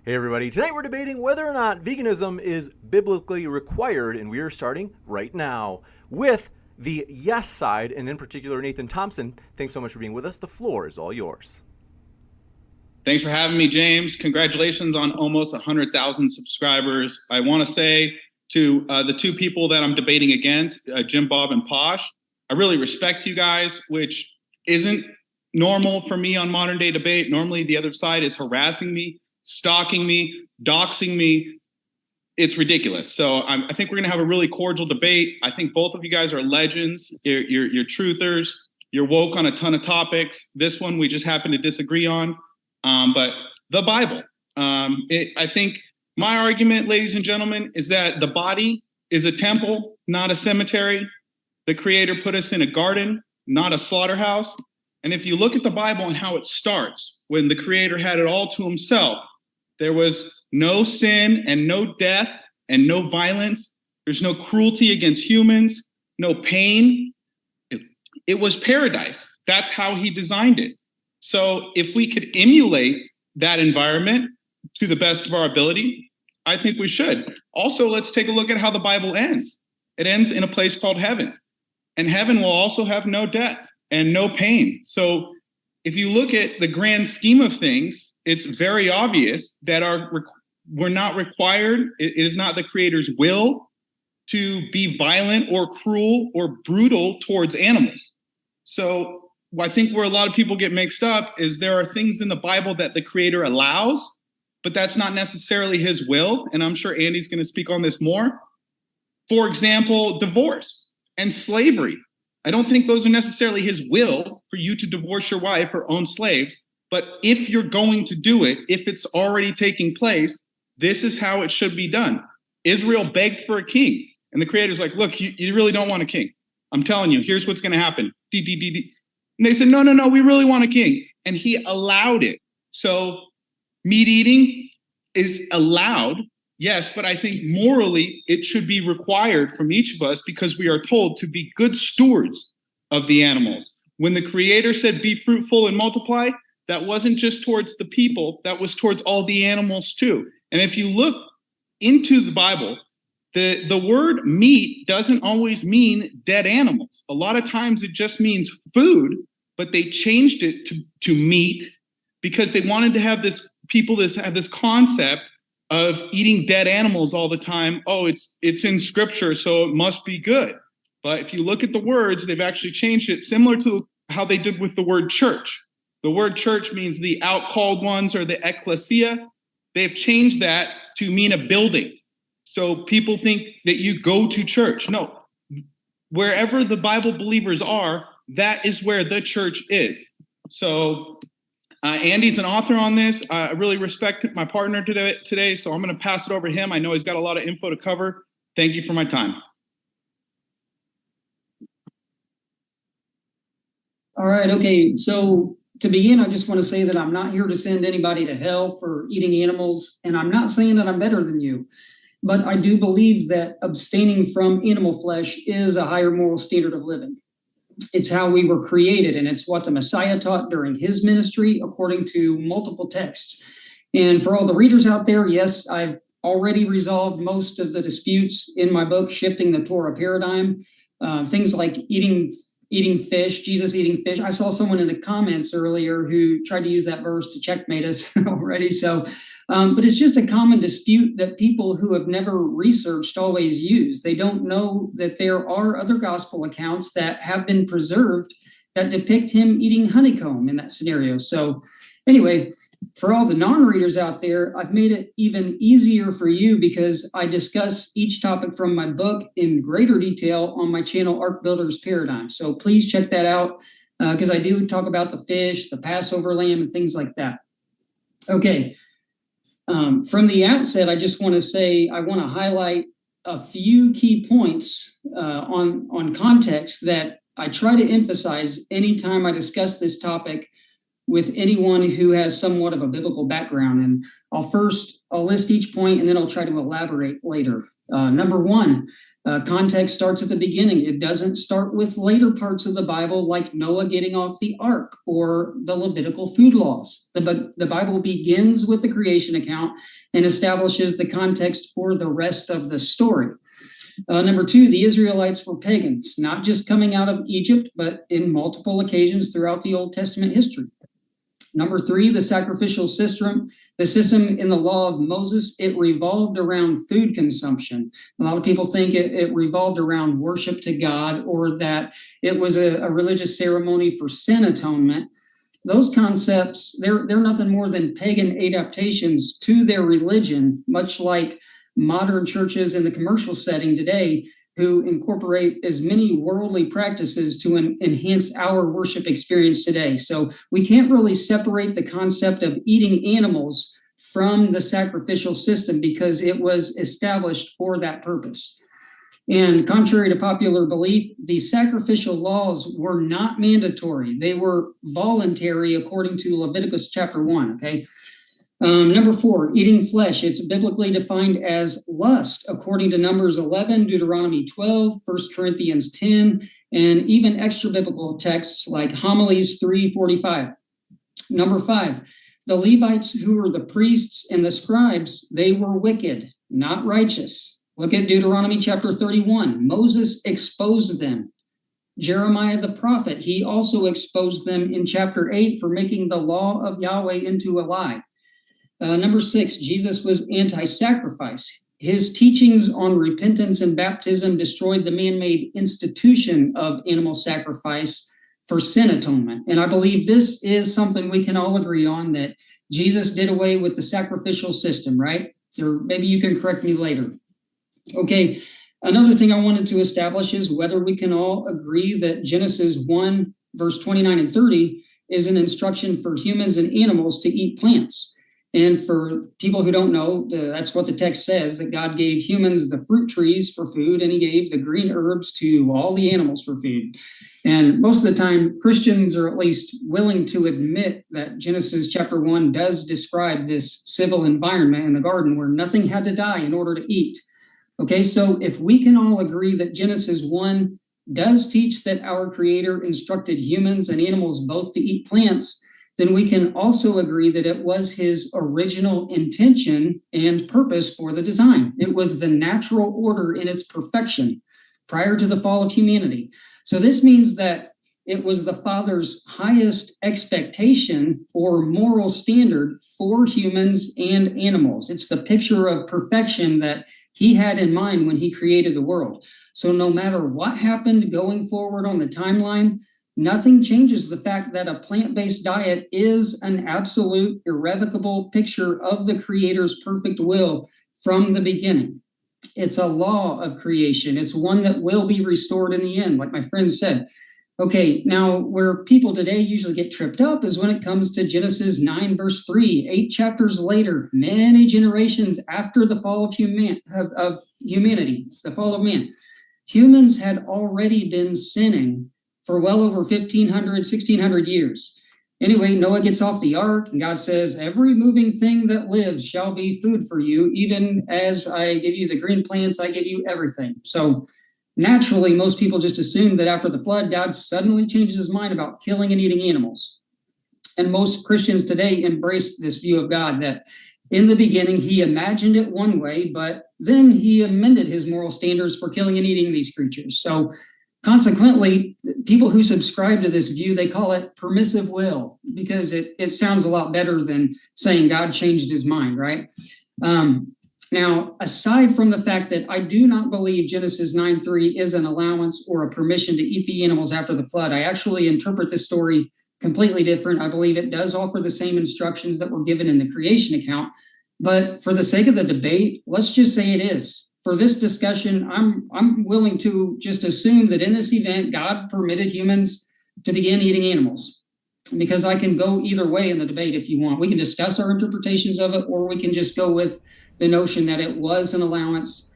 Hey everybody, tonight we're debating whether or not veganism is biblically required, and we are starting right now with the yes side, and in particular Nathan Thompson. Thanks so much for being with us. The floor is all yours. Thanks for having me, James. Congratulations on almost 100,000 subscribers. I want to say to the two people that I'm debating against, Jim Bob and Posh, I really respect you guys, which isn't normal for me on modern day debate. Normally the other side is harassing me, stalking me, doxing me. It's ridiculous. So I think we're going to have a really cordial debate. I think both of you guys are legends. You're truthers. You're woke on a ton of topics. This one we just happen to disagree on. But the Bible, I think my argument, ladies and gentlemen, is that the body is a temple, not a cemetery. The Creator put us in a garden, not a slaughterhouse. And if you look at the Bible and how it starts, when the Creator had it all to himself, there was no sin and no death and no violence. There's no cruelty against humans, no pain. It was paradise. That's how he designed it. So if we could emulate that environment to the best of our ability, I think we should. Also, let's take a look at how the Bible ends. It ends in a place called heaven. And heaven will also have no death and no pain. So if you look at the grand scheme of things, it's very obvious that we're not required. It is not the Creator's will to be violent or cruel or brutal towards animals. So I think where a lot of people get mixed up is there are things in the Bible that the Creator allows, but that's not necessarily his will. And I'm sure Andy's going to speak on this more. For example, divorce and slavery. I don't think those are necessarily his will for you to divorce your wife or own slaves. But if you're going to do it, if it's already taking place, this is how it should be done. Israel begged for a king. And the Creator's like, look, you really don't want a king. I'm telling you, here's what's going to happen. And they said, no, we really want a king. And he allowed it. So meat eating is allowed, yes, but I think morally it should be required from each of us because we are told to be good stewards of the animals. When the Creator said, be fruitful and multiply, that wasn't just towards the people, that was towards all the animals too. And if you look into the Bible, the word meat doesn't always mean dead animals. A lot of times it just means food, but they changed it to meat because they wanted to have this concept of eating dead animals all the time. Oh, it's in scripture, so it must be good. But if you look at the words, they've actually changed it similar to how they did with the word church. The word church means the outcalled ones or the ecclesia. They've changed that to mean a building. So people think that you go to church. No, wherever the Bible believers are, that is where the church is. So Andy's an author on this. I really respect my partner today, so I'm going to pass it over to him. I know he's got a lot of info to cover. Thank you for my time. All right. Okay. So to begin, I just want to say that I'm not here to send anybody to hell for eating animals, and I'm not saying that I'm better than you. But I do believe that abstaining from animal flesh is a higher moral standard of living. It's how we were created, and it's what the Messiah taught during his ministry, according to multiple texts. And for all the readers out there, yes, I've already resolved most of the disputes in my book, Shifting the Torah Paradigm. Things like eating fish, Jesus eating fish. I saw someone in the comments earlier who tried to use that verse to checkmate us already. So, but it's just a common dispute that people who have never researched always use. They don't know that there are other gospel accounts that have been preserved that depict him eating honeycomb in that scenario. So anyway, for all the non-readers out there, I've made it even easier for you because I discuss each topic from my book in greater detail on my channel, Ark Builder's Paradigm. So please check that out because I do talk about the fish, the Passover lamb, and things like that. Okay. From the outset, I just want to say I want to highlight a few key points on context that I try to emphasize anytime I discuss this topic with anyone who has somewhat of a biblical background. And I'll list each point and then I'll try to elaborate later. Number one, context starts at the beginning. It doesn't start with later parts of the Bible like Noah getting off the ark or the Levitical food laws. The Bible begins with the creation account and establishes the context for the rest of the story. Number two, the Israelites were pagans, not just coming out of Egypt, but in multiple occasions throughout the Old Testament history. Number three, the sacrificial system, the system in the law of Moses, it revolved around food consumption. A lot of people think it revolved around worship to God, or that it was a religious ceremony for sin atonement. Those concepts, they're nothing more than pagan adaptations to their religion, much like modern churches in the commercial setting today, who incorporate as many worldly practices to enhance our worship experience today. So we can't really separate the concept of eating animals from the sacrificial system because it was established for that purpose. And contrary to popular belief, the sacrificial laws were not mandatory. They were voluntary according to Leviticus chapter 1, okay? Number four, eating flesh. It's biblically defined as lust, according to Numbers 11, Deuteronomy 12, 1 Corinthians 10, and even extra biblical texts like Homilies 3:45. Number five, the Levites, who were the priests and the scribes, they were wicked, not righteous. Look at Deuteronomy chapter 31. Moses exposed them. Jeremiah the prophet, he also exposed them in chapter 8 for making the law of Yahweh into a lie. Number six, Jesus was anti-sacrifice. His teachings on repentance and baptism destroyed the man-made institution of animal sacrifice for sin atonement. And I believe this is something we can all agree on, that Jesus did away with the sacrificial system, right? Or maybe you can correct me later. Okay, another thing I wanted to establish is whether we can all agree that Genesis 1, verse 29 and 30 is an instruction for humans and animals to eat plants. And for people who don't know, that's what the text says, that God gave humans the fruit trees for food, and he gave the green herbs to all the animals for food. And most of the time, Christians are at least willing to admit that Genesis chapter 1 does describe this civil environment in the garden where nothing had to die in order to eat. Okay, so if we can all agree that Genesis 1 does teach that our Creator instructed humans and animals both to eat plants, then we can also agree that it was his original intention and purpose for the design. It was the natural order in its perfection prior to the fall of humanity. So this means that it was the Father's highest expectation or moral standard for humans and animals. It's the picture of perfection that he had in mind when he created the world. So no matter what happened going forward on the timeline, nothing changes the fact that a plant-based diet is an absolute, irrevocable picture of the Creator's perfect will from the beginning. It's a law of creation. It's one that will be restored in the end, like my friend said. Okay, now where people today usually get tripped up is when it comes to Genesis 9, verse 3, 8 chapters later, many generations after the fall of humanity, the fall of man. Humans had already been sinning for well over 1,600 years. Anyway, Noah gets off the ark, and God says, every moving thing that lives shall be food for you. Even as I give you the green plants, I give you everything. So naturally, most people just assume that after the flood, God suddenly changes his mind about killing and eating animals. And most Christians today embrace this view of God, that in the beginning, he imagined it one way, but then he amended his moral standards for killing and eating these creatures. So consequently, people who subscribe to this view, they call it permissive will, because it sounds a lot better than saying God changed his mind, right? Now, aside from the fact that I do not believe Genesis 9:3 is an allowance or a permission to eat the animals after the flood, I actually interpret this story completely different. I believe it does offer the same instructions that were given in the creation account. But for the sake of the debate, let's just say it is. For this discussion, I'm willing to just assume that in this event, God permitted humans to begin eating animals, because I can go either way in the debate if you want. We can discuss our interpretations of it, or we can just go with the notion that it was an allowance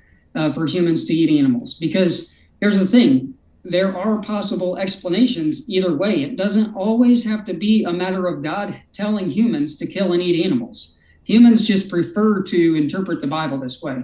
for humans to eat animals. Because here's the thing, there are possible explanations either way. It doesn't always have to be a matter of God telling humans to kill and eat animals. Humans just prefer to interpret the Bible this way.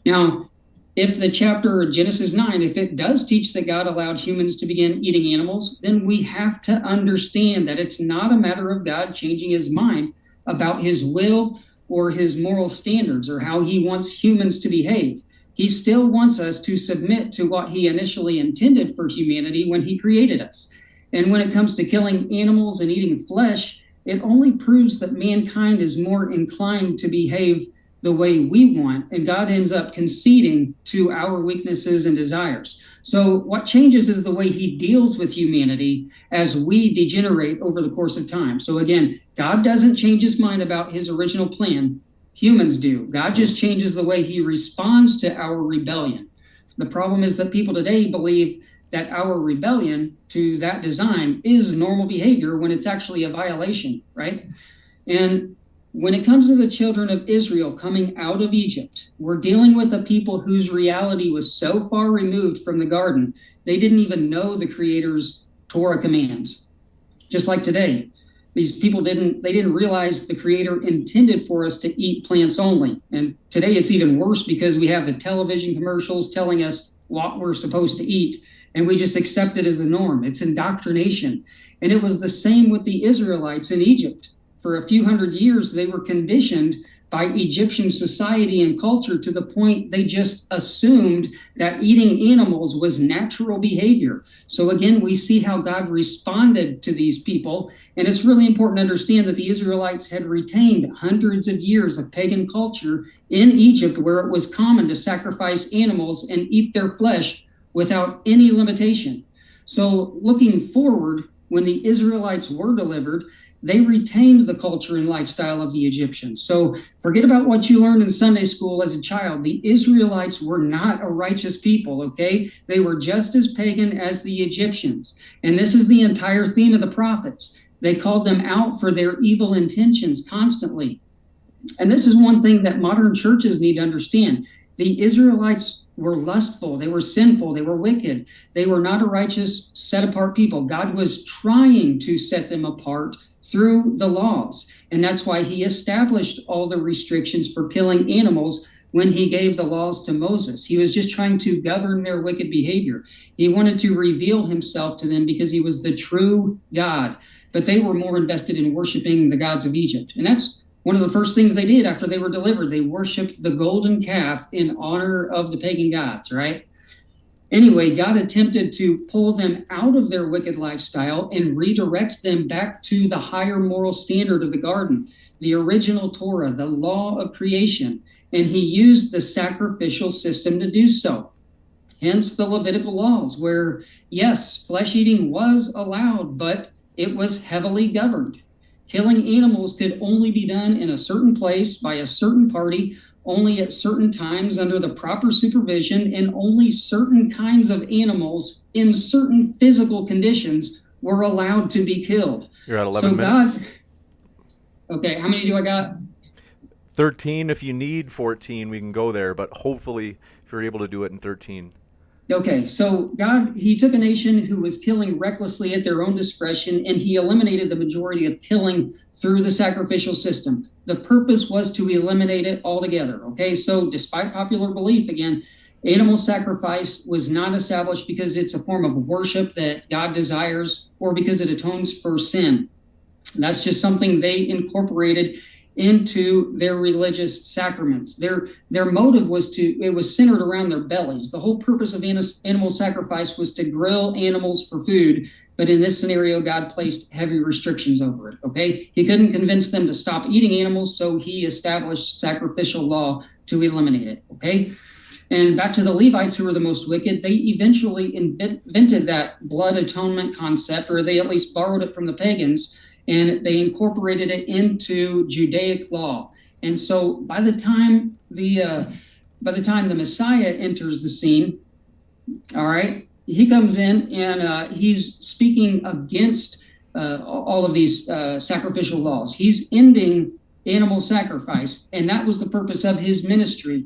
Now, if the chapter of Genesis 9, if it does teach that God allowed humans to begin eating animals, then we have to understand that it's not a matter of God changing his mind about his will or his moral standards or how he wants humans to behave. He still wants us to submit to what he initially intended for humanity when he created us. And when it comes to killing animals and eating flesh, it only proves that mankind is more inclined to behave the way we want, and God ends up conceding to our weaknesses and desires. So what changes is the way he deals with humanity as we degenerate over the course of time. So again, God doesn't change his mind about his original plan. Humans do. God just changes the way he responds to our rebellion. The problem is that people today believe that our rebellion to that design is normal behavior when it's actually a violation, right? And when it comes to the children of Israel coming out of Egypt, we're dealing with a people whose reality was so far removed from the garden, they didn't even know the Creator's Torah commands. Just like today, these people didn't realize the Creator intended for us to eat plants only. And today it's even worse because we have the television commercials telling us what we're supposed to eat, and we just accept it as the norm. It's indoctrination. And it was the same with the Israelites in Egypt. For a few hundred years, they were conditioned by Egyptian society and culture to the point they just assumed that eating animals was natural behavior. So again, we see how God responded to these people. And it's really important to understand that the Israelites had retained hundreds of years of pagan culture in Egypt, where it was common to sacrifice animals and eat their flesh without any limitation. So looking forward, when the Israelites were delivered, they retained the culture and lifestyle of the Egyptians. So forget about what you learned in Sunday school as a child. The Israelites were not a righteous people, okay? They were just as pagan as the Egyptians. And this is the entire theme of the prophets. They called them out for their evil intentions constantly. And this is one thing that modern churches need to understand. The Israelites were lustful, they were sinful, they were wicked. They were not a righteous, set-apart people. God was trying to set them apart through the laws. And that's why he established all the restrictions for killing animals when he gave the laws to Moses. He was just trying to govern their wicked behavior. He wanted to reveal himself to them because he was the true God. But they were more invested in worshiping the gods of Egypt. And that's one of the first things they did after they were delivered. They worshiped the golden calf in honor of the pagan gods, right? Anyway, God attempted to pull them out of their wicked lifestyle and redirect them back to the higher moral standard of the garden, the original Torah, the law of creation. And he used the sacrificial system to do so. Hence the Levitical laws, where, yes, flesh eating was allowed, but it was heavily governed. Killing animals could only be done in a certain place by a certain party, only at certain times under the proper supervision, and only certain kinds of animals in certain physical conditions were allowed to be killed. You're at 11 minutes. Okay, how many do I got? 13 if you need 14, we can go there, but hopefully if you're able to do it in 13. Okay, so God, he took a nation who was killing recklessly at their own discretion, and he eliminated the majority of killing through the sacrificial system. The purpose was to eliminate it altogether, okay? So despite popular belief, again, animal sacrifice was not established because it's a form of worship that God desires or because it atones for sin. That's just something they incorporated into their religious sacraments. Their motive was it was centered around their bellies. The whole purpose of animal sacrifice was to grill animals for food, but in this scenario, God placed heavy restrictions over it, okay? He couldn't convince them to stop eating animals, so he established sacrificial law to eliminate it, okay? And back to the Levites, who were the most wicked, they eventually invented that blood atonement concept, or they at least borrowed it from the pagans, and they incorporated it into Judaic law. And so by the time the Messiah enters the scene, all right, he comes in and he's speaking against all of these sacrificial laws. He's ending animal sacrifice, and that was the purpose of his ministry.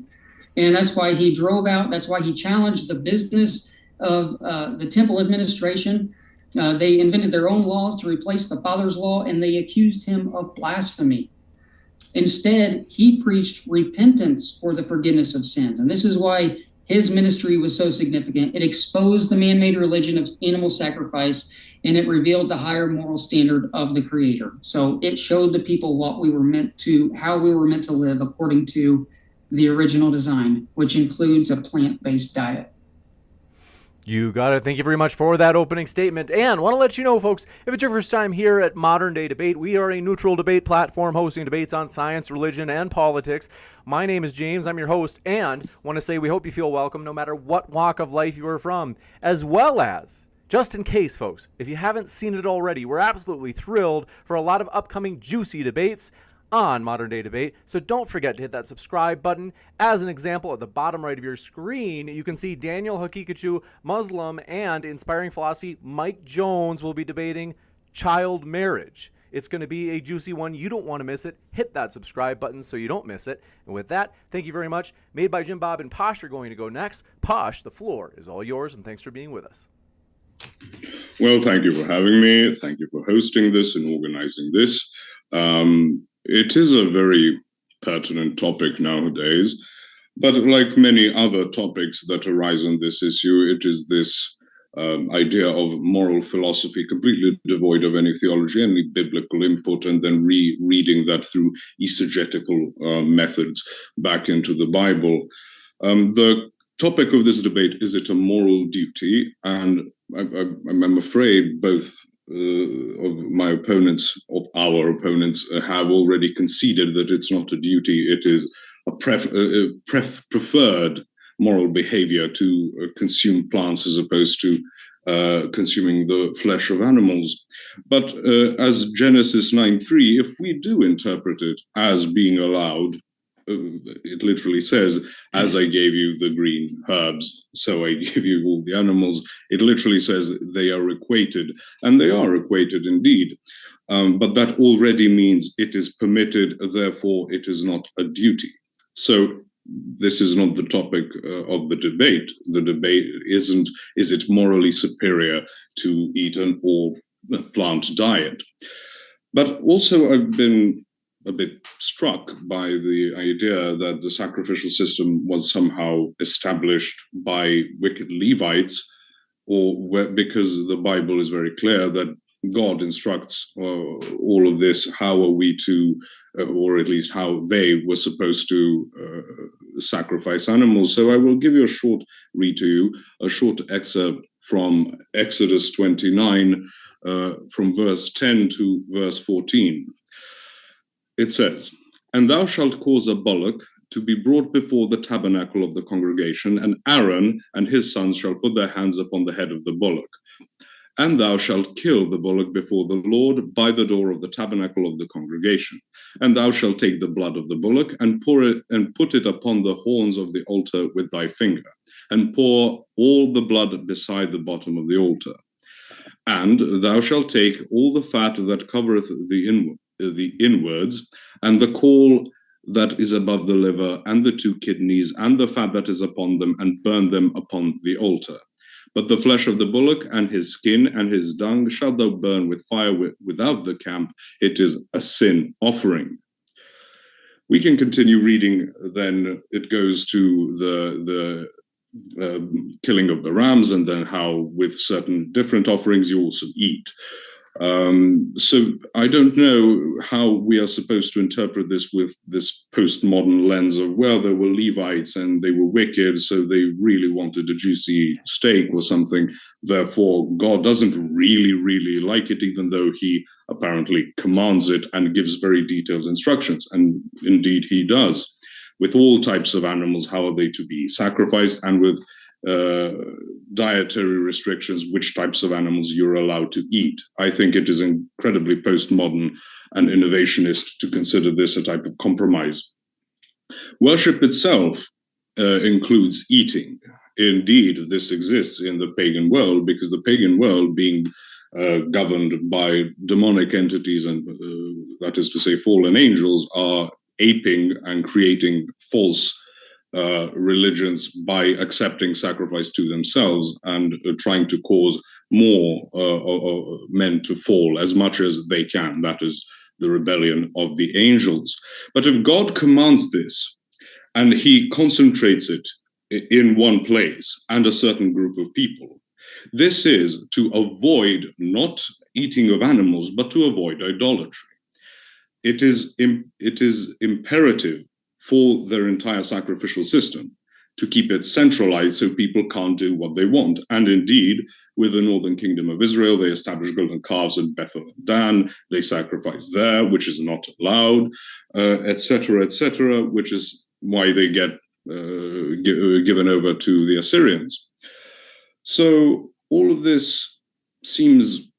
And that's why he drove out, that's why he challenged the business of the temple administration. They invented their own laws to replace the Father's law, and they accused him of blasphemy. Instead, he preached repentance for the forgiveness of sins. And this is why his ministry was so significant. It exposed the man-made religion of animal sacrifice, and it revealed the higher moral standard of the Creator. So it showed the people how we were meant to live according to the original design, which includes a plant-based diet. You got it. Thank you very much for that opening statement. And want to let you know, folks, if it's your first time here at Modern Day Debate, we are a neutral debate platform hosting debates on science, religion, and politics. My name is James. I'm your host, and want to say we hope you feel welcome no matter what walk of life you are from, as well as, just in case, folks, if you haven't seen it already, we're absolutely thrilled for a lot of upcoming juicy debates on Modern Day Debate. So don't forget to hit that subscribe button. As an example, at the bottom right of your screen, you can see Daniel Hakikachu, Muslim and Inspiring Philosophy Mike Jones will be debating child marriage. It's going to be a juicy one. You don't want to miss it. Hit that subscribe button so you don't miss it. And with that, thank you very much. Made by Jim Bob and Posh are going to go next. Posh, the floor is all yours, and thanks for being with us. Well, thank you for having me. Thank you for hosting this and organizing this. It is a very pertinent topic nowadays, but like many other topics that arise on this issue, it is this idea of moral philosophy completely devoid of any theology, any biblical input, and then rereading that through exegetical methods back into the Bible. The topic of this debate, is it a moral duty? And I'm afraid both of my opponents, of our opponents, have already conceded that it's not a duty, it is a preferred moral behavior to consume plants as opposed to consuming the flesh of animals. But as Genesis 9:3, if we do interpret it as being allowed, it literally says, as I gave you the green herbs, so I give you all the animals. It literally says they are equated, and they are equated indeed. But that already means it is permitted, therefore it is not a duty. So this is not the topic of the debate. The debate isn't, is it morally superior to eat an all-plant diet? But also I've been a bit struck by the idea that the sacrificial system was somehow established by wicked Levites, because the Bible is very clear that God instructs all of this. How are we to, or at least how they were supposed to sacrifice animals? So I will give you a short read to you, a short excerpt from Exodus 29, from verse 10 to verse 14. It says, "And thou shalt cause a bullock to be brought before the tabernacle of the congregation, and Aaron and his sons shall put their hands upon the head of the bullock. And thou shalt kill the bullock before the Lord by the door of the tabernacle of the congregation. And thou shalt take the blood of the bullock and pour it and put it upon the horns of the altar with thy finger, and pour all the blood beside the bottom of the altar. And thou shalt take all the fat that covereth the inwards, and the caul that is above the liver, and the 2 kidneys, and the fat that is upon them, and burn them upon the altar. But the flesh of the bullock, and his skin, and his dung, shalt thou burn with fire without the camp. It is a sin offering." We can continue reading, then it goes to the killing of the rams, and then how with certain different offerings you also eat. So I don't know how we are supposed to interpret this with this postmodern lens of, well, there were Levites and they were wicked, so they really wanted a juicy steak or something. Therefore, God doesn't really like it, even though he apparently commands it and gives very detailed instructions. And indeed he does. With all types of animals, how are they to be sacrificed, and with dietary restrictions, which types of animals you're allowed to eat. I think it is incredibly postmodern and innovationist to consider this a type of compromise. Worship itself includes eating. Indeed, this exists in the pagan world, because the pagan world, being governed by demonic entities, and that is to say fallen angels, are aping and creating false religions by accepting sacrifice to themselves and trying to cause more men to fall as much as they can. That is the rebellion of the angels. But if God commands this and he concentrates it in one place and a certain group of people. This is to avoid not eating of animals, but to avoid idolatry. It is imperative for their entire sacrificial system to keep it centralized so people can't do what they want. And indeed, with the northern kingdom of Israel, they established golden calves at Bethel and Dan. They sacrifice there, which is not allowed, etc., which is why they get given over to the Assyrians. So all of this seems,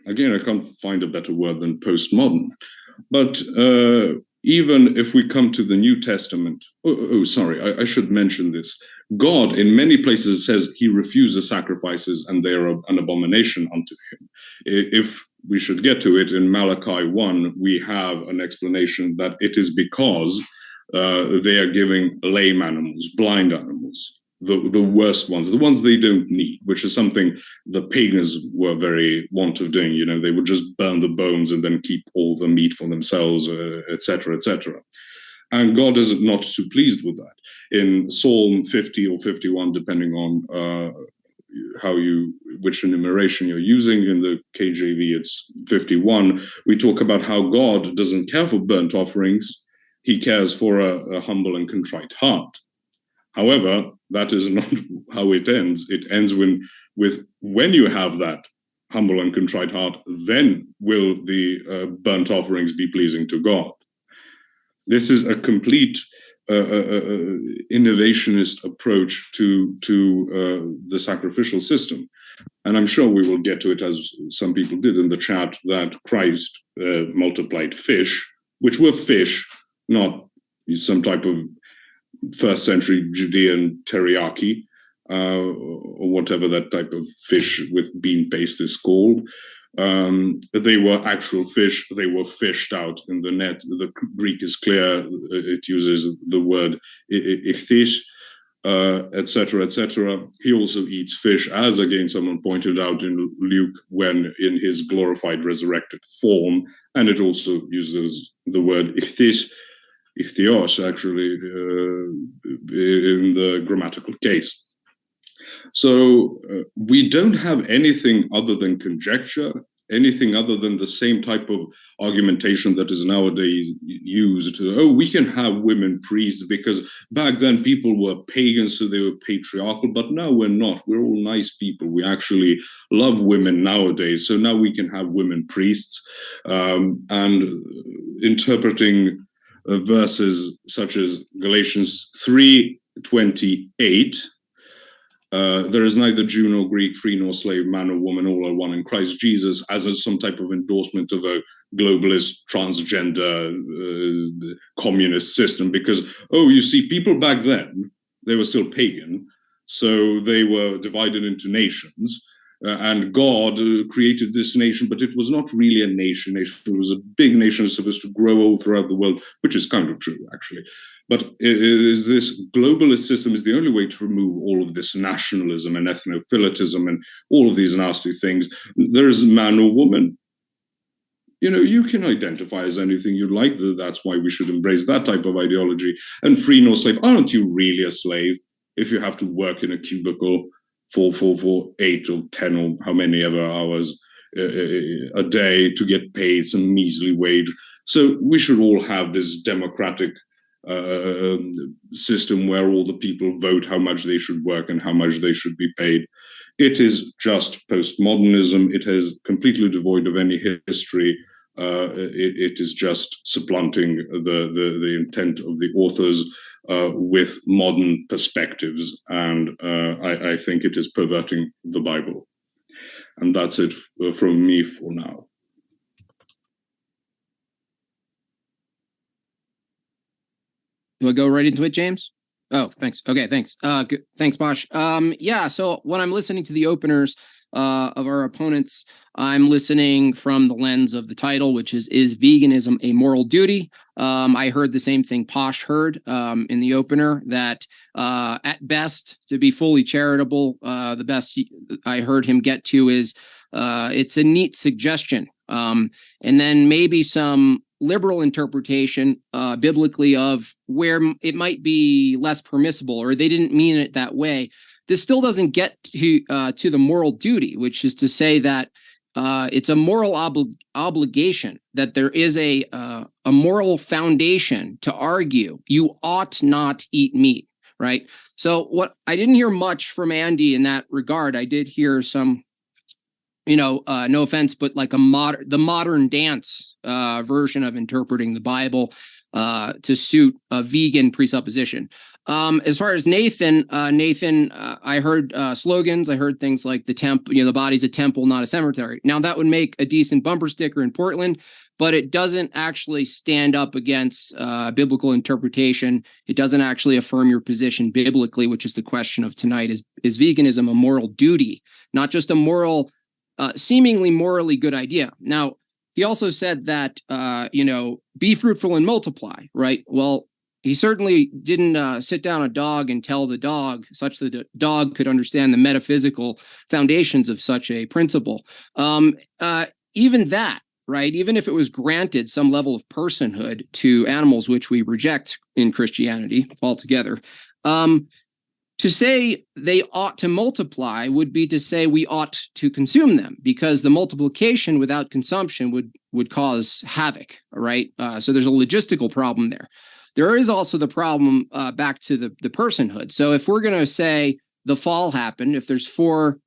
again, I can't find a better word than postmodern. But even if we come to the New Testament, I should mention this. God, in many places, says he refuses sacrifices and they are an abomination unto him. If we should get to it, in Malachi 1, we have an explanation that it is because they are giving lame animals, blind animals, the worst ones, the ones they don't need, which is something the pagans were very wont of doing. You know, they would just burn the bones and then keep all the meat for themselves, etc., etc. And God is not too pleased with that. In Psalm 50 or 51, depending on which enumeration you're using, in the KJV it's 51, we talk about how God doesn't care for burnt offerings. He cares for a humble and contrite heart. However, that is not how it ends. It ends when you have that humble and contrite heart, then will the burnt offerings be pleasing to God. This is a complete innovationist approach to the sacrificial system. And I'm sure we will get to it, as some people did in the chat, that Christ multiplied fish, which were fish, not some type of first century Judean teriyaki, or whatever that type of fish with bean paste is called. They were actual fish. They were fished out in the net. The Greek is clear. It uses the word ichthys, etc., etc. He also eats fish, as again someone pointed out in Luke, when in his glorified resurrected form, and it also uses the word ichthys, ichthyos, actually, in the grammatical case. So we don't have anything other than conjecture, anything other than the same type of argumentation that is nowadays used. We can have women priests because back then people were pagans, so they were patriarchal, but now we're not. We're all nice people. We actually love women nowadays, so now we can have women priests. And interpreting verses such as Galatians 3:28, there is neither Jew nor Greek, free nor slave, man or woman, all are one in Christ Jesus, as some type of endorsement of a globalist, transgender, communist system. Because, you see, people back then, they were still pagan, so they were divided into nations. And God created this nation, but it was not really a nation. It was a big nation supposed to grow all throughout the world, which is kind of true, actually. But is this globalist system is the only way to remove all of this nationalism and ethnophilitism and all of these nasty things. There is man or woman. You know, you can identify as anything you like. That's why we should embrace that type of ideology. And free nor slave. Aren't you really a slave if you have to work in a cubicle for 8 or 10 or how many ever hours a day to get paid some measly wage? So we should all have this democratic system where all the people vote how much they should work and how much they should be paid. It is just postmodernism. It is completely devoid of any history. It is just supplanting the intent of the authors with modern perspectives, and I think it is perverting the Bible. And that's it from me for now. Do I go right into it, James? Oh, thanks. Okay, thanks. Thanks, Bosch. Yeah, so when I'm listening to the openers of our opponents, I'm listening from the lens of the title, which is veganism a moral duty? I heard the same thing Posh heard in the opener, that at best, to be fully charitable, the best I heard him get to is it's a neat suggestion And then maybe some liberal interpretation biblically of where it might be less permissible, or they didn't mean it that way. This still doesn't get to the moral duty, which is to say that it's a moral obligation, that there is a moral foundation to argue you ought not eat meat, right? So what I didn't hear much from Andy in that regard. I did hear some, no offense, but like the modern dance version of interpreting the Bible to suit a vegan presupposition. As far as Nathan, I heard slogans. I heard things like the body's a temple, not a cemetery. Now that would make a decent bumper sticker in Portland, but it doesn't actually stand up against biblical interpretation. It doesn't actually affirm your position biblically, which is the question of tonight. Is veganism a moral duty, not just a moral, seemingly morally good idea? Now, he also said that, be fruitful and multiply, right? Well, he certainly didn't sit down a dog and tell the dog such that the dog could understand the metaphysical foundations of such a principle. Even that, right? Even if it was granted some level of personhood to animals, which we reject in Christianity altogether, to say they ought to multiply would be to say we ought to consume them, because the multiplication without consumption would cause havoc, right? So there's a logistical problem there. There is also the problem back to the personhood. So if we're going to say the fall happened, if there's 4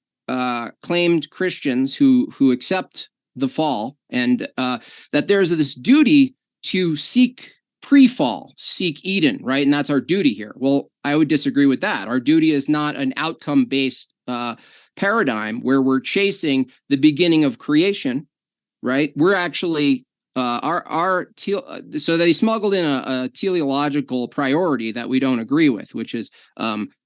claimed Christians who accept the fall, and that there's this duty to seek pre-fall, seek Eden, right? And that's our duty here. Well, I would disagree with that. Our duty is not an outcome-based paradigm where we're chasing the beginning of creation, right? We're actually so they smuggled in a teleological priority that we don't agree with, which is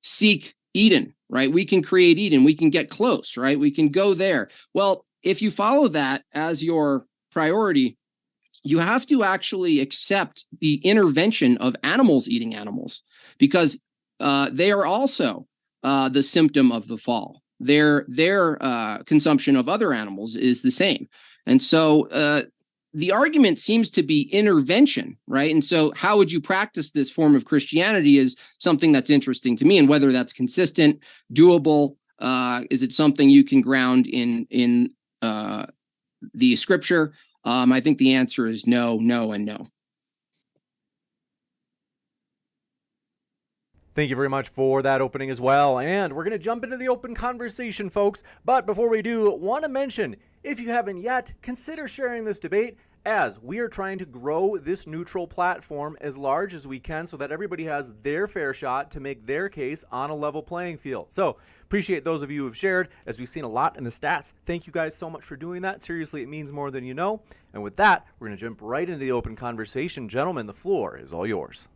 seek Eden, right? We can create Eden. We can get close, right? We can go there. Well, if you follow that as your priority, you have to actually accept the intervention of animals eating animals, because they are also the symptom of the fall. Their consumption of other animals is the same. And so the argument seems to be intervention, right? And so how would you practice this form of Christianity is something that's interesting to me, and whether that's consistent, doable, is it something you can ground in the scripture? I think the answer is no, no, and no. Thank you very much for that opening as well. And we're going to jump into the open conversation, folks. But before we do, want to mention, if you haven't yet, consider sharing this debate, as we are trying to grow this neutral platform as large as we can so that everybody has their fair shot to make their case on a level playing field. So appreciate those of you who have shared, as we've seen a lot in the stats. Thank you guys so much for doing that. Seriously, it means more than you know. And with that, we're going to jump right into the open conversation. Gentlemen, the floor is all yours.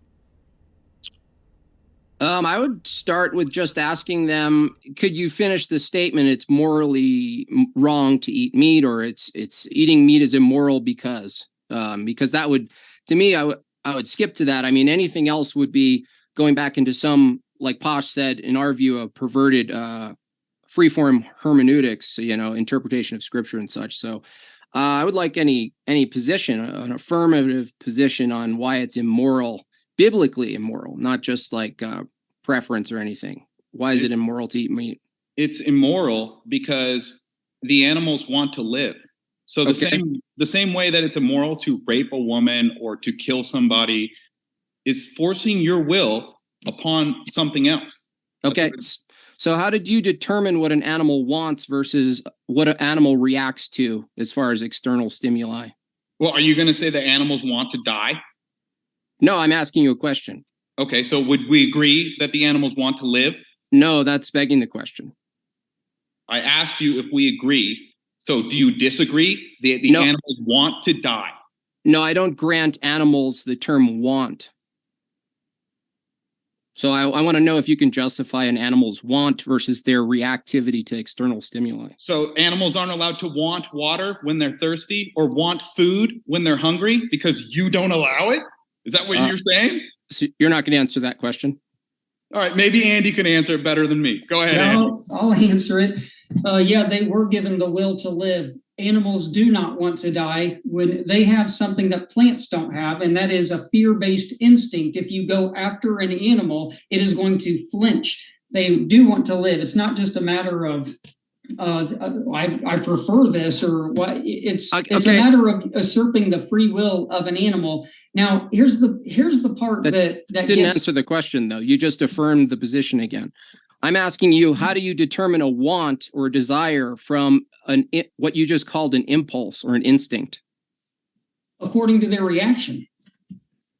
I would start with just asking them, could you finish the statement, it's morally wrong to eat meat, or it's eating meat is immoral because that would, to me, I would skip to that. I mean, anything else would be going back into some, like Posh said, in our view, a perverted freeform hermeneutics, interpretation of scripture and such. So I would like any position, an affirmative position on why it's immoral, biblically immoral, not just like preference or anything. Why is it immoral to eat meat? It's immoral because the animals want to live. So the same way that it's immoral to rape a woman or to kill somebody is forcing your will upon something else. Okay. So how did you determine what an animal wants versus what an animal reacts to as far as external stimuli? Well, are you going to say that animals want to die? No, I'm asking you a question. Okay, so would we agree that the animals want to live? No, that's begging the question. I asked you if we agree. So do you disagree? The No. Animals want to die. No, I don't grant animals the term want. So I want to know if you can justify an animal's want versus their reactivity to external stimuli. So animals aren't allowed to want water when they're thirsty or want food when they're hungry because you don't allow it? Is that what you're saying? So you're not going to answer that question? All right, maybe Andy can answer it better than me. Go ahead, Yeah, Andy. I'll answer it. Yeah, they were given the will to live. animals do not want to die when they have something that plants don't have, and that is a fear-based instinct. If you go after an animal, it is going to flinch. They do want to live. It's not just a matter of I prefer this or what. It's a matter of usurping the free will of an animal. Now, here's the part that didn't answer the question, though. You just affirmed the position again. I'm asking you, how do you determine a want or desire from what you just called an impulse or an instinct? According to their reaction.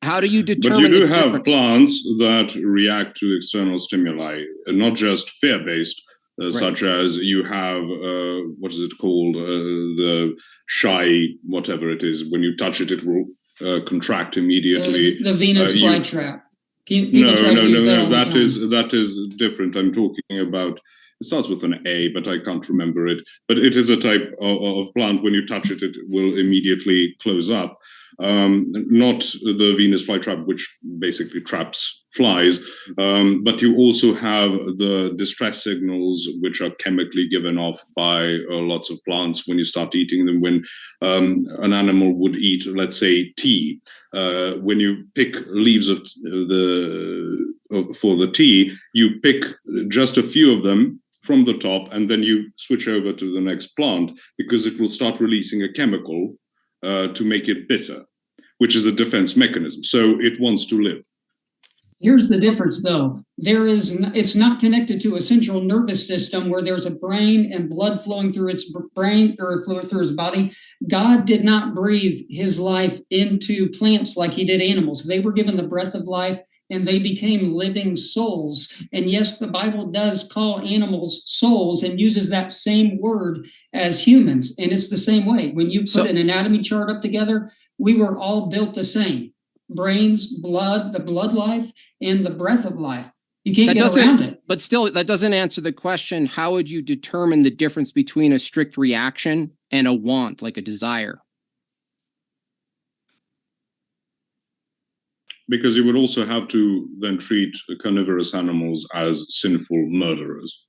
How do you determine? But you do have plants that react to external stimuli, not just fear-based, such as you have, what is it called? The shy, whatever it is. When you touch it, it will contract immediately. The Venus flytrap. No. That is different. I'm talking about. It starts with an A, but I can't remember it. But it is a type of plant. When you touch it, it will immediately close up. Not the Venus flytrap, which basically traps flies, but you also have the distress signals, which are chemically given off by lots of plants when you start eating them. When an animal would eat, let's say, tea, when you pick leaves of for the tea, you pick just a few of them from the top, and then you switch over to the next plant because it will start releasing a chemical to make it bitter, which is a defense mechanism. So it wants to live. Here's the difference, though. It's not connected to a central nervous system where there's a brain and blood flowing through its brain or through his body. God did not breathe his life into plants like he did animals. They were given the breath of life, and they became living souls. And yes, the Bible does call animals souls and uses that same word as humans. And it's the same way. When you put an anatomy chart up together, we were all built the same. Brains, blood, the blood life, and the breath of life. You can't get around it. But still, that doesn't answer the question. How would you determine the difference between a strict reaction and a want, like a desire? Because you would also have to then treat carnivorous animals as sinful murderers.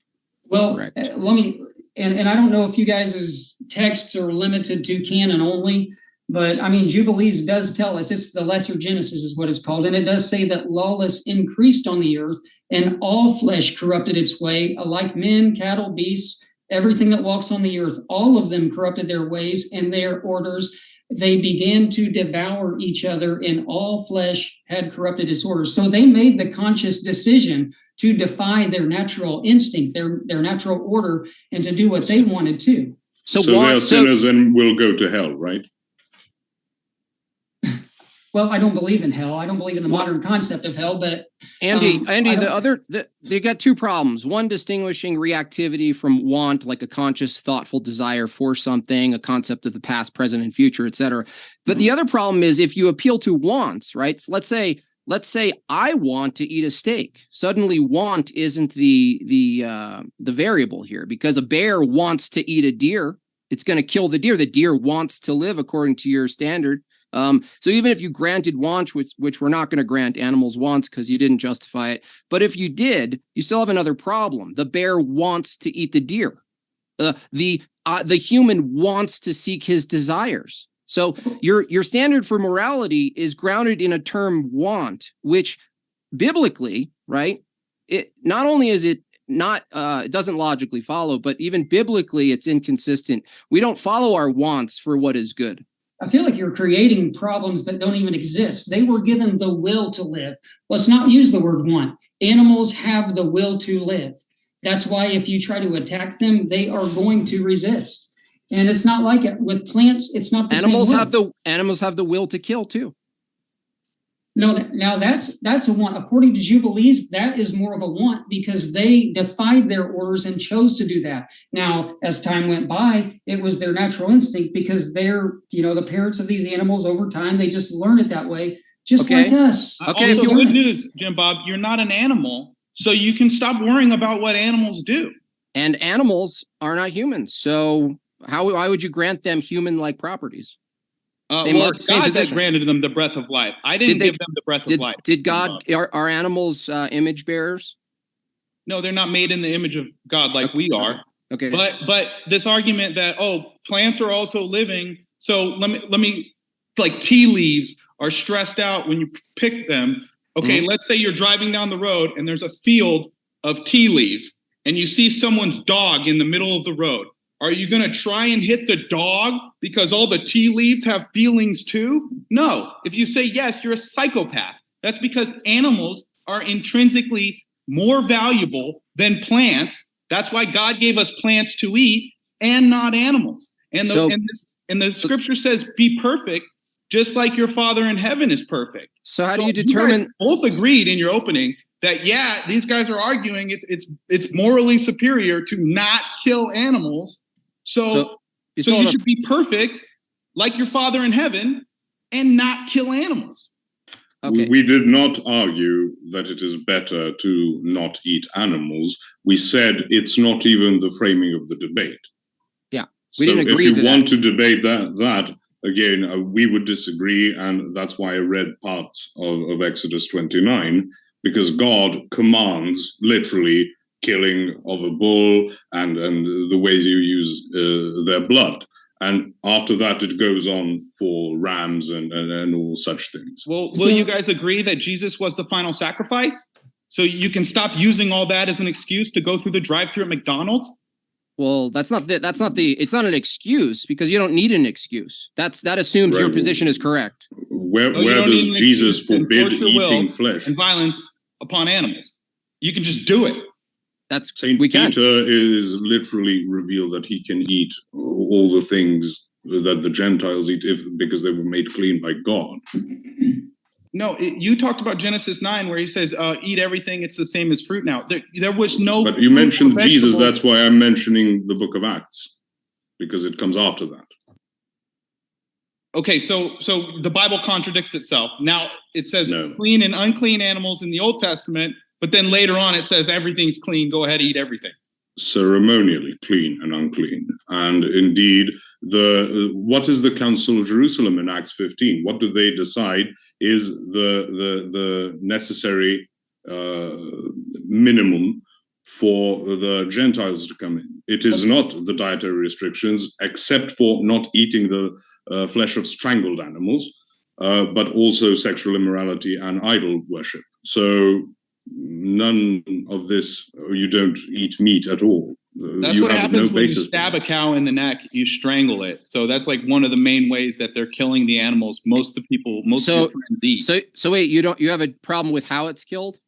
Well, let me, and I don't know if you guys' texts are limited to canon only, but I mean, Jubilees does tell us it's the lesser Genesis is what it's called. And it does say that lawless increased on the earth and all flesh corrupted its way, alike men, cattle, beasts, everything that walks on the earth, all of them corrupted their ways and their orders. They began to devour each other, and all flesh had corrupted its orders. So they made the conscious decision to defy their natural instinct, their natural order, and to do what they wanted to. So they are sinners and will go to hell, right? Well, I don't believe in hell. I don't believe in the modern concept of hell, but Andy, they got two problems. One, distinguishing reactivity from want, like a conscious, thoughtful desire for something, a concept of the past, present, and future, et cetera. But the other problem is if you appeal to wants, right? So let's say I want to eat a steak. Suddenly, want isn't the variable here, because a bear wants to eat a deer. It's going to kill the deer. The deer wants to live according to your standard. So even if you granted wants, which we're not going to grant animals wants because you didn't justify it, but if you did, you still have another problem. The bear wants to eat the deer. The human wants to seek his desires. So your standard for morality is grounded in a term want, which biblically, right? It not only is it not it doesn't logically follow, but even biblically it's inconsistent. We don't follow our wants for what is good. I feel like you're creating problems that don't even exist. They were given the will to live. Let's not use the word want. Animals have the will to live. That's why if you try to attack them, they are going to resist. And it's not like it with plants. It's not the animals same have animals have the will to kill too. No, now that's a want. According to Jubilees, that is more of a want because they defied their orders and chose to do that. Now, as time went by, it was their natural instinct because they're, the parents of these animals over time, they just learn it that way, just like us. Okay, also, good news, Jim Bob, you're not an animal, so you can stop worrying about what animals do. And animals are not humans, so why would you grant them human-like properties? It's God that granted them the breath of life. I didn't give them the breath of life. Did God, are animals image bearers? No, they're not made in the image of God like we are. Okay. But this argument that, oh, plants are also living. So let me like tea leaves are stressed out when you pick them. Okay, let's say you're driving down the road and there's a field of tea leaves and you see someone's dog in the middle of the road. Are you going to try and hit the dog because all the tea leaves have feelings too? No. If you say yes, you're a psychopath. That's because animals are intrinsically more valuable than plants. That's why God gave us plants to eat and not animals. And the scripture says, be perfect, just like your Father in heaven is perfect. So how do you determine? You guys both agreed in your opening that, yeah, these guys are arguing it's morally superior to not kill animals. So you should be perfect like your Father in heaven and not kill animals. Okay. We did not argue that it is better to not eat animals. We said it's not even the framing of the debate. Yeah, we didn't agree if to you want that. to debate that again, we would disagree, and that's why I read parts of Exodus 29, because God commands literally killing of a bull and the ways you use their blood. And after that, it goes on for rams and all such things. Well, will you guys agree that Jesus was the final sacrifice? So you can stop using all that as an excuse to go through the drive-thru at McDonald's? Well, it's not an excuse, because you don't need an excuse. That assumes your position is correct. Where does Jesus forbid eating flesh and violence upon animals? You can just do it. Saint Peter is literally revealed that he can eat all the things that the Gentiles eat because they were made clean by God. No, you talked about Genesis 9 where he says, eat everything, it's the same as fruit now. There was no... But you mentioned Jesus, that's why I'm mentioning the book of Acts, because it comes after that. Okay, so the Bible contradicts itself. Now, it says clean and unclean animals in the Old Testament, but then later on it says everything's clean, go ahead, eat everything. Ceremonially clean and unclean. And indeed, what is the Council of Jerusalem in Acts 15? What do they decide is the necessary minimum for the Gentiles to come in? It is not the dietary restrictions, except for not eating the flesh of strangled animals, but also sexual immorality and idol worship. So none of this, you don't eat meat at all. That's what happens when you stab a cow in the neck, you strangle it. So that's like one of the main ways that they're killing the animals. Most of your friends eat. So wait, you have a problem with how it's killed?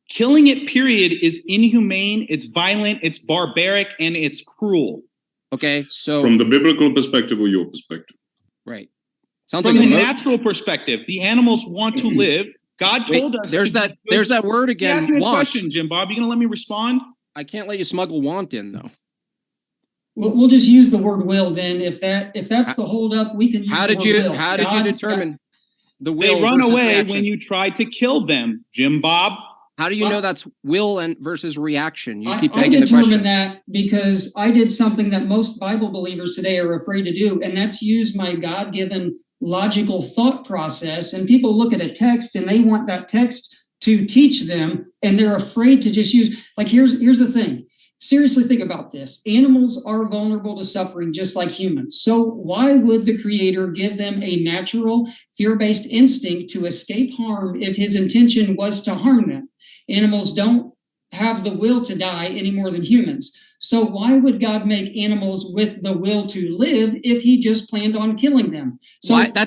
Killing it, period, is inhumane, it's violent, it's barbaric, and it's cruel. Okay, so from the biblical perspective or your perspective? Right. Sounds from like the natural perspective, the animals want to live. God told us. There's that word again. Ask me a question, Jim Bob. You gonna let me respond? I can't let you smuggle want in though. We'll just use the word will then. If that's the holdup, we can use how did you determine the will? They run away reaction? When you try to kill them, Jim Bob. How do you know that's will and versus reaction? You keep I begging the question. determined that because I did something that most Bible believers today are afraid to do, and that's use my God-given logical thought process. And people look at a text and they want that text to teach them, and they're afraid to just use, like, here's the thing. Seriously, think about this. Animals are vulnerable to suffering just like humans. So why would the Creator give them a natural fear-based instinct to escape harm if his intention was to harm them? Animals don't have the will to die any more than humans. So why would God make animals with the will to live if he just planned on killing them? So hold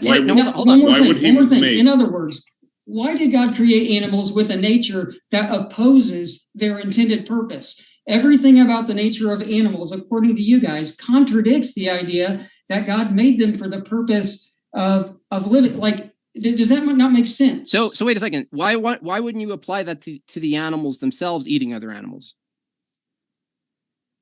on. One more thing. In other words, why did God create animals with a nature that opposes their intended purpose? Everything about the nature of animals, according to you guys, contradicts the idea that God made them for the purpose of living. Like, does that not make sense? So wait a second. Why wouldn't you apply that to the animals themselves eating other animals?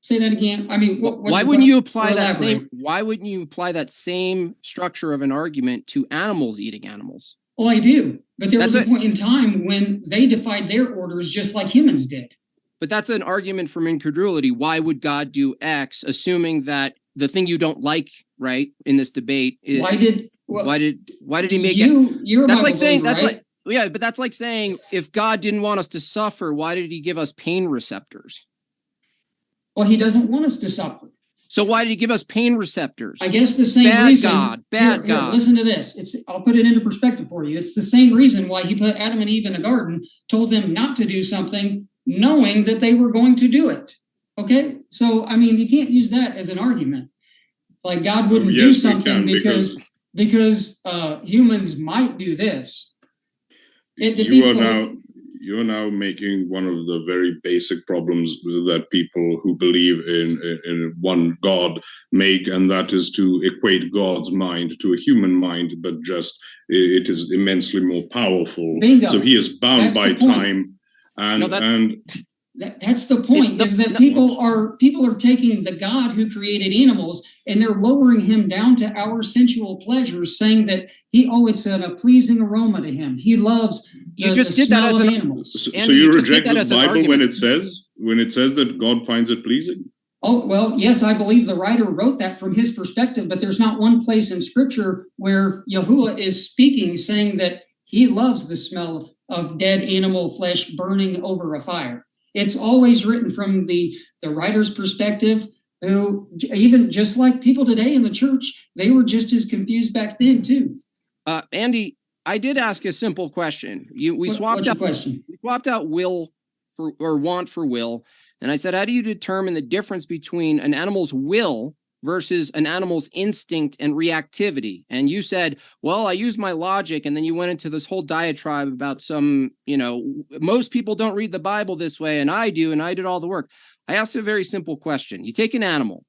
Say that again. I mean, why wouldn't you apply that same? Why wouldn't you apply that same structure of an argument to animals eating animals? Well, I do, but there was a point in time when they defied their orders just like humans did. But that's an argument from incredulity. Why would God do X, assuming that the thing you don't like, right, in this debate is why did he make it? You're that's like saying believer, right? but that's like saying if God didn't want us to suffer, why did he give us pain receptors? Well, he doesn't want us to suffer. So why did he give us pain receptors? I guess the same Bad reason. God, bad God. Listen to this. I'll put it into perspective for you. It's the same reason why he put Adam and Eve in a garden, told them not to do something, knowing that they were going to do it. Okay? So, I mean, you can't use that as an argument. Like God wouldn't Yes, do we something can, because humans might do this. It defeats you're now making one of the very basic problems that people who believe in one God make, and that is to equate God's mind to a human mind, but just it is immensely more powerful. Bingo. So he is bound That's by the point. time, and No, that's- and That's the point, is that people are taking the God who created animals and they're lowering him down to our sensual pleasures, saying that it's a pleasing aroma to him. He loves You the just did that smell as of an- animals. so Andy, you you just did reject that the as an Bible when argument. it says that God finds it pleasing? Oh, well, yes, I believe the writer wrote that from his perspective, but there's not one place in scripture where Yahuwah is speaking, saying that he loves the smell of dead animal flesh burning over a fire. It's always written from the writer's perspective, who, even just like people today in the church, they were just as confused back then too. Andy, I did ask a simple question. We What's your question? swapped out will for, or want for will. And I said, how do you determine the difference between an animal's will versus an animal's instinct and reactivity? And you said, well, I used my logic. And then you went into this whole diatribe about most people don't read the Bible this way, and I do, and I did all the work. I asked a very simple question. You take an animal,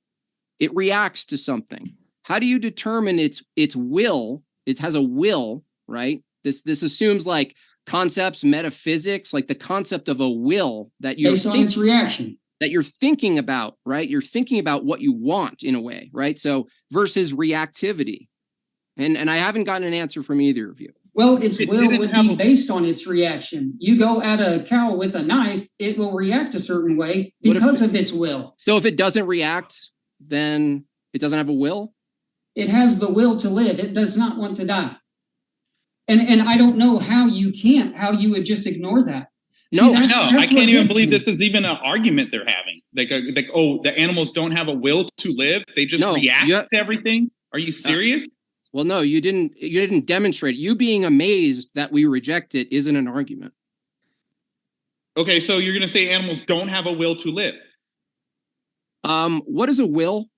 it reacts to something. How do you determine its will? It has a will, right? This assumes like concepts, metaphysics, like the concept of a will that you're Based on its reaction. that you're thinking about, right? You're thinking about what you want in a way, right? So versus reactivity. And I haven't gotten an answer from either of you. Well, its It will didn't would have be a- based on its reaction. You go at a cow with a knife, it will react a certain way What if because of its will. So if it doesn't react, then it doesn't have a will? It has the will to live. It does not want to die. And I don't know how you would just ignore that. No, I that's can't what even gets believe me. this is even an argument they're having. Like, the animals don't have a will to live. They just No, react you- to everything. Are you serious? Well, no, you didn't demonstrate it. You being amazed that we reject it isn't an argument. Okay, so you're going to say animals don't have a will to live. What is a will?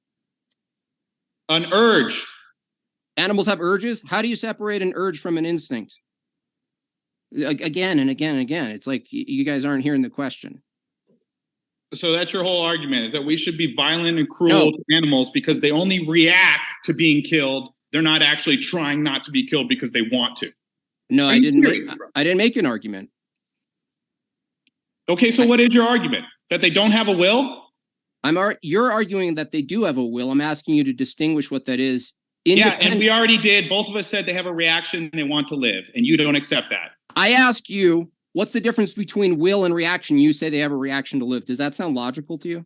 An urge. Animals have urges. How do you separate an urge from an instinct? Again and again and again. It's like you guys aren't hearing the question. So that's your whole argument, is that we should be violent and cruel to animals because they only react to being killed. They're not actually trying not to be killed because they want to. No, Are I you didn't. serious, bro? I didn't make an argument. Okay, so what is your argument? That they don't have a will? You're arguing that they do have a will. I'm asking you to distinguish what that is. Yeah, and we already did. Both of us said they have a reaction and they want to live, and you don't accept that. I asked you, what's the difference between will and reaction? You say they have a reaction to live. Does that sound logical to you?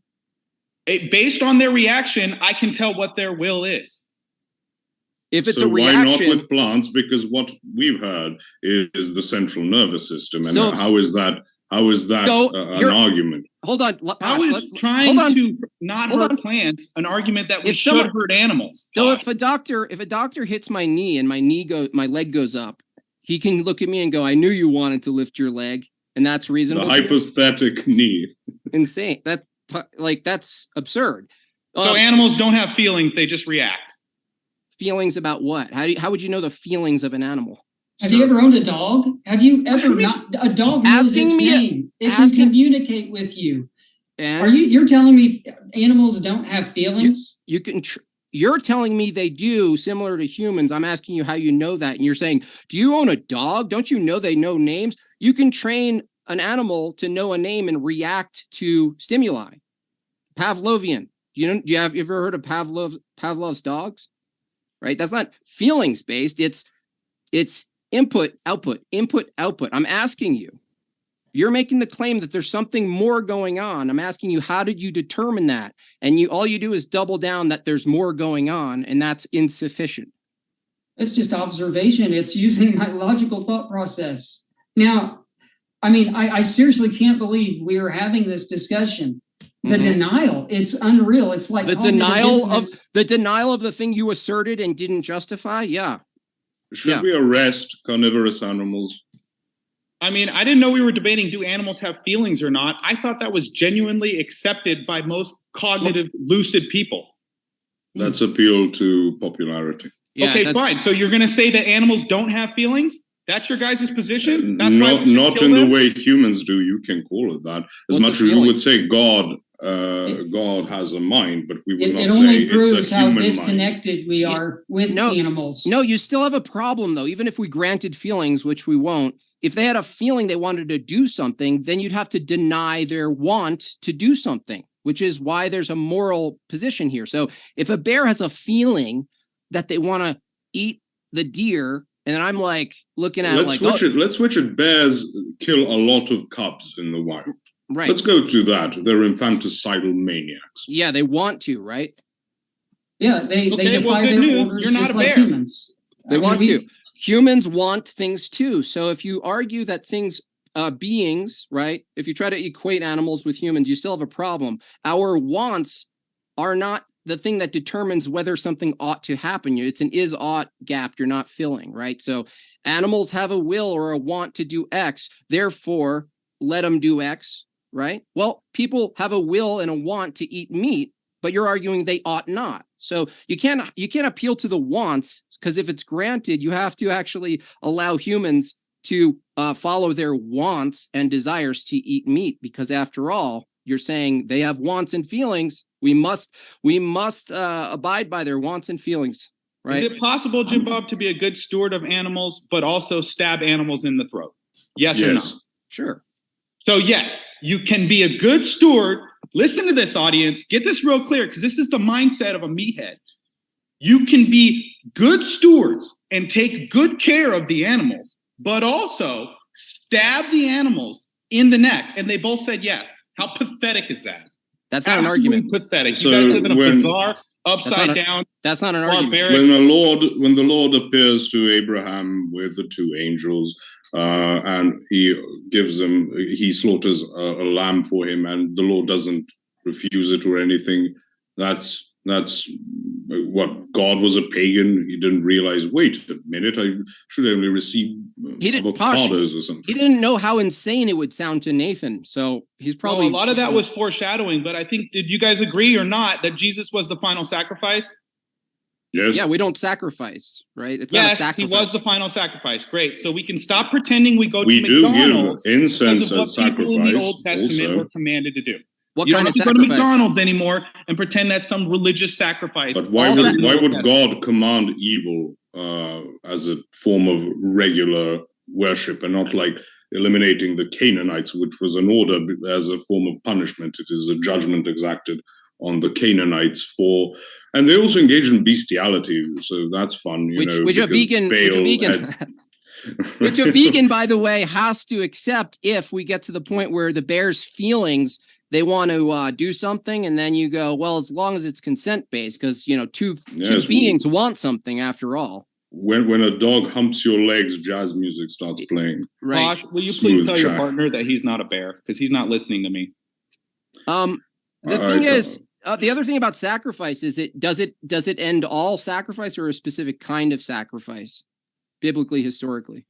Based on their reaction, I can tell what their will is. If it's so a reaction, why not with plants? Because what we've heard is the central nervous system, and So- how is that an argument? hold on. How Posh, is trying to not Hold hurt on. plants an argument that we If should someone- hurt animals? So Posh. if a doctor hits my knee and my leg goes up, he can look at me and go, "I knew you wanted to lift your leg," and that's The reasonable. to you? hypostatic knee. Insane. That's absurd. So animals don't have feelings; they just react. Feelings about what? How would you know the feelings of an animal? Have you ever owned a dog? Have you ever not? A dog knows Asking its me- name. It can asking- communicate with you. And You're telling me animals don't have feelings? you're telling me they do, similar to humans. I'm asking you how you know that, and you're saying, "Do you own a dog? Don't you know they know names?" You can train an animal to know a name and react to stimuli. Pavlovian. Do you have ever heard of Pavlov's dogs? Right? That's not feelings based. It's input, output, input, output. I'm asking you. You're making the claim that there's something more going on. I'm asking you, how did you determine that? And all you do is double down that there's more going on, and that's insufficient. It's just observation. It's using my logical thought process. Now, I mean, I seriously can't believe we are having this discussion The Mhm. denial, it's unreal. It's like The cognitive denial of the thing you asserted and didn't justify. Yeah. Should we arrest carnivorous animals? I mean, I didn't know we were debating, do animals have feelings or not? I thought that was genuinely accepted by most cognitive, lucid people. That's appeal to popularity. Yeah, okay, fine. So you're going to say that animals don't have feelings? That's your guys' position? That's why we should Not kill in them? the way humans do. You can call it that. As What's much a as we feeling? would say God has a mind, but we would It not only say it's a proves how human mind. disconnected we are with animals. No, you still have a problem though. Even if we granted feelings, which we won't, if they had a feeling they wanted to do something, then you'd have to deny their want to do something, which is why there's a moral position here. So if a bear has a feeling that they want to eat the deer, and then I'm like looking at Let's switch it. Bears kill a lot of cubs in the wild. right. Let's go to that. They're infanticidal maniacs. Yeah, they want to, right? Yeah, they Okay, well, defy good their news. orders You're not just a like bear. humans. They I mean, want to. Humans want things too. So if you argue that things, beings, right? If you try to equate animals with humans, you still have a problem. Our wants are not the thing that determines whether something ought to happen. It's an is-ought gap you're not filling, right? So animals have a will or a want to do X, therefore let them do X, right? Well, people have a will and a want to eat meat, but you're arguing they ought not. So you can't appeal to the wants, because if it's granted, you have to actually allow humans to follow their wants and desires to eat meat, because after all, you're saying they have wants and feelings. We must abide by their wants and feelings, right? Is it possible, Jim Bob, to be a good steward of animals, but also stab animals in the throat? Yes or no? Sure. So yes, you can be a good steward. Listen to this, audience. Get this real clear, because this is the mindset of a meathead. You can be good stewards and take good care of the animals, but also stab the animals in the neck. And they both said yes. How pathetic is that? That's not Absolutely an argument. pathetic. So You guys live in a when- bizarre, upside down, That's not an argument. barbaric. When the Lord appears to Abraham with the two angels, and he slaughters a lamb for him, and the Lord doesn't refuse it or anything. That's what God was a pagan. He didn't realize. Wait a minute, I should only receive avocados or something. He didn't know how insane it would sound to Nathan, so he's probably. Well, a lot of that was foreshadowing, but I think, did you guys agree or not that Jesus was the final sacrifice? Yes. Yeah, we don't sacrifice, right? It's not a Yes, he sacrifice. was the final sacrifice. Great. So we can stop pretending we go We to do McDonald's give incense because of as what people in the sacrifice Old Testament also. were commanded to do. What You kind don't of have to go to sacrifice? McDonald's anymore and pretend that's some religious sacrifice. But why Also- would God command evil as a form of regular worship, and not like eliminating the Canaanites, which was an order as a form of punishment? It is a judgment exacted on the Canaanites and they also engage in bestiality, so that's fun. Which a vegan, which a vegan, by the way, has to accept if we get to the point where the bear's feelings, they want to do something, and then you go, well, as long as it's consent based, because two beings want something after all. When a dog humps your legs, jazz music starts playing. Right. Josh, will you please Smooth tell your track. partner that he's not a bear, because he's not listening to me. The thing is, the other thing about sacrifice is does it end all sacrifice, or a specific kind of sacrifice, biblically, historically?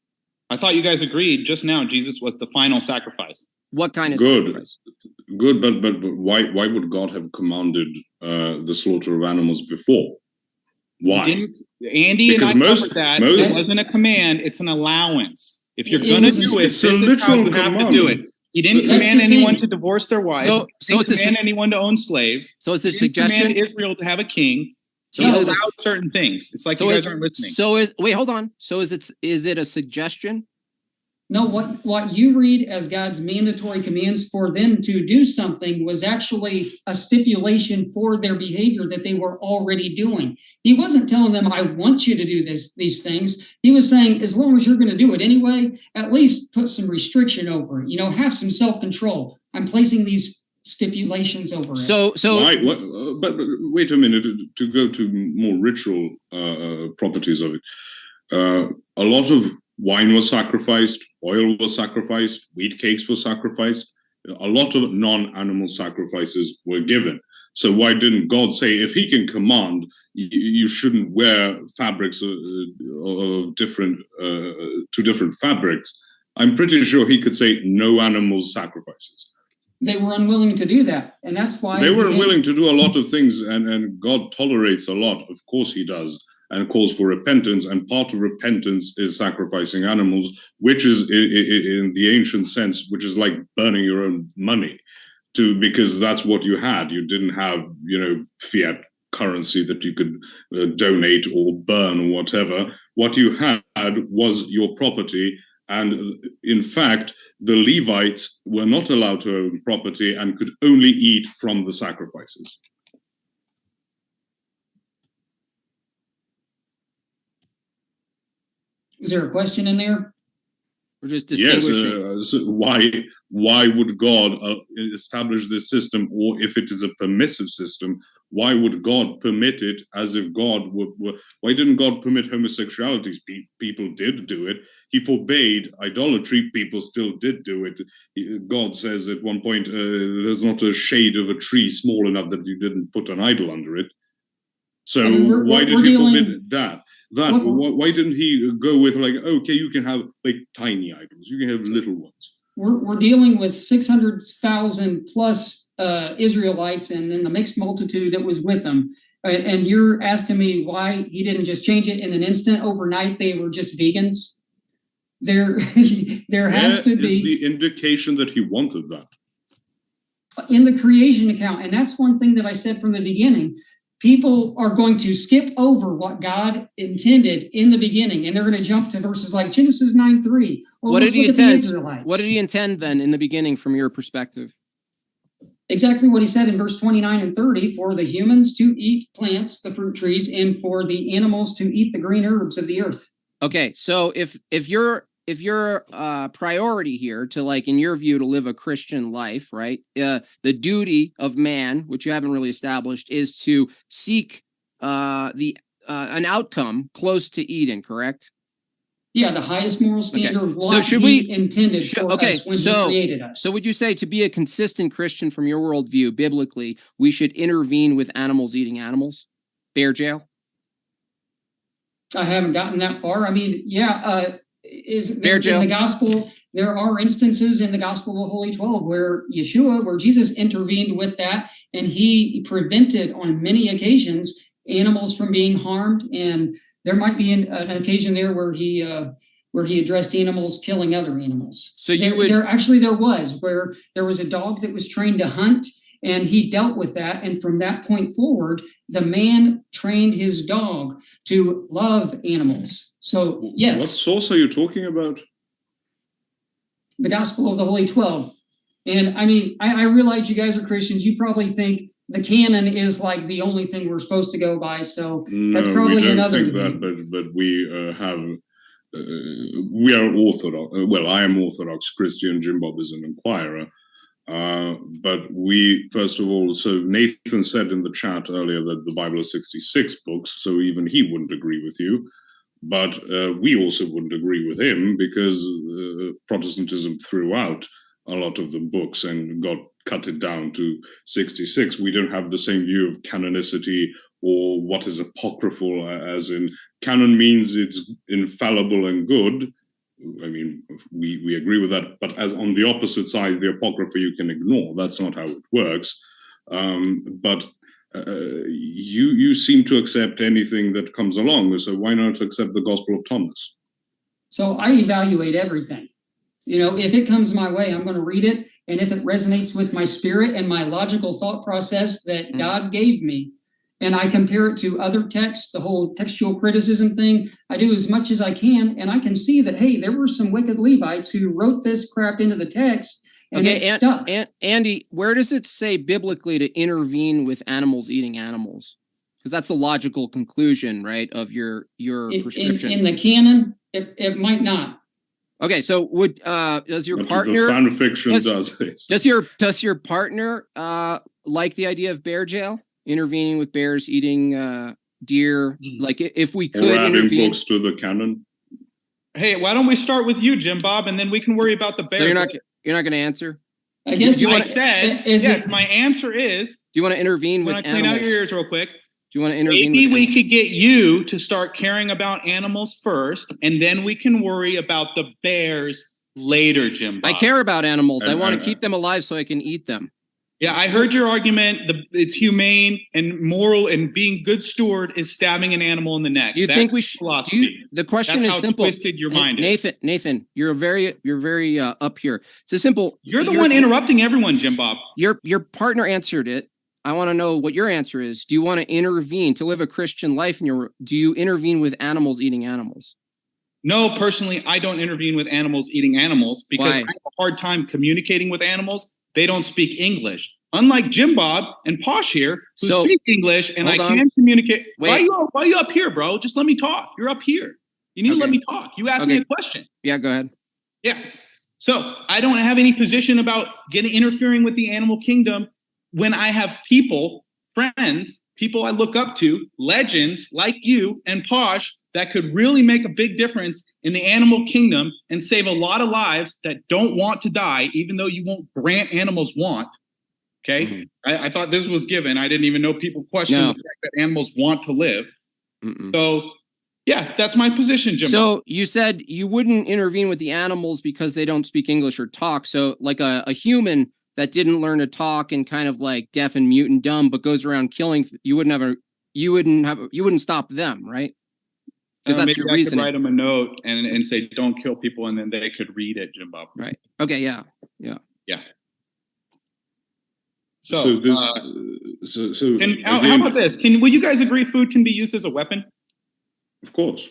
I thought you guys agreed just now Jesus was the final sacrifice. What kind of Good. sacrifice? Good, but why would God have commanded the slaughter of animals before? Why? He didn't, Andy Because and I most- covered that. most- It wasn't a command, it's an allowance. If you're It going to was- do it, it's this a is how literal you have to command. do it. He didn't That's command the anyone thing. to divorce their wife. So He it's didn't command anyone to own slaves. So it's a He didn't command suggestion. Israel to have a king. So He is it allowed a- certain things. It's like So you guys is- aren't listening. Wait, hold on. So is it a suggestion? No, what you read as God's mandatory commands for them to do something was actually a stipulation for their behavior that they were already doing. He wasn't telling them, I want you to do these things. He was saying, as long as you're going to do it anyway, at least put some restriction over it. Have some self-control. I'm placing these stipulations over it. So Why? But wait a minute. To go to more ritual properties of it, a lot of wine was sacrificed, oil was sacrificed, wheat cakes were sacrificed. A lot of non-animal sacrifices were given. So why didn't God say, if he can command, you shouldn't wear fabrics of different to different fabrics? I'm pretty sure he could say no animal sacrifices. They were unwilling to do that, and that's why they were willing to do a lot of things, and God tolerates a lot. Of course he does, and calls for repentance, and part of repentance is sacrificing animals, which is in the ancient sense, which is like burning your own money, because that's what you had. You didn't have, fiat currency that you could donate or burn or whatever. What you had was your property. And in fact, the Levites were not allowed to own property and could only eat from the sacrifices. Is there a question in there? We're just distinguishing. Yes. So why would God establish this system, or if it is a permissive system, why would God permit it? As if God were why didn't God permit homosexuality? People did do it. He forbade idolatry. People still did do it. God says at one point, there's not a shade of a tree small enough that you didn't put an idol under it. So why did he forbid that? Why didn't he go with like, okay, you can have like tiny idols, you can have little ones? We're dealing with 600,000 plus Israelites and then the mixed multitude that was with them. And you're asking me why he didn't just change it in an instant overnight. They were just vegans. There has to be the indication that he wanted that in the creation account. And that's one thing that I said from the beginning. People are going to skip over what God intended in the beginning, and they're going to jump to verses like Genesis 9:3. What did he intend? What did he intend then in the beginning from your perspective? Exactly what he said in verse 29 and 30, for the humans to eat plants, the fruit trees, and for the animals to eat the green herbs of the earth. Okay, so if your priority here to, like, in your view, to live a Christian life, right? The duty of man, which you haven't really established, is to seek an outcome close to Eden, correct? Yeah, the highest moral standard. Okay. What so should he we intended for us when he created us. So would you say, to be a consistent Christian from your worldview, biblically, we should intervene with animals eating animals? Bear jail? I haven't gotten that far. I mean, yeah. In the gospel, there are instances in the gospel of the Holy 12 where Jesus intervened with that, and he prevented on many occasions animals from being harmed. And there might be an occasion there where he addressed animals killing other animals. So there was a dog that was trained to hunt, and he dealt with that. And from that point forward, the man trained his dog to love animals. So, yes. What source are you talking about? The Gospel of the Holy 12. And I mean, I realize you guys are Christians. You probably think the canon is like the only thing we're supposed to go by. So that's probably we don't another think that, but we we are Orthodox. Well, I am Orthodox Christian. Jim Bob is an Inquirer. But we, first of all, so Nathan said in the chat earlier that the Bible is 66 books, so even he wouldn't agree with you. But we also wouldn't agree with him, because Protestantism threw out a lot of the books and cut it down to 66. We don't have the same view of canonicity or what is apocryphal, as in canon means it's infallible and good. I mean, we agree with that, but as on the opposite side, the Apocrypha you can ignore. That's not how it works. But you seem to accept anything that comes along, so why not accept the Gospel of Thomas? So I evaluate everything. If it comes my way, I'm going to read it, and if it resonates with my spirit and my logical thought process that God gave me, and I compare it to other texts, the whole textual criticism thing, I do as much as I can, and I can see that, hey, there were some wicked Levites who wrote this crap into the text, and it stuck. Andy, where does it say biblically to intervene with animals eating animals? Because that's the logical conclusion, right, of your prescription. In the canon, it might not. Okay, so does your partner? The fan fiction Does your partner like the idea of bear jail? Intervening with bears eating deer, like if we could intervene. Books to the canon. Hey, why don't we start with you, Jim Bob, and then we can worry about the bears. So you're not going to answer? I guess you I wanna- said, is yes, it- my answer is, Do you want to intervene with when I clean out animals? your ears real quick, Do you want to intervene maybe with we animals? could get you to start caring about animals first, and then we can worry about the bears later, Jim Bob. I care about animals. I And- want and- to keep them alive so I can eat them. Yeah, I heard your argument. It's humane and moral, and being good steward is stabbing an animal in the neck. Do you That's think we should? philosophy. The question That's is how simple. twisted your mind is. Nathan, you're very up here. It's a simple. You're the one interrupting everyone, Jim Bob. Your partner answered it. I want to know what your answer is. Do you want to intervene to live a Christian life? Do you intervene with animals eating animals? No, personally, I don't intervene with animals eating animals because Why? I have a hard time communicating with animals. They don't speak English. Unlike Jim Bob and Posh here, who So, speak English, and I hold on. can communicate. Wait. Why are you up here, bro? Just let me talk. You're up here. You need to let Okay. me talk. You asked me a question. Yeah, go ahead. Yeah. So I don't have any position about interfering with the animal kingdom when I have people, friends, people I look up to, legends like you and Posh that could really make a big difference in the animal kingdom and save a lot of lives that don't want to die, even though you won't grant animals want. Okay. Mhm. I thought this was given. I didn't even know people question No. the fact that animals want to live. Mm-mm. So yeah, that's my position, Jim. So you said you wouldn't intervene with the animals because they don't speak English or talk. So like a human that didn't learn to talk and kind of like deaf and mute and dumb, but goes around killing, you wouldn't stop them, right? Because that's maybe your I could reasoning. write them a note and say, don't kill people, and then they could read it, Jim Bob. Right. Okay. Yeah. So, this, how again, about this? Will you guys agree food can be used as a weapon? of course.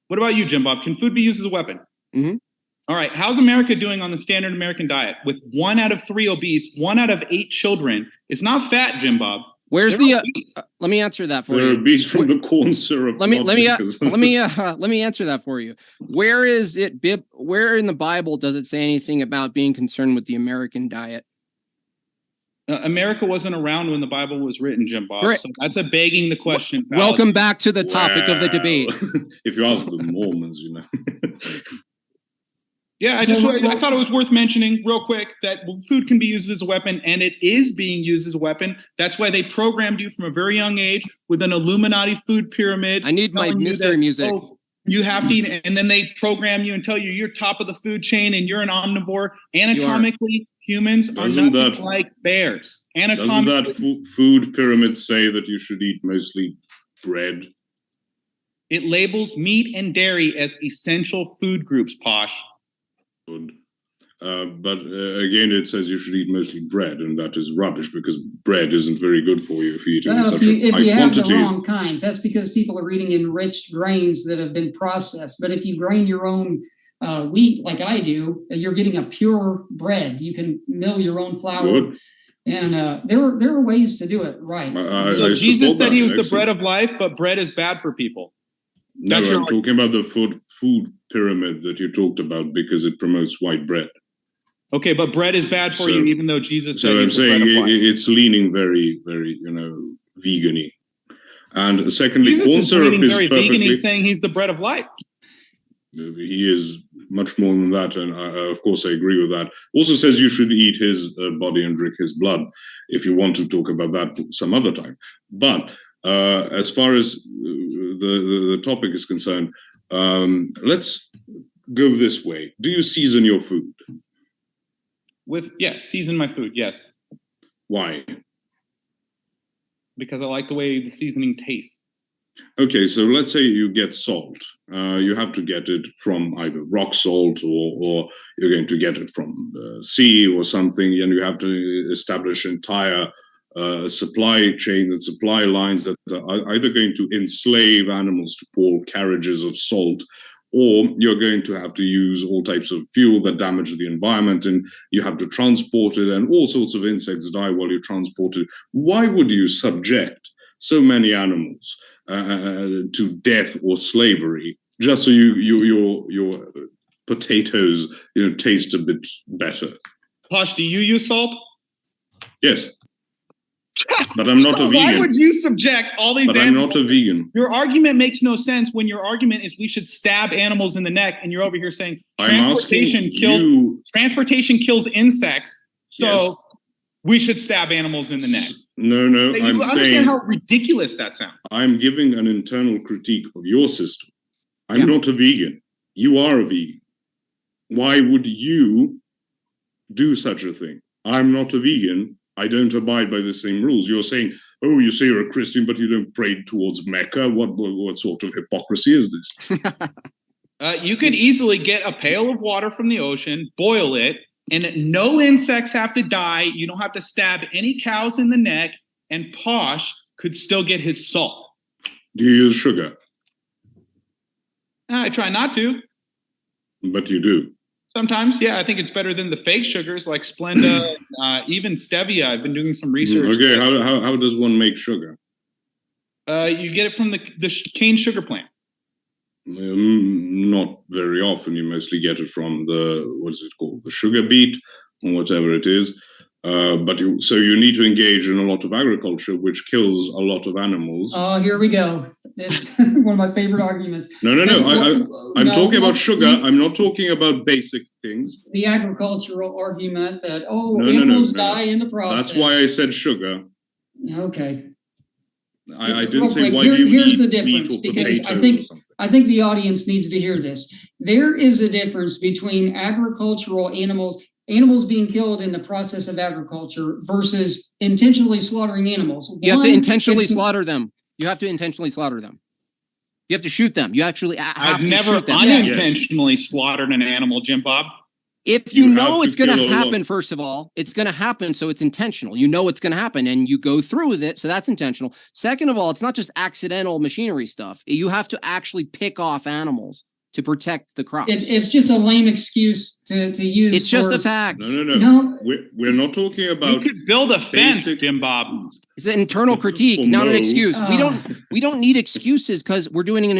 What about you, Jim Bob? Can food be used as a weapon? Mhm. All right. How's America doing on the standard American diet? With 1 out of 3 obese, 1 out of 8 children is not fat, Jim Bob. Where's They're the? obese. Let me answer that for They're you. obese from the corn syrup. Let me not let me because- let me answer that for you. Where is it? Where in the Bible does it say anything about being concerned with the American diet? America wasn't around when the Bible was written, Jim Bob. Correct. So that's a begging the question. Welcome back to the topic of the debate. Well, if you ask the Mormons, you know. Yeah, I thought it was worth mentioning real quick that food can be used as a weapon, and it is being used as a weapon. That's why they programmed you from a very young age with an Illuminati food pyramid. I need my telling you mystery that, music. oh, you have to eat, and then they program you and tell you you're top of the food chain and you're an omnivore. Anatomically, humans are Doesn't nothing that- like bears. Doesn't Anatomically, that food pyramid say that you should eat mostly bread? it labels meat and dairy as essential food groups, Posh. Good. But again, it says you should eat mostly bread, and that is rubbish because bread isn't very good for you if you eat it in Well, such if you high have the quantities. wrong kinds, that's because people are eating enriched grains that have been processed. But if you grain your own wheat, like I do, you're getting a pure bread. You can mill your own flour, Good. and there are ways to do it right. So I Jesus support said that. he was the Excellent. bread of life, but bread is bad for people. No, That's your I'm talking about the food pyramid that you talked about because it promotes white bread. Okay, but bread is bad for So- you, even though Jesus said So I'm he's the bread saying of life. it's leaning very, very, vegan-y. And secondly, Jesus corn is syrup leaning is very vegan. perfectly. He's saying he's the bread of life. He is much more than that, and of course I agree with that. Also says you should eat his body and drink his blood if you want to talk about that some other time. But as far as the topic is concerned, let's go this way. Do you season your food? Season my food, yes, Why? because I like the way the seasoning tastes. Okay, so let's say you get salt. You have to get it from either rock salt or you're going to get it from the sea or something, and you have to establish entire supply chains and supply lines that are either going to enslave animals to pull carriages of salt, or you're going to have to use all types of fuel that damage the environment, and you have to transport it, and all sorts of insects die while you transport it. Why would you subject so many animals to death or slavery just so your potatoes taste a bit better? Posh, do you use salt? Yes. But I'm not a Why vegan. would you subject all these But I'm animals? not a vegan. Your argument makes no sense when your argument is we should stab animals in the neck, and you're over here saying I'm asking you. transportation kills insects, so we should stab animals in the neck. No, You I'm understand saying how ridiculous that sounds. I'm giving an internal critique of your system. I'm Yeah. not a vegan. You are a vegan. Why would you do such a thing? I'm not a vegan. I don't abide by the same rules. You're saying, oh, you say you're a Christian, but you don't pray towards Mecca. What sort of hypocrisy is this? You could easily get a pail of water from the ocean, boil it, and no insects have to die. You don't have to stab any cows in the neck, and Posh could still get his salt. Do you use sugar? I try not to. But you do. Sometimes, yeah, I think it's better than the fake sugars like Splenda, even stevia. I've been doing some research. Okay, how does one make sugar? You get it from the cane sugar plant. Not very often. You mostly get it from what is it called? The sugar beet or whatever it is. So you need to engage in a lot of agriculture, which kills a lot of animals. Oh, here we go. It's one of my favorite arguments. No. I'm talking about sugar. I'm not talking about basic things. The agricultural argument that, No, animals die in the process. That's why I said sugar. Okay. I didn't Real say quick, why do you here's eat the meat difference, or because potatoes or something. I think the audience needs to hear this. There is a difference between agricultural animals being killed in the process of agriculture versus intentionally slaughtering animals. You have to intentionally it's- slaughter them. You have to intentionally slaughter them. You have to shoot them. You actually have I've to never shoot them. unintentionally slaughtered an animal, Jim Bob. If you You know have it's to going kill to a lot. happen, first of all, it's going to happen, so it's intentional. You know it's going to happen, and you go through with it, so that's intentional. Second of all, it's not just accidental machinery stuff. You have to actually pick off animals to protect the crops. It's just a lame excuse to use. It's just for- a fact. No. No, We're not talking You about could build a fence, basic- Jim Bob. It's an internal critique, Well, not an no. excuse. Ah. We don't need excuses because we're doing an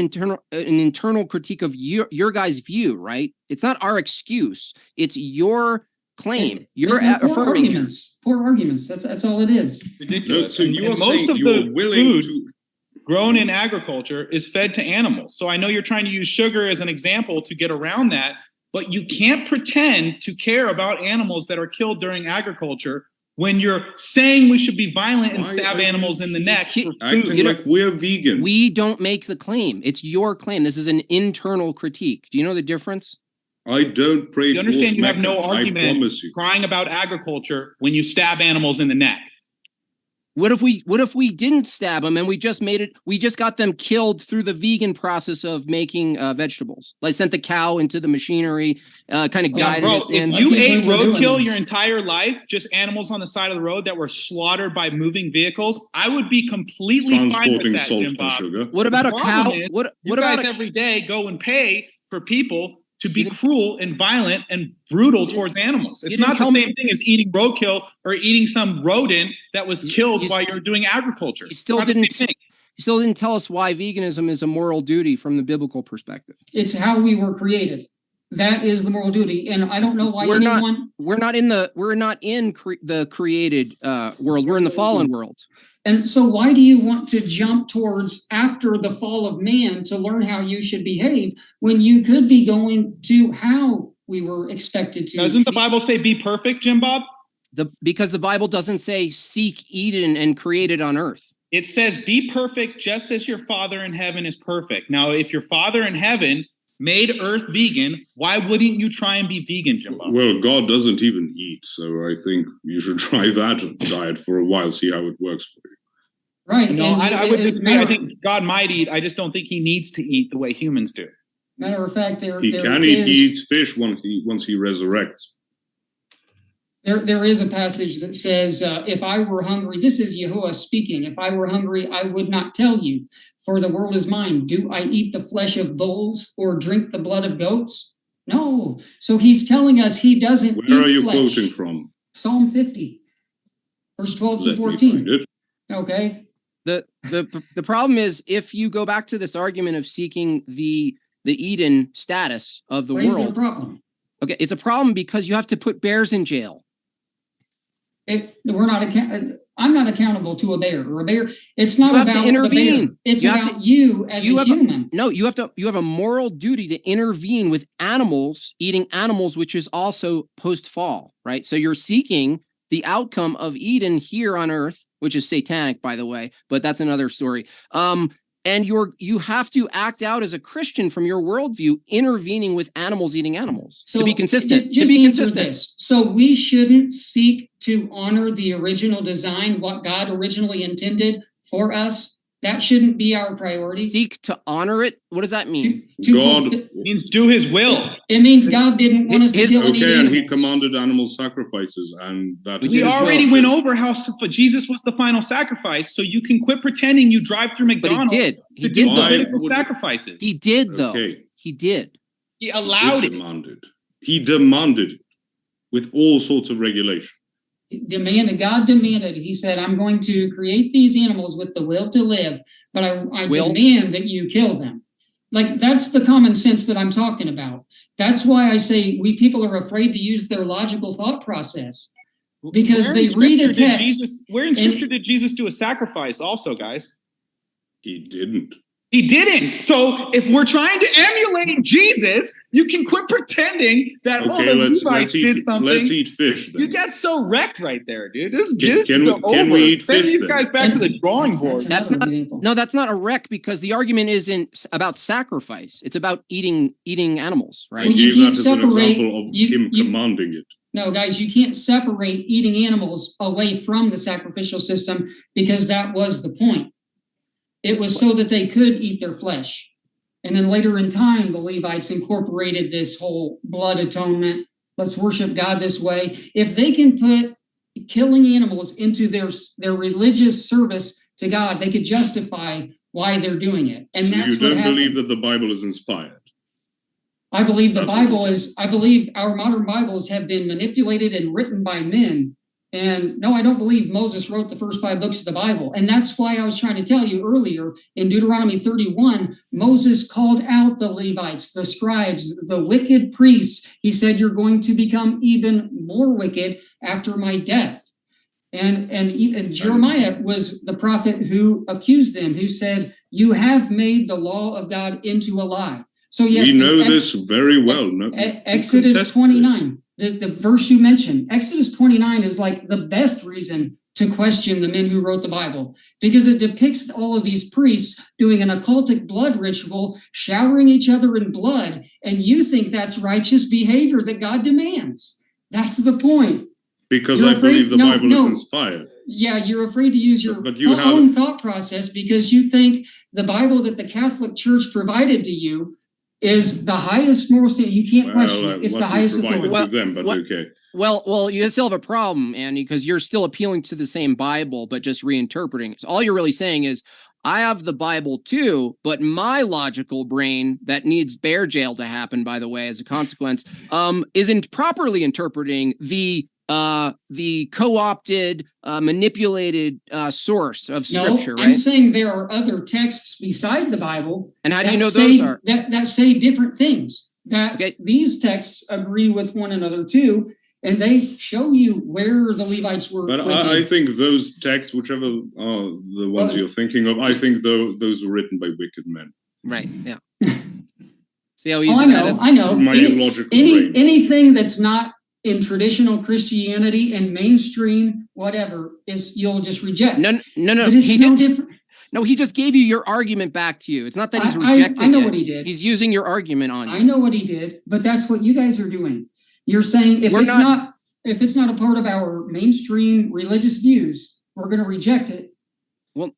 internal critique of your guys' view, right? It's not our excuse. It's your claim. You're They're poor affirming it. arguments. Poor arguments. That's all it is. No, Ridiculous. so you And are most saying of you're the willing food to. grown in agriculture is fed to animals. So I know you're trying to use sugar as an example to get around that, but you can't pretend to care about animals that are killed during agriculture when you're saying we should be violent and Why stab are animals you in the neck for food. Acting You know- like we're vegan. We don't make the claim. It's your claim. This is an internal critique. Do you know the difference? I don't pray. You understand towards you have no Mecca, I argument promise you. crying about agriculture when you stab animals in the neck. What if we didn't stab them and we just got them killed through the vegan process of making vegetables? Like sent the cow into the machinery, kind of guided Bro, it. if And you I can't ate believe we're doing roadkill this. your entire life, just animals on the side of the road that were slaughtered by moving vehicles, I would be completely fine with Transporting that, salt Jim and Bob. sugar. what about a The cow? problem is, What You about guys a every day go and pay for people to be You didn't- cruel and violent and brutal didn't- towards animals. It's didn't not the tell me- same thing as eating roadkill or eating some rodent that was killed you while you're doing agriculture. you still It's not the didn't- same thing. You still didn't tell us why veganism is a moral duty from the biblical perspective. It's how we were created. That is the moral duty. And I don't know why We're not- anyone We're not in the created world. We're in the fallen world. and so why do you want to jump towards after the fall of man to learn how you should behave when you could be going to how we were expected to? Doesn't the Bible say be perfect, Jim Bob? Because the Bible doesn't say seek Eden and create it on earth. It says be perfect just as your Father in heaven is perfect. Now, if your Father in heaven made earth vegan, why wouldn't you try and be vegan, Jim Bob? Well, God doesn't even eat, so I think you should try that diet for a while, see how it works for you. Right. No, and I would as a disagree. I matter- think God might eat. I just don't think he needs to eat the way humans do. Matter of fact, He can eat. He eats fish once he resurrects. There is a passage that says, if I were hungry, this is Yahuwah speaking, if I were hungry, I would not tell you, for the world is mine. Do I eat the flesh of bulls or drink the blood of goats? No. So he's telling us he doesn't eat Where are you flesh. quoting from? Psalm 50, verse 12 to Let me 14. find it. Okay. The problem is if you go back to this argument of seeking the Eden status of the What is the world. problem? Okay, it's a problem because you have to put bears in jail. We're not I'm not accountable to a bear or a bear. It's not You have about to intervene. the bear. It's You have about you as a human. You have a moral duty to intervene with animals, eating animals, which is also post-fall, right? So you're seeking the outcome of Eden here on earth, which is satanic, by the way, but that's another story. And you have to act out as a Christian from your worldview, intervening with animals eating animals to be consistent. Just answer this. So we shouldn't seek to honor the original design, what God originally intended for us. That shouldn't be our priority. Seek to honor it. What does that mean? God means do his will. It means God didn't want us to kill any okay, animals. and he commanded animal sacrifices, and that We already went over how Jesus was the final sacrifice, so you can quit pretending you drive through McDonald's He did do though. political sacrifices. He did though. Okay. He did. He allowed it. He demanded it with all sorts of regulation. God demanded, he said, I'm going to create these animals with the will to live, but I demand that you kill them. Like, that's the common sense that I'm talking about. That's why I say we people are afraid to use their logical thought process, because they read a text. Where in scripture did Jesus do a sacrifice also, guys? He didn't. He didn't. So if we're trying to emulate Jesus, you can quit pretending that the Levites did something. Let's eat fish then. You get so wrecked right there, dude. This Can we eat Send fish these then? guys back to the drawing board. That's not a wreck, because the argument isn't about sacrifice. It's about eating animals, right? Well, you gave that as an separate- example of him commanding it. No, guys, you can't separate eating animals away from the sacrificial system, because that was the point. It was so that they could eat their flesh. And then later in time, the Levites incorporated this whole blood atonement. Let's worship God this way. If they can put killing animals into their religious service to God, they could justify why they're doing it. And So that's you what don't happened. believe that the Bible is inspired? I believe the That's Bible what- is, I believe our modern Bibles have been manipulated and written by men. And no, I don't believe Moses wrote the first 5 books of the Bible. And that's why I was trying to tell you earlier in Deuteronomy 31, Moses called out the Levites, the scribes, the wicked priests. He said, you're going to become even more wicked after my death. And even Jeremiah was the prophet who accused them, who said, you have made the law of God into a lie. So yes, we know this very well. No, Exodus 29, the verse you mentioned, Exodus 29 is like the best reason to question the men who wrote the Bible, because it depicts all of these priests doing an occultic blood ritual, showering each other in blood, and you think that's righteous behavior that God demands. That's the point. Because I believe the Bible is inspired. Yeah, you're afraid to use your own thought process because you think the Bible that the Catholic Church provided to you is the highest moral standard. You can't question it. It's the highest authority. Well, you still have a problem, Andy, because you're still appealing to the same Bible, but just reinterpreting. So all you're really saying is, I have the Bible too, but my logical brain that needs bear jail to happen, by the way, as a consequence, isn't properly interpreting the co-opted, manipulated source of scripture, right? I'm saying there are other texts beside the Bible. And how do you know those are? That say different things. These texts agree with one another too, and they show you where the Levites were. But I think those texts, whichever are the ones you're thinking of, I think those were written by wicked men. Right, yeah. See how easy that is? I know. My illogical brain. Anything that's not in traditional Christianity and mainstream, whatever, you'll just reject. No. But it's no different. No, he just gave you your argument back to you. It's not that he's rejecting it. I know what he did. He's using your argument on you. I know what he did, but that's what you guys are doing. You're saying if it's not a part of our mainstream religious views, we're going to reject it. Well,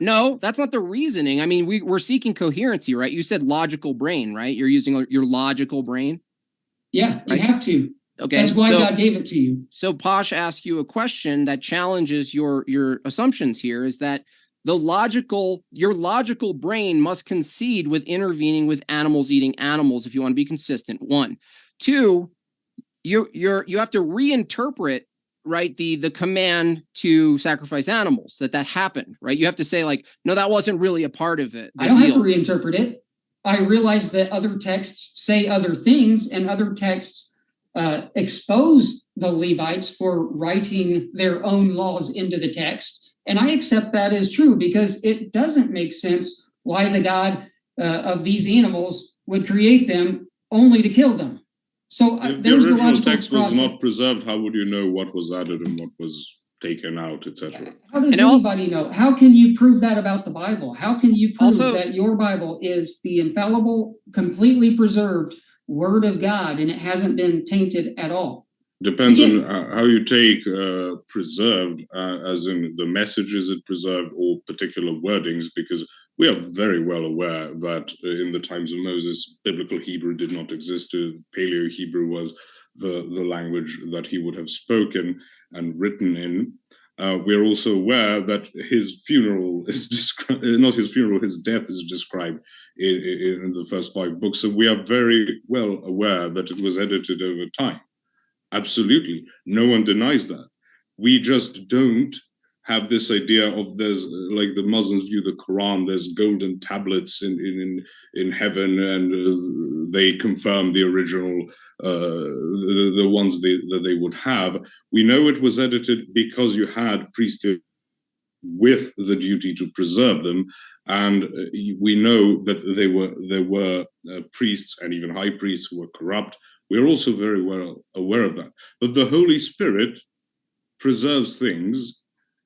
no, that's not the reasoning. I mean, we're seeking coherency, right? You said logical brain, right? You're using your logical brain. Yeah, you have to. Okay, that's why God gave it to you. So Posh asked you a question that challenges your assumptions here, is that your logical brain must concede with intervening with animals eating animals if you want to be consistent. 1, 2, you have to reinterpret, right, the command to sacrifice animals, that happened, right? You have to say, like, no, that wasn't really a part of it. I don't have to reinterpret it. I realize that other texts say other things, and other texts expose the Levites for writing their own laws into the text. And I accept that as true, because it doesn't make sense why the God of these animals would create them only to kill them. So If the there's the original logical text was process. not preserved, how would you know what was added and what was taken out, etc.? How does And al- anybody know? How can you prove that about the Bible? How can you prove Also- that your Bible is the infallible, completely preserved Word of God and it hasn't been tainted at all? Depends Yeah. on how you take preserved, as in the message is it preserved or particular wordings, because we are very well aware that in the times of Moses, biblical Hebrew did not exist. Paleo Hebrew was the language that he would have spoken and written in. We're also aware that his funeral is described, not his funeral, his death is described in the first 5 books. So we are very well aware that it was edited over time. Absolutely. No one denies that. We just don't have this idea of there's, like the Muslims view the Quran, there's golden tablets in heaven, and they confirm the original, the ones that they would have. We know it was edited because you had priesthood with the duty to preserve them, and we know that there were priests and even high priests who were corrupt. We're also very well aware of that. But the Holy Spirit preserves things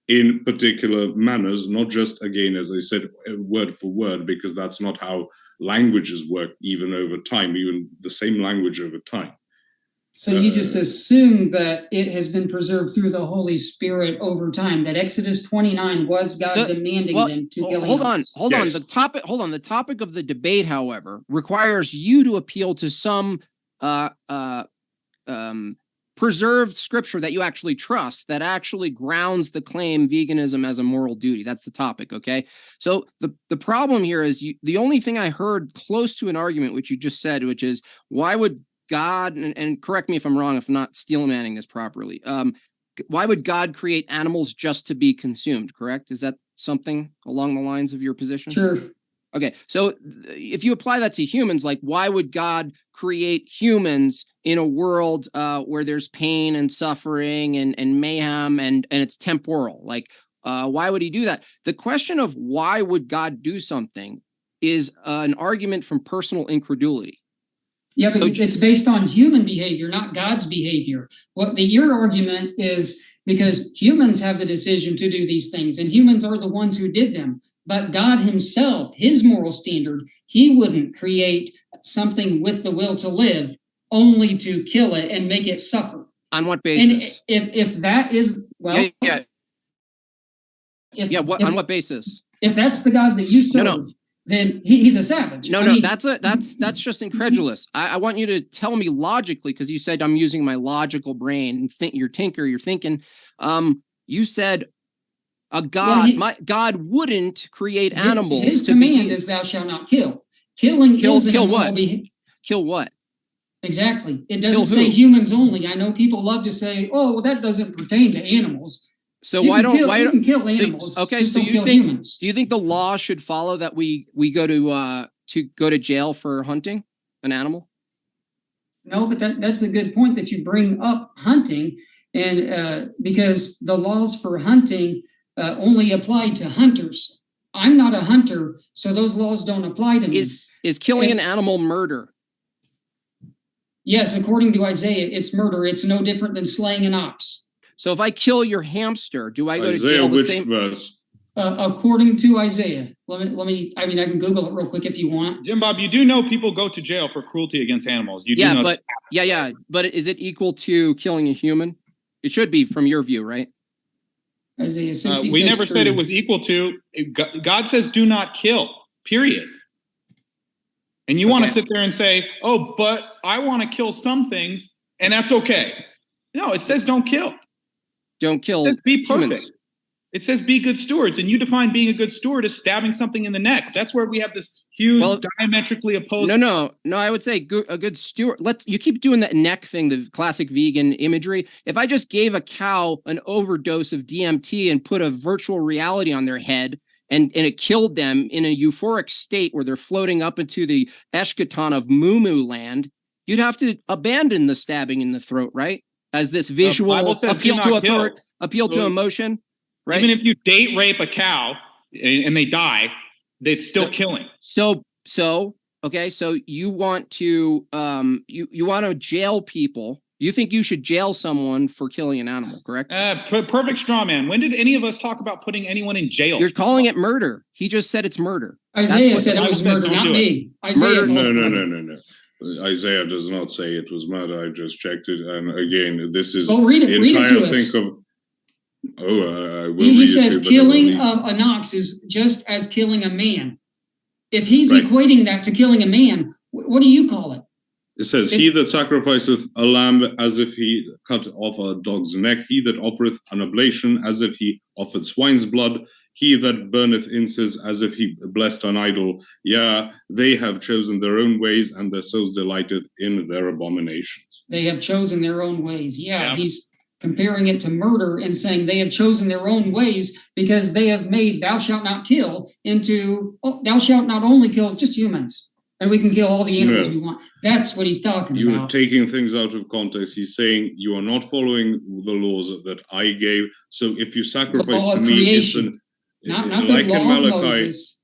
in particular manners, not just, again, as I said, word for word, because that's not how languages work, even over time, even the same language over time. So you just assume that it has been preserved through the Holy Spirit over time, that Exodus 29 was God demanding them to kill animals. Hold on. The topic of the debate, however, requires you to appeal to some preserved scripture that you actually trust, that actually grounds the claim veganism as a moral duty. That's the topic, okay? So the problem here is the only thing I heard close to an argument, which you just said, which is, why would God, and correct me if I'm wrong, if I'm not steelmanning this properly, why would God create animals just to be consumed, correct? Is that something along the lines of your position? Sure. Okay, so if you apply that to humans, like, why would God create humans in a world where there's pain and suffering and mayhem and it's temporal? Like, why would he do that? The question of why would God do something is an argument from personal incredulity. Yeah, but it's based on human behavior, not God's behavior. Your argument is because humans have the decision to do these things, and humans are the ones who did them. But God himself, his moral standard, he wouldn't create something with the will to live only to kill it and make it suffer. On what basis? And if that is, well... On what basis? If that's the God that you serve, then he's a savage. That's just incredulous. I want you to tell me logically, because you said I'm using my logical brain. You're thinking. You said God wouldn't create animals. His command is "Thou shalt not kill." Killing is kill what? Kill what? Exactly. It doesn't say humans only. I know people love to say, "Oh, well, that doesn't pertain to animals." So you can kill animals? Okay, so you think humans. Do you think the law should follow that we go to jail for hunting an animal? No, but that's a good point that you bring up hunting, and because the laws for hunting only apply to hunters. I'm not a hunter, so those laws don't apply to me. Is killing an animal murder? Yes, according to Isaiah, it's murder. It's no different than slaying an ox. So if I kill your hamster, do I go Isaiah, to jail the which same? Verse? According to Isaiah. Let me. I mean, I can Google it real quick if you want. Jim Bob, you do know people go to jail for cruelty against animals. You do know but that. But is it equal to killing a human? It should be, from your view, right? Isaiah 66. We never said it was equal to. God says, "Do not kill." Period. And you want to sit there and say, "Oh, but I want to kill some things, and that's okay." No, it says don't kill. Don't kill. It says be perfect. Humans. It says be good stewards, and you define being a good steward as stabbing something in the neck. That's where we have this huge, diametrically opposed. No. I would say a good steward. You keep doing that neck thing, the classic vegan imagery. If I just gave a cow an overdose of DMT and put a virtual reality on their head, and it killed them in a euphoric state where they're floating up into the eschaton of Moo Moo land, you'd have to abandon the stabbing in the throat, right? As this visual Bible says appeal do to not kill. authority, appeal to So emotion, right? Even if you date rape a cow and they die, it's still killing. So okay, so you want to you want to jail people. You think you should jail someone for killing an animal, correct? Perfect straw man. When did any of us talk about putting anyone in jail? You're calling it murder. He just said it's murder. Isaiah what said the it was Bible says, murder, don't not do it. me. Isaiah Murder- called No, it no, murder. no. Isaiah does not say it was murder. I just checked it, and again, this is Oh, read it. the Read it entire to us. thing of. I will He read it says to you, but killing it will an ox is just as killing a man. If he's Right. equating that to killing a man, what do you call it? It says, "He that sacrificeth a lamb as if he cut off a dog's neck, he that offereth an oblation as if he offered swine's blood, he that burneth incense as if he blessed an idol. Yeah, they have chosen their own ways, and their souls delighteth in their abominations." They have chosen their own ways. Yeah, Yeah. he's comparing it to murder and saying they have chosen their own ways because they have made thou shalt not kill into thou shalt not only kill just humans. And we can kill all the animals No. we want. That's what he's talking You are about. taking things out of context. He's saying you are not following the laws that I gave. So if you sacrifice law to of me, creation. Not the like in law of Malachi. Moses.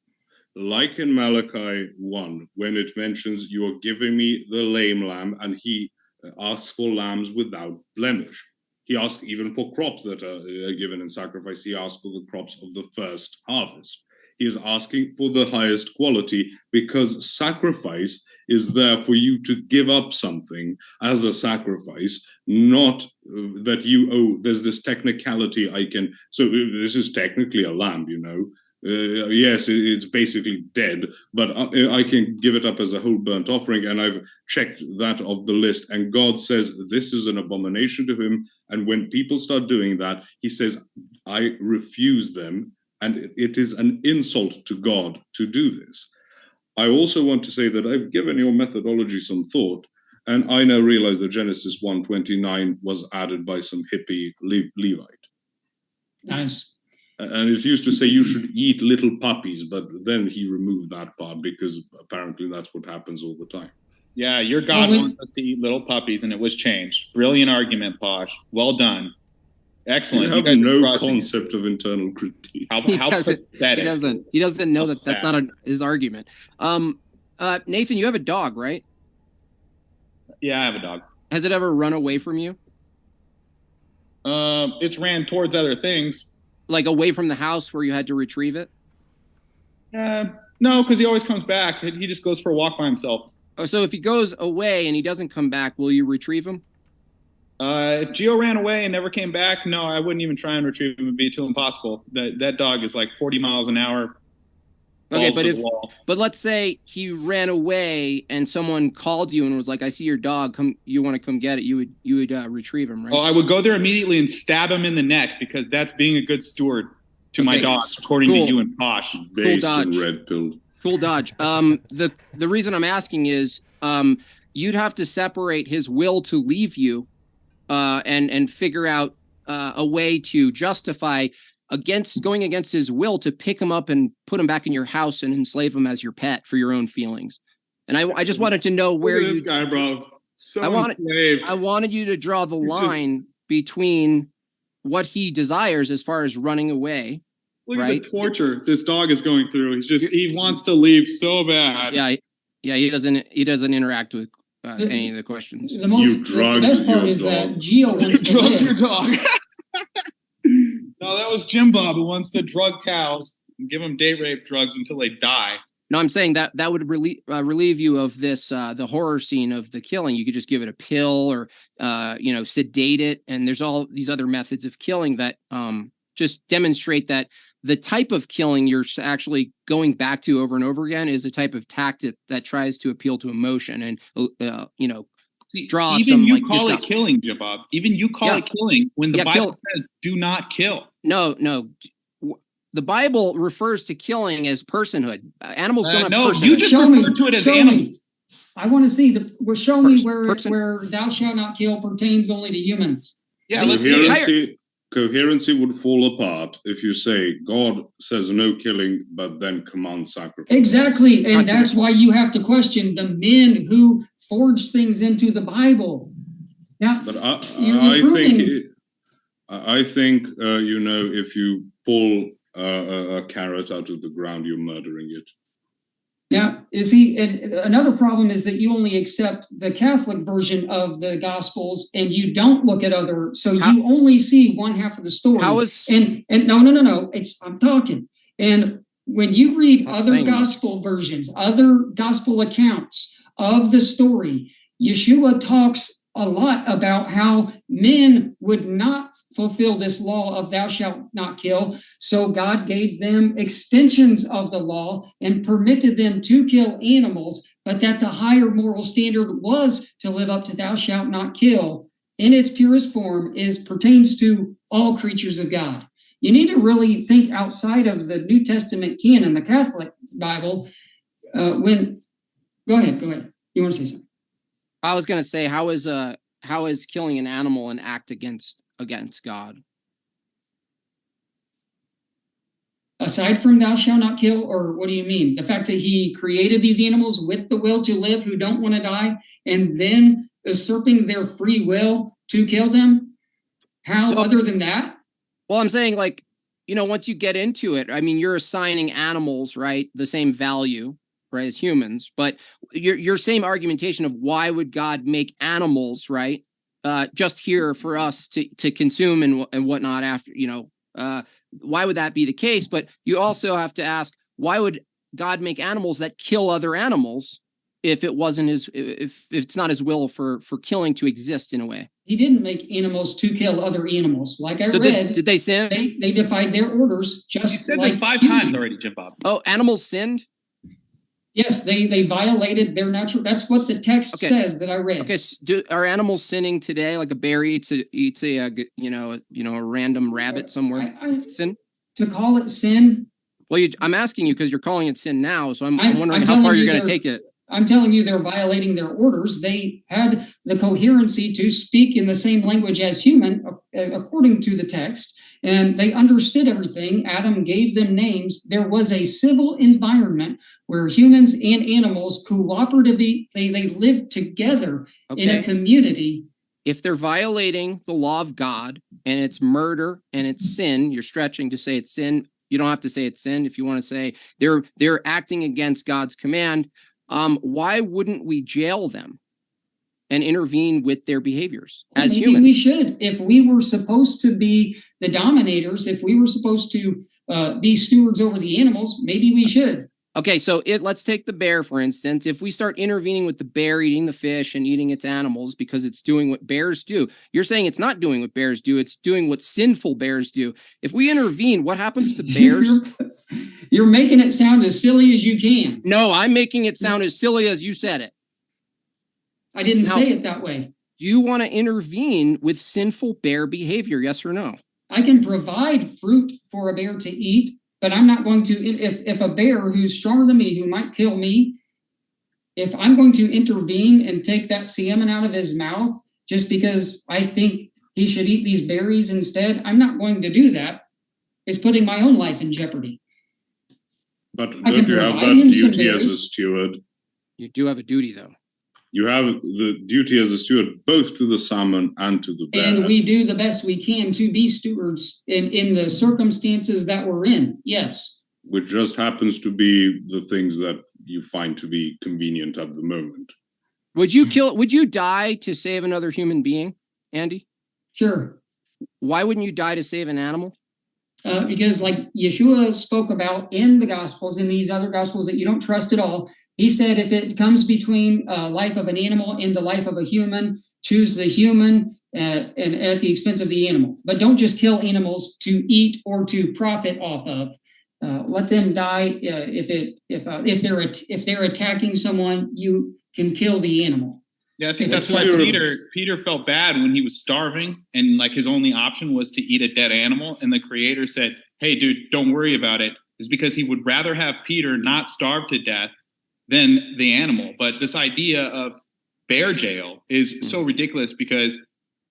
Like in Malachi 1, when it mentions you are giving me the lame lamb, and he asks for lambs without blemish. He asks even for crops that are given in sacrifice. He asks for the crops of the first harvest. He is asking for the highest quality because sacrifice is there for you to give up something as a sacrifice, not that you, there's this technicality I can, so this is technically a lamb, you know. Yes, it's basically dead, but I can give it up as a whole burnt offering, and I've checked that off the list. And God says this is an abomination to him. And when people start doing that, he says, I refuse them. And it is an insult to God to do this. I also want to say that I've given your methodology some thought, and I now realize that Genesis 1:29 was added by some hippie Levite. Nice. And it used to say you should eat little puppies, but then he removed that part because apparently that's what happens all the time. Yeah, your God wants us to eat little puppies, and it was changed. Brilliant argument, Posh. Well done. Excellent. You have guys are no crushing it. concept of internal critique. How He pathetic. He doesn't know How that that's sad. not his argument. Nathan, you have a dog, right? Yeah, I have a dog. Has it ever run away from you? It's ran towards other things. Like away from the house where you had to retrieve it? No, because he always comes back. He just goes for a walk by himself. Oh, so if he goes away and he doesn't come back, will you retrieve him? If Gio ran away and never came back, no, I wouldn't even try and retrieve him. It'd be too impossible. That dog is like 40 miles an hour. Okay, balls but to the wall. let's say he ran away and someone called you and was like, "I see your dog. Come, you want to come get it?" You would retrieve him, right? Oh, I would go there immediately and stab him in the neck because that's being a good steward to my Okay, dog, according cool. to you and Posh. Based dodge. and red pilled. Cool dodge. The reason I'm asking is, you'd have to separate his will to leave you, and figure out a way to justify going against his will to pick him up and put him back in your house and enslave him as your pet for your own feelings. And I just wanted to know where Look at this guy, bro. So I enslaved. wanted you to draw the You're just- line between what he desires as far as running away. Look right? at the torture this dog is going through. He wants to leave so bad. Yeah, he doesn't interact with any of the questions. The best part is that Gio wants You to drugged live. your dog. No, that was Jim Bob who wants to drug cows and give them date rape drugs until they die. No, I'm saying that would relieve you of this the horror scene of the killing. You could just give it a pill or sedate it, and there's all these other methods of killing that just demonstrate that the type of killing you're actually going back to over and over again is a type of tactic that tries to appeal to emotion and draw up even some you like call it disgust. killing, Jim Bob. Even you call it killing when the Yeah, Bible kill. says do not kill. No. The Bible refers to killing as personhood. Animals don't have No, personhood. you just Show me. referred to it as Show me. animals. I want to see show me Person. where thou shalt not kill pertains only to humans. Yeah, The let's entire- see. Coherency would fall apart if you say God says no killing, but then commands sacrifice. Exactly. And that's why you have to question the men who forged things into the Bible. Now, But I think if you pull a carrot out of the ground, you're murdering it. Now, another problem is that you only accept the Catholic version of the Gospels and you don't look at other, so you only see one half of the story. And no, I'm talking. And when you read other gospel versions, other gospel accounts of the story, Yeshua talks a lot about how men would not fulfill this law of thou shalt not kill. So God gave them extensions of the law and permitted them to kill animals, but that the higher moral standard was to live up to thou shalt not kill in its purest form pertains to all creatures of God. You need to really think outside of the New Testament canon, the Catholic Bible. Go ahead. You want to say something? I was going to say, how is killing an animal an act against God? Aside from thou shalt not kill, or what do you mean? The fact that he created these animals with the will to live who don't want to die and then usurping their free will to kill them? Other than that? Well, I'm saying, once you get into it, I mean, you're assigning animals, right, the same value, right, as humans, but your same argumentation of why would God make animals, right, just here for us to consume and whatnot after, why would that be the case? But you also have to ask, why would God make animals that kill other animals if it's not his will for killing to exist in a way? He didn't make animals to kill other animals. Like I read, did they sin? They defied their orders. Just you said like this 5 times already, Jim Bob. Oh, animals sinned? Yes, they violated their natural. That's what the text says that I read. Okay, are animals sinning today? Like a bear eats a random rabbit somewhere. Sin? To call it sin? Well, I'm asking you because you're calling it sin now, so I'm wondering how far you're going to take it. I'm telling you, they're violating their orders. They had the coherency to speak in the same language as human, according to the text, and they understood everything. Adam gave them names. There was a civil environment where humans and animals cooperatively, they lived together in a community. If they're violating the law of God and it's murder and it's sin, you're stretching to say it's sin. You don't have to say it's sin. If you want to say they're acting against God's command, why wouldn't we jail them and intervene with their behaviors as humans? We should. If we were supposed to be the dominators, if we were supposed to be stewards over the animals, maybe we should. Okay, so let's take the bear, for instance. If we start intervening with the bear eating the fish and eating its animals because it's doing what bears do, you're saying it's not doing what bears do, it's doing what sinful bears do. If we intervene, what happens to bears? You're making it sound as silly as you can. No, I'm making it sound as silly as you said it. I didn't say it that way. Do you want to intervene with sinful bear behavior, yes or no? I can provide fruit for a bear to eat, but I'm not going to, if a bear who's stronger than me, who might kill me, if I'm going to intervene and take that salmon out of his mouth just because I think he should eat these berries instead, I'm not going to do that. It's putting my own life in jeopardy. But don't you have that duty as a steward? You do have a duty, though. You have the duty as a steward both to the salmon and to the bear. And we do the best we can to be stewards in the circumstances that we're in, yes. Which just happens to be the things that you find to be convenient at the moment. Would you die to save another human being, Andy? Sure. Why wouldn't you die to save an animal? Because like Yeshua spoke about in the Gospels, in these other Gospels that you don't trust at all, he said if it comes between life of an animal and the life of a human, choose the human and at the expense of the animal. But don't just kill animals to eat or to profit off of. Let them die. If they're attacking someone, you can kill the animal. Yeah, I think that's why Peter felt bad when he was starving and like his only option was to eat a dead animal. And the creator said, hey, dude, don't worry about it. It's because he would rather have Peter not starve to death than the animal. But this idea of bear jail is so ridiculous because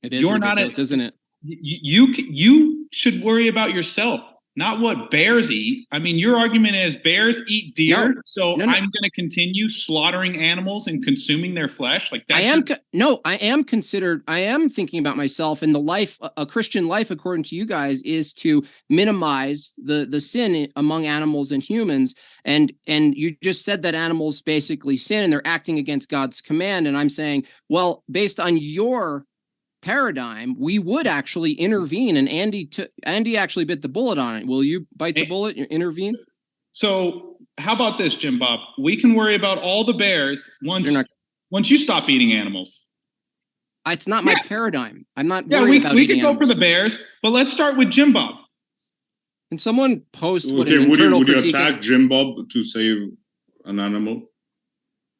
it is ridiculous, isn't it? You should worry about yourself, not what bears eat. I mean, your argument is bears eat deer, so no. I'm going to continue slaughtering animals and consuming their flesh. Like that. I am thinking about myself, and a Christian life, according to you guys, is to minimize the sin among animals and humans. And you just said that animals basically sin and they're acting against God's command. And I'm saying, well, based on your paradigm, we would actually intervene, and Andy actually bit the bullet on it. Will you bite the bullet and intervene? So how about this, Jim Bob? We can worry about all the bears once you stop eating animals. It's not my paradigm. I'm not. Yeah, we could go for the bears, but let's start with Jim Bob. Can someone post what Okay, an internal would you critique attack is? Jim Bob to save an animal?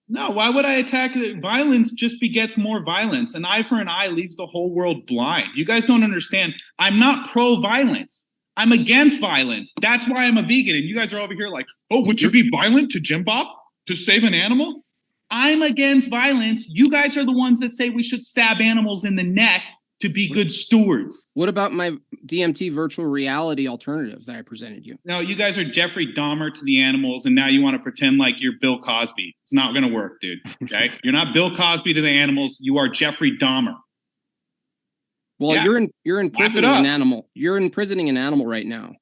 No, why would I attack it? Violence just begets more violence. An eye for an eye leaves the whole world blind. You guys don't understand. I'm not pro-violence. I'm against violence. That's why I'm a vegan. And you guys are over here like, oh, would you be violent to Jim Bob to save an animal? I'm against violence. You guys are the ones that say we should stab animals in the neck to be good stewards. What about my DMT virtual reality alternative that I presented you? No, you guys are Jeffrey Dahmer to the animals, and now you want to pretend like you're Bill Cosby. It's not going to work, dude. Okay? You're not Bill Cosby to the animals. You are Jeffrey Dahmer. Well, Yeah. you're imprisoning an animal. You're imprisoning an animal right now.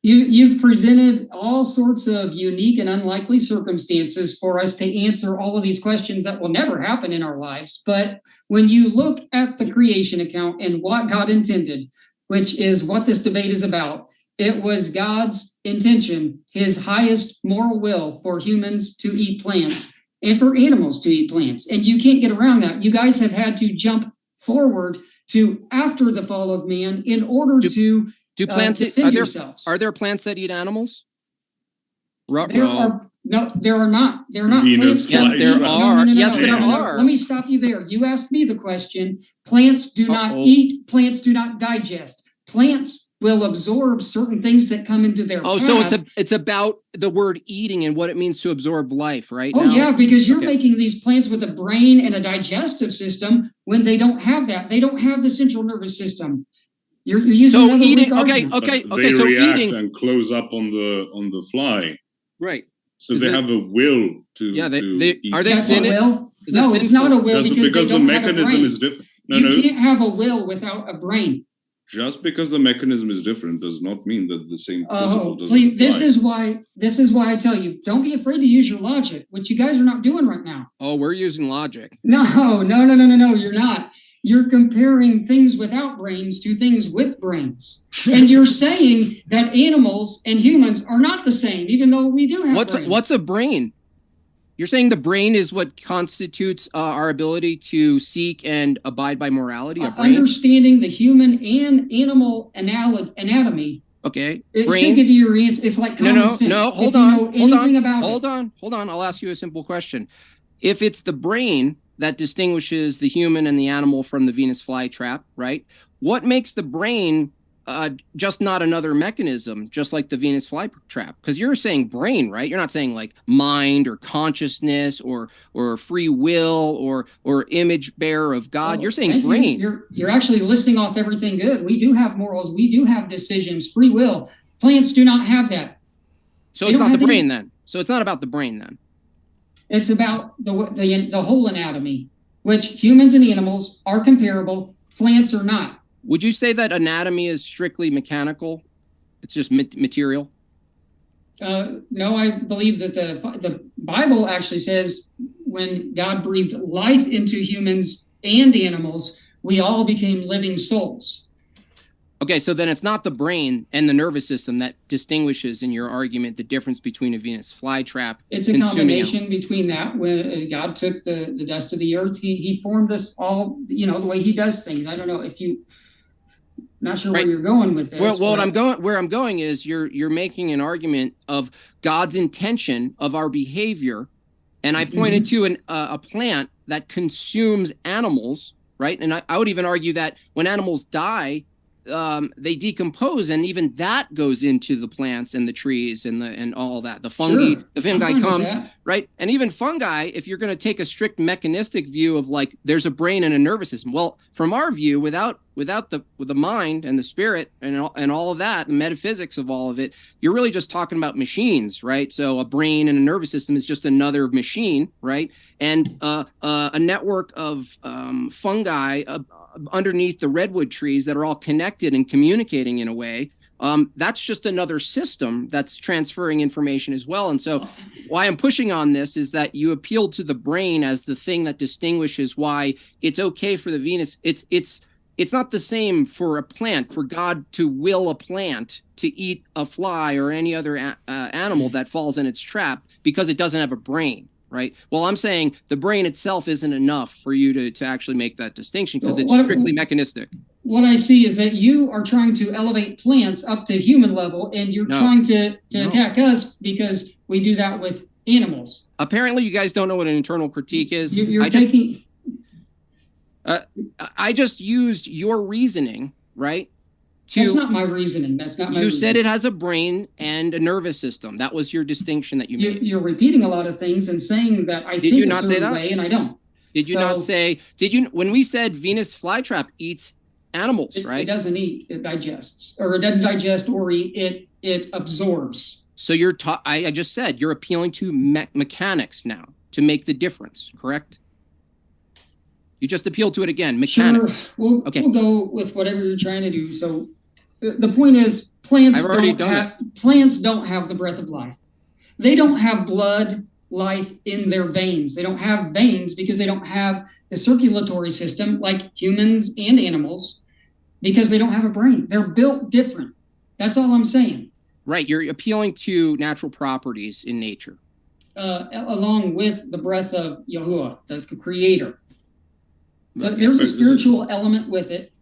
You've presented all sorts of unique and unlikely circumstances for us to answer all of these questions that will never happen in our lives. But when you look at the creation account and what God intended, which is what this debate is about, it was God's intention, his highest moral will, for humans to eat plants and for animals to eat plants. And you can't get around that. You guys have had to jump forward to after the fall of man in order to Do plants defend yourselves. Are there plants that eat animals? No, there are not. They're not Venus plants. Yes, there No, are. Yes, there no. are. Let me stop you there. You asked me the question. Plants do not Uh-oh. eat. Plants do not digest. Plants will absorb certain things that come into their path. So it's about the word eating and what it means to absorb life, right? Oh, now? yeah, because you're Okay. making these plants with a brain and a digestive system when they don't have that. They don't have the central nervous system. You're using So another eating. weak argument. Okay. They So react eating. and close up on the fly. Right. So Is they it- have a will to. Yeah, they eat. are they That's a sinning? will? Is it No, it's sinful? not a will because they the don't have a mechanism brain. is different. You can't have a will without a brain. Just because the mechanism is different does not mean that the same principle Oh, doesn't please! This apply. is why I tell you, don't be afraid to use your logic, which you guys are not doing right now. Oh, we're using logic. No, you're not. You're comparing things without brains to things with brains, and you're saying that animals and humans are not the same, even though we do have brains. What's a brain? You're saying the brain is what constitutes our ability to seek and abide by morality? A brain? Understanding the human and animal anatomy. Okay. It brain. should give you your answer. It's like common sense. No. If Hold you on. know anything about it. Hold on. I'll ask you a simple question. If it's the brain that distinguishes the human and the animal from the Venus flytrap, right? What makes the brain just not another mechanism, just like the Venus flytrap? Because you're saying brain, right? You're not saying like mind or consciousness or free will or image bearer of God. You're saying Thank you. brain. You're actually listing off everything good. We do have morals. We do have decisions, free will. Plants do not have that. So They it's don't not the have any- brain then. So it's not about the brain then. It's about the whole anatomy, which humans and animals are comparable. Plants are not. Would you say that anatomy is strictly mechanical? It's just material? No, I believe that the Bible actually says when God breathed life into humans and animals, we all became living souls. Okay, so then it's not the brain and the nervous system that distinguishes, in your argument, the difference between a Venus flytrap. It's a consuming combination between that. When God took the dust of the earth, he formed us all, the way he does things. I don't know if you, not sure Right. where you're going with this. Well, but- where I'm going is you're making an argument of God's intention of our behavior, and I pointed to a plant that consumes animals, right? And I would even argue that when animals die, they decompose, and even that goes into the plants and the trees and all that. The fungi, Sure. the fungi I'm fine with comes, that. right? And even fungi, if you're going to take a strict mechanistic view of like there's a brain and a nervous system. Well, from our view, without the mind and the spirit and all of that, the metaphysics of all of it, you're really just talking about machines, right? So a brain and a nervous system is just another machine, right? And a network of fungi underneath the redwood trees that are all connected and communicating in a way. That's just another system that's transferring information as well. And so why I'm pushing on this is that you appeal to the brain as the thing that distinguishes why it's okay for the Venus. It's not the same for a plant, for God to will a plant to eat a fly or any other animal that falls in its trap because it doesn't have a brain, right? Well, I'm saying the brain itself isn't enough for you to actually make that distinction because it's strictly mechanistic. What I see is that you are trying to elevate plants up to human level, and you're trying to attack us because we do that with animals. Apparently, you guys don't know what an internal critique is. I just used your reasoning, right? That's not my reasoning. That's not my reasoning. You said it has a brain and a nervous system. That was your distinction that you made. You're repeating a lot of things and saying that I think a certain way, and I don't. Did you not say, when we said Venus flytrap eats animals, right? It doesn't eat, it digests. Or it doesn't digest or eat, it absorbs. So I just said you're appealing to mechanics now to make the difference, correct? You just appealed to it again, mechanics. Sure. We'll go with whatever you're trying to do. So the point is, plants don't have the breath of life. They don't have blood life in their veins. They don't have veins because they don't have the circulatory system like humans and animals because they don't have a brain. They're built different. That's all I'm saying. Right. You're appealing to natural properties in nature. Along with the breath of Yahuwah, that's the creator. So there's a spiritual element with it.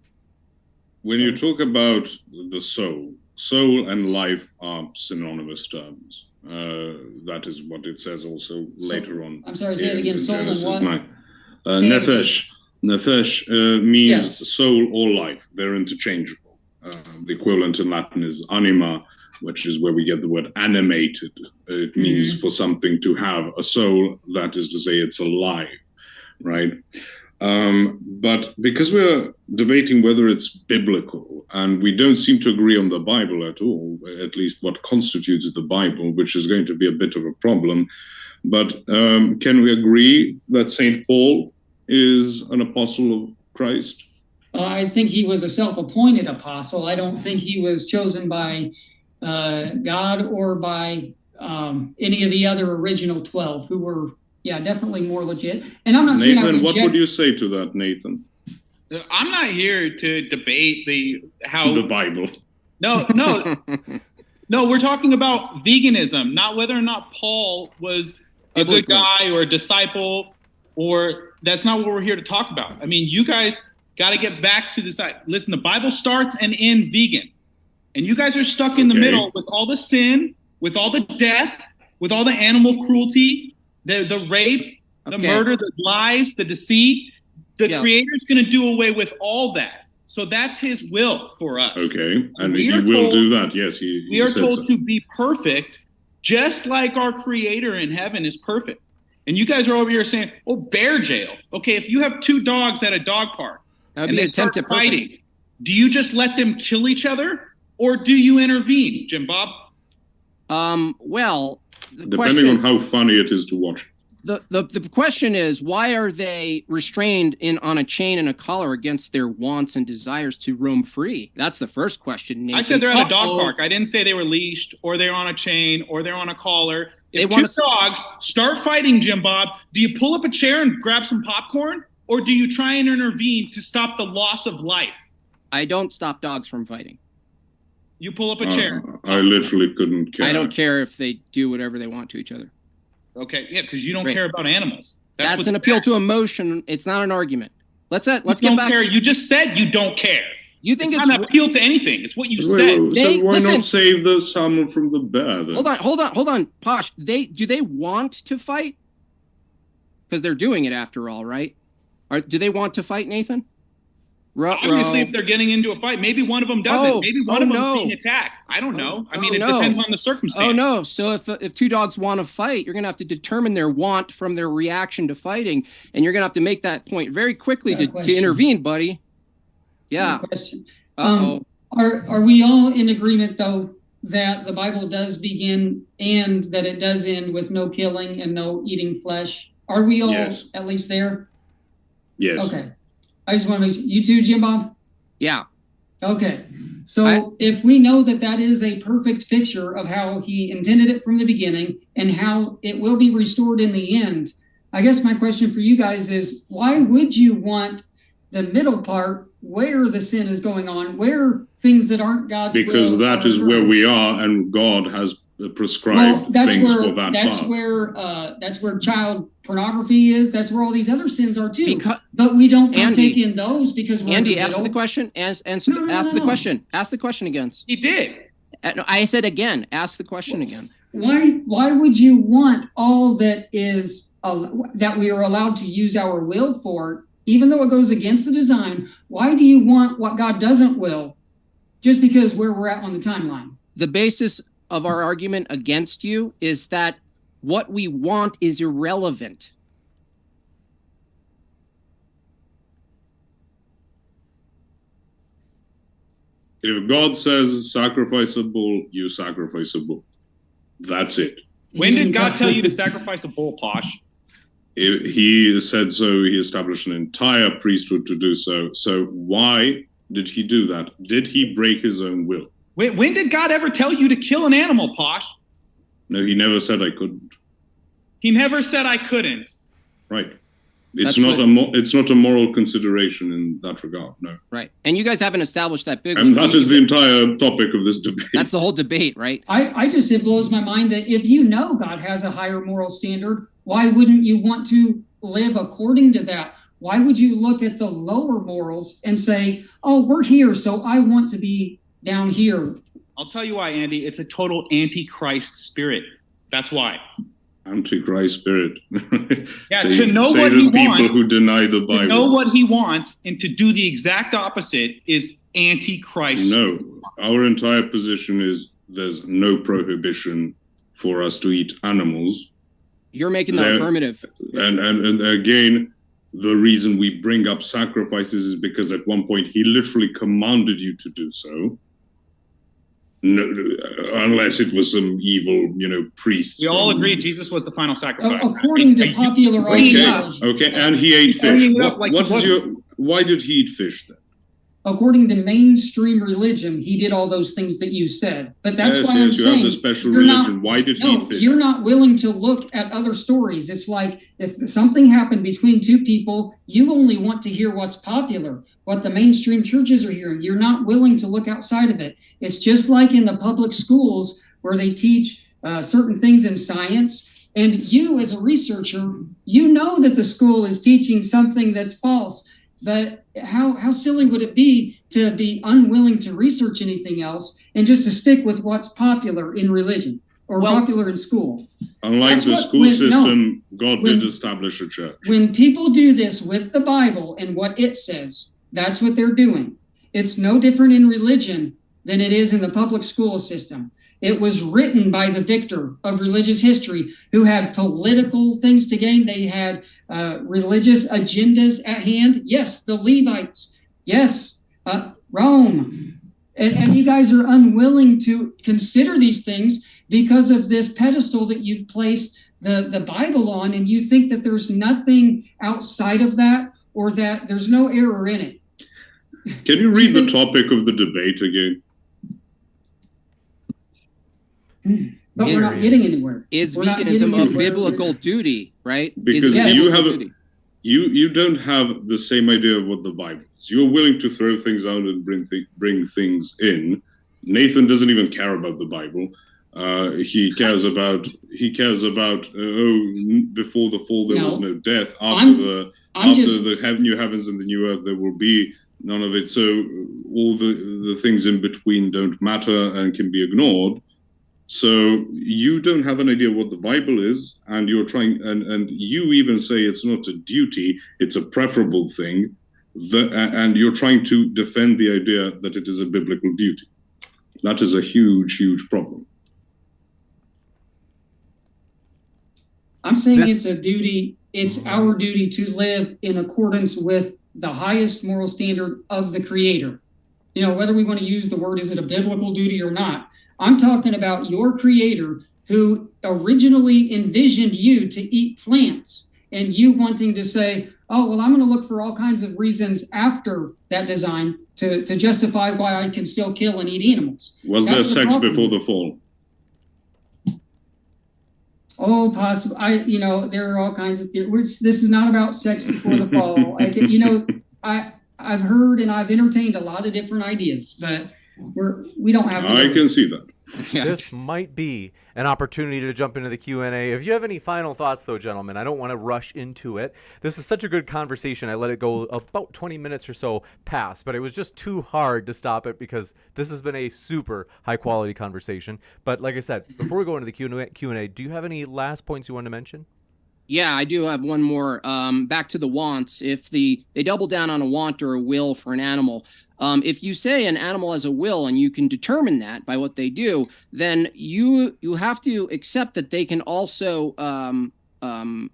When you talk about the soul and life are synonymous terms. That is what it says also later on. I'm sorry, say it again. Soul and what? 9. Nefesh. Nefesh means soul or life. They're interchangeable. The equivalent in Latin is anima, which is where we get the word animated. It means for something to have a soul, that is to say it's alive, right? But because we're debating whether it's biblical, and we don't seem to agree on the Bible at all, at least what constitutes the Bible, which is going to be a bit of a problem. But can we agree that St. Paul is an apostle of Christ? I think he was a self-appointed apostle. I don't think he was chosen by God or by any of the other original 12 who were definitely more legit. And I'm not saying Nathan, what would you say to that, Nathan? I'm not here to debate the Bible. No, we're talking about veganism, not whether or not Paul was a good guy or a disciple, or that's not what we're here to talk about. I mean, you guys got to get back to this. Listen, the Bible starts and ends vegan, and you guys are stuck in the middle with all the sin, with all the death, with all the animal cruelty, the rape, the murder, the lies, the deceit. The Creator's going to do away with all that. So that's his will for us. Okay, and he will do that. Yes, we are told to be perfect, just like our Creator in heaven is perfect. And you guys are over here saying, "Oh, bear jail." Okay, if you have 2 dogs at a dog park and they start fighting, do you just let them kill each other, or do you intervene, Jim Bob? Well, depending on how funny it is to watch. The question is, why are they restrained on a chain and a collar against their wants and desires to roam free? That's the first question, Nathan. I said they're at a dog park. I didn't say they were leashed or they're on a chain or they're on a collar. If 2 dogs start fighting, Jim Bob, do you pull up a chair and grab some popcorn, or do you try and intervene to stop the loss of life? I don't stop dogs from fighting. You pull up a chair. I literally couldn't care. I don't care if they do whatever they want to each other. Okay, yeah, because you don't care about animals. That's an appeal to emotion. It's not an argument. Let's get back. You just said you don't care. You think it's not an appeal to anything? It's what you said. So why not save the salmon from the bear? Then? Hold on, Posh. Do they want to fight? Because they're doing it after all, right? Do they want to fight, Nathan? Obviously, if they're getting into a fight, maybe one of them doesn't. Maybe one of them is being attacked. I don't know. I mean, it depends on the circumstance. Oh, no. So if two dogs want to fight, you're going to have to determine their want from their reaction to fighting. And you're going to have to make that point very quickly to intervene, buddy. Yeah. Question. Uh-oh. Are we all in agreement, though, that the Bible does begin and that it does end with no killing and no eating flesh? Are we all at least there? Yes. Okay. I just want to make sure. You too, Jim Bob? Yeah. Okay. So if we know that that is a perfect picture of how he intended it from the beginning and how it will be restored in the end, I guess my question for you guys is, why would you want the middle part where the sin is going on, where things that aren't God's will? Because that is where we are, and God has prescribed things for that part. That's where child pornography is. That's where all these other sins are too. But we don't partake in those because we're Andy, ask the question. Ask the question. Ask the question again. He did. No, I said again. Ask the question again. Why would you want all that is that we are allowed to use our will for, even though it goes against the design? Why do you want what God doesn't will, just because where we're at on the timeline? The basis of our argument against you is that what we want is irrelevant. If God says sacrifice a bull, you sacrifice a bull. That's it. When did God tell you to sacrifice a bull, Posh? He said so. He established an entire priesthood to do so. So why did he do that? Did he break his own will? When did God ever tell you to kill an animal, Posh? No, he never said I couldn't. He never said I couldn't. Right. It's not a moral consideration in that regard. No. Right. And you guys haven't established that big. And that is the entire topic of this debate. That's the whole debate, right? It blows my mind that if you know God has a higher moral standard, why wouldn't you want to live according to that? Why would you look at the lower morals and say, oh, we're here, so I want to be down here? I'll tell you why, Andy. It's a total antichrist spirit. That's why. Antichrist spirit. Yeah, to know what he wants. People who deny the Bible. To know what he wants and to do the exact opposite is antichrist. No, our entire position is there's no prohibition for us to eat animals. You're making the affirmative. And again, the reason we bring up sacrifices is because at one point he literally commanded you to do so. No, unless it was some evil, priest. We all agree Jesus was the final sacrifice. According to popular ideology. Okay, and he ate fish. Why did he eat fish then? According to mainstream religion, he did all those things that you said. But that's why I'm saying, you have the special religion. Why did he eat fish? You're not willing to look at other stories. It's like if something happened between two people, you only want to hear what's popular, what the mainstream churches are hearing. You're not willing to look outside of it. It's just like in the public schools where they teach certain things in science. And you, as a researcher, you know that the school is teaching something that's false. But how silly would it be to be unwilling to research anything else and just to stick with what's popular in religion or popular in school? Unlike the school system, God did establish a church. When people do this with the Bible and what it says, that's what they're doing. It's no different in religion than it is in the public school system. It was written by the victor of religious history who had political things to gain. They had religious agendas at hand. Yes, the Levites. Yes, Rome. And you guys are unwilling to consider these things because of this pedestal that you've placed the Bible on, and you think that there's nothing outside of that or that there's no error in it. Can you read the topic of the debate again? But we're not getting anywhere. Is veganism a biblical duty, right? Because you don't have the same idea of what the Bible is. You're willing to throw things out and bring things in. Nathan doesn't even care about the Bible. He cares about before the fall there was no death. After the new heavens and the new earth there will be none of it. So all the things in between don't matter and can be ignored. So you don't have an idea what the Bible is, and you're trying, and you even say it's not a duty, it's a preferable thing. and you're trying to defend the idea that it is a biblical duty. That is a huge, huge problem. I'm saying it's a duty. It's our duty to live in accordance with the highest moral standard of the Creator. You know, whether we want to use the word, is it a biblical duty or not? I'm talking about your Creator who originally envisioned you to eat plants, and you wanting to say, oh, well, I'm going to look for all kinds of reasons after that design to justify why I can still kill and eat animals. Was there sex before the fall? Oh, possible. There are all kinds of theories. This is not about sex before the fall. I've heard and I've entertained a lot of different ideas, but we don't have. I can see that. Yes. This might be an opportunity to jump into the Q&A. If you have any final thoughts, though, gentlemen, I don't want to rush into it. This is such a good conversation. I let it go about 20 minutes or so past, but it was just too hard to stop it because this has been a super high-quality conversation. But like I said, before we go into the Q&A, do you have any last points you want to mention? Yeah, I do have one more. Back to the wants. If they double down on a want or a will for an animal, if you say an animal has a will and you can determine that by what they do, then you have to accept that they can also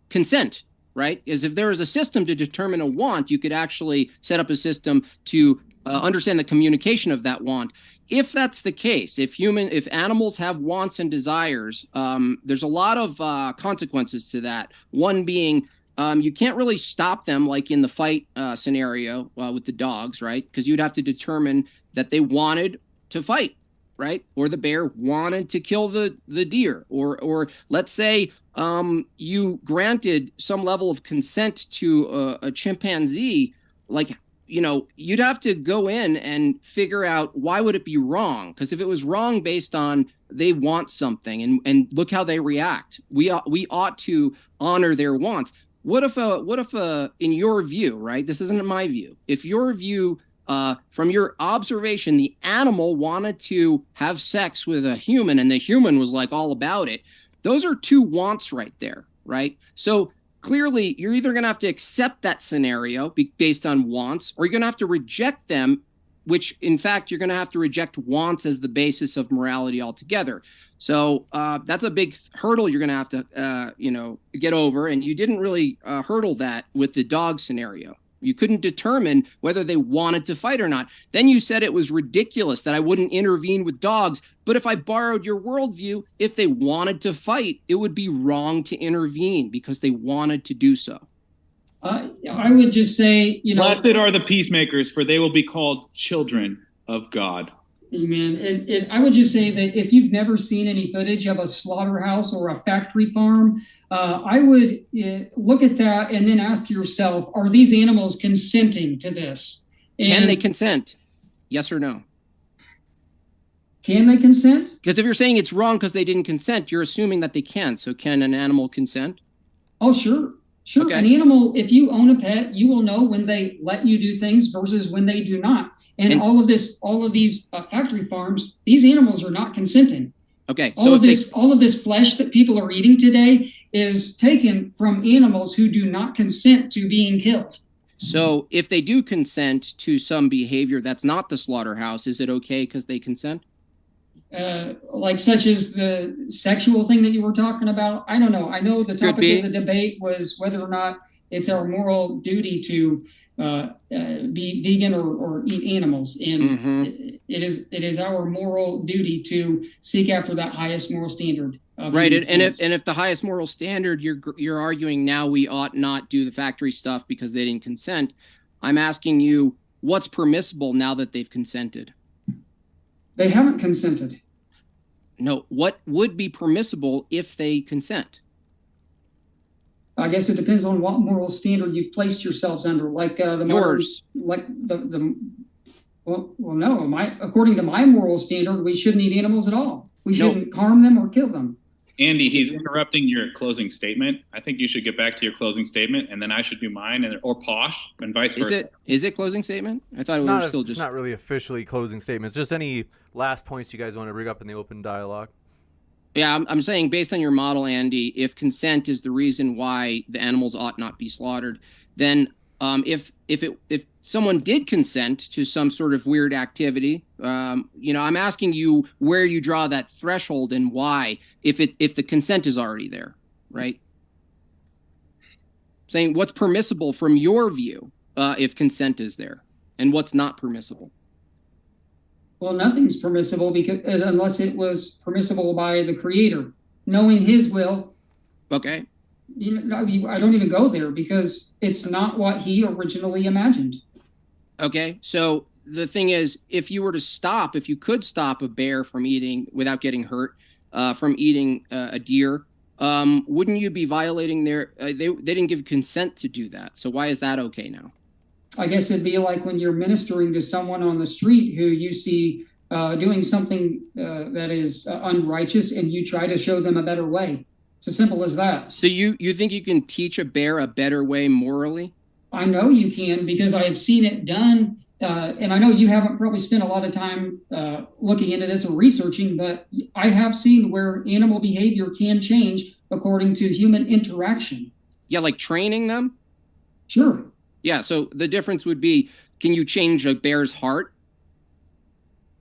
consent, right? As if there is a system to determine a want, you could actually set up a system to understand the communication of that want. If that's the case, if animals have wants and desires, there's a lot of consequences to that. One being, you can't really stop them like in the fight scenario with the dogs, right? Because you'd have to determine that they wanted to fight, right? Or the bear wanted to kill the deer, or let's say you granted some level of consent to a chimpanzee, like, you'd have to go in and figure out why would it be wrong? Because if it was wrong based on they want something and look how they react, we ought to honor their wants. What if in your view, right? This isn't my view. If your view, from your observation, the animal wanted to have sex with a human and the human was like all about it, those are two wants right there, right? So clearly, you're either going to have to accept that scenario based on wants, or you're going to have to reject them, which, in fact, you're going to have to reject wants as the basis of morality altogether. So that's a big hurdle you're going to have to, get over. And you didn't really hurdle that with the dog scenario. You couldn't determine whether they wanted to fight or not. Then you said it was ridiculous that I wouldn't intervene with dogs. But if I borrowed your worldview, if they wanted to fight, it would be wrong to intervene because they wanted to do so. I would just say, blessed are the peacemakers, for they will be called children of God. Amen. I would just say that if you've never seen any footage of a slaughterhouse or a factory farm, I would look at that and then ask yourself, are these animals consenting to this? Can they consent? Yes or no? Can they consent? Because if you're saying it's wrong because they didn't consent, you're assuming that they can. So can an animal consent? Oh, sure. Sure. Okay. An animal, if you own a pet, you will know when they let you do things versus when they do not. And all of these factory farms, these animals are not consenting. Okay. All of this flesh that people are eating today is taken from animals who do not consent to being killed. So if they do consent to some behavior that's not the slaughterhouse, is it okay because they consent? Like such as the sexual thing that you were talking about. I don't know. I know the topic of the debate was whether or not it's our moral duty to be vegan or eat animals. And it is our moral duty to seek after that highest moral standard. Right. And if the highest moral standard, you're arguing now we ought not do the factory stuff because they didn't consent. I'm asking you, what's permissible now that they've consented? They haven't consented. No, what would be permissible if they consent? I guess it depends on what moral standard you've placed yourselves under. Like yours. According to my moral standard, we shouldn't eat animals at all. We shouldn't harm them or kill them. Andy, he's interrupting your closing statement. I think you should get back to your closing statement, and then I should do mine, or Posh, and vice versa. Is it closing statement? I thought we were still just... It's not really officially closing statements. Just any last points you guys want to bring up in the open dialogue. Yeah, I'm saying based on your model, Andy, if consent is the reason why the animals ought not be slaughtered, then If someone did consent to some sort of weird activity, I'm asking you where you draw that threshold and why, if the consent is already there, right? Saying what's permissible from your view, if consent is there, and what's not permissible. Well, nothing's permissible because unless it was permissible by the Creator, knowing His will. Okay. I don't even go there because it's not what He originally imagined. Okay. So the thing is, if you could stop a bear from eating without getting hurt, from eating a deer, wouldn't you be violating they didn't give consent to do that? So why is that okay now? I guess it'd be like when you're ministering to someone on the street who you see doing something that is unrighteous, and you try to show them a better way. It's as simple as that. So you think you can teach a bear a better way morally? I know you can, because I have seen it done. And I know you haven't probably spent a lot of time looking into this or researching, but I have seen where animal behavior can change according to human interaction. Yeah, like training them? Sure. Yeah, so the difference would be, can you change a bear's heart?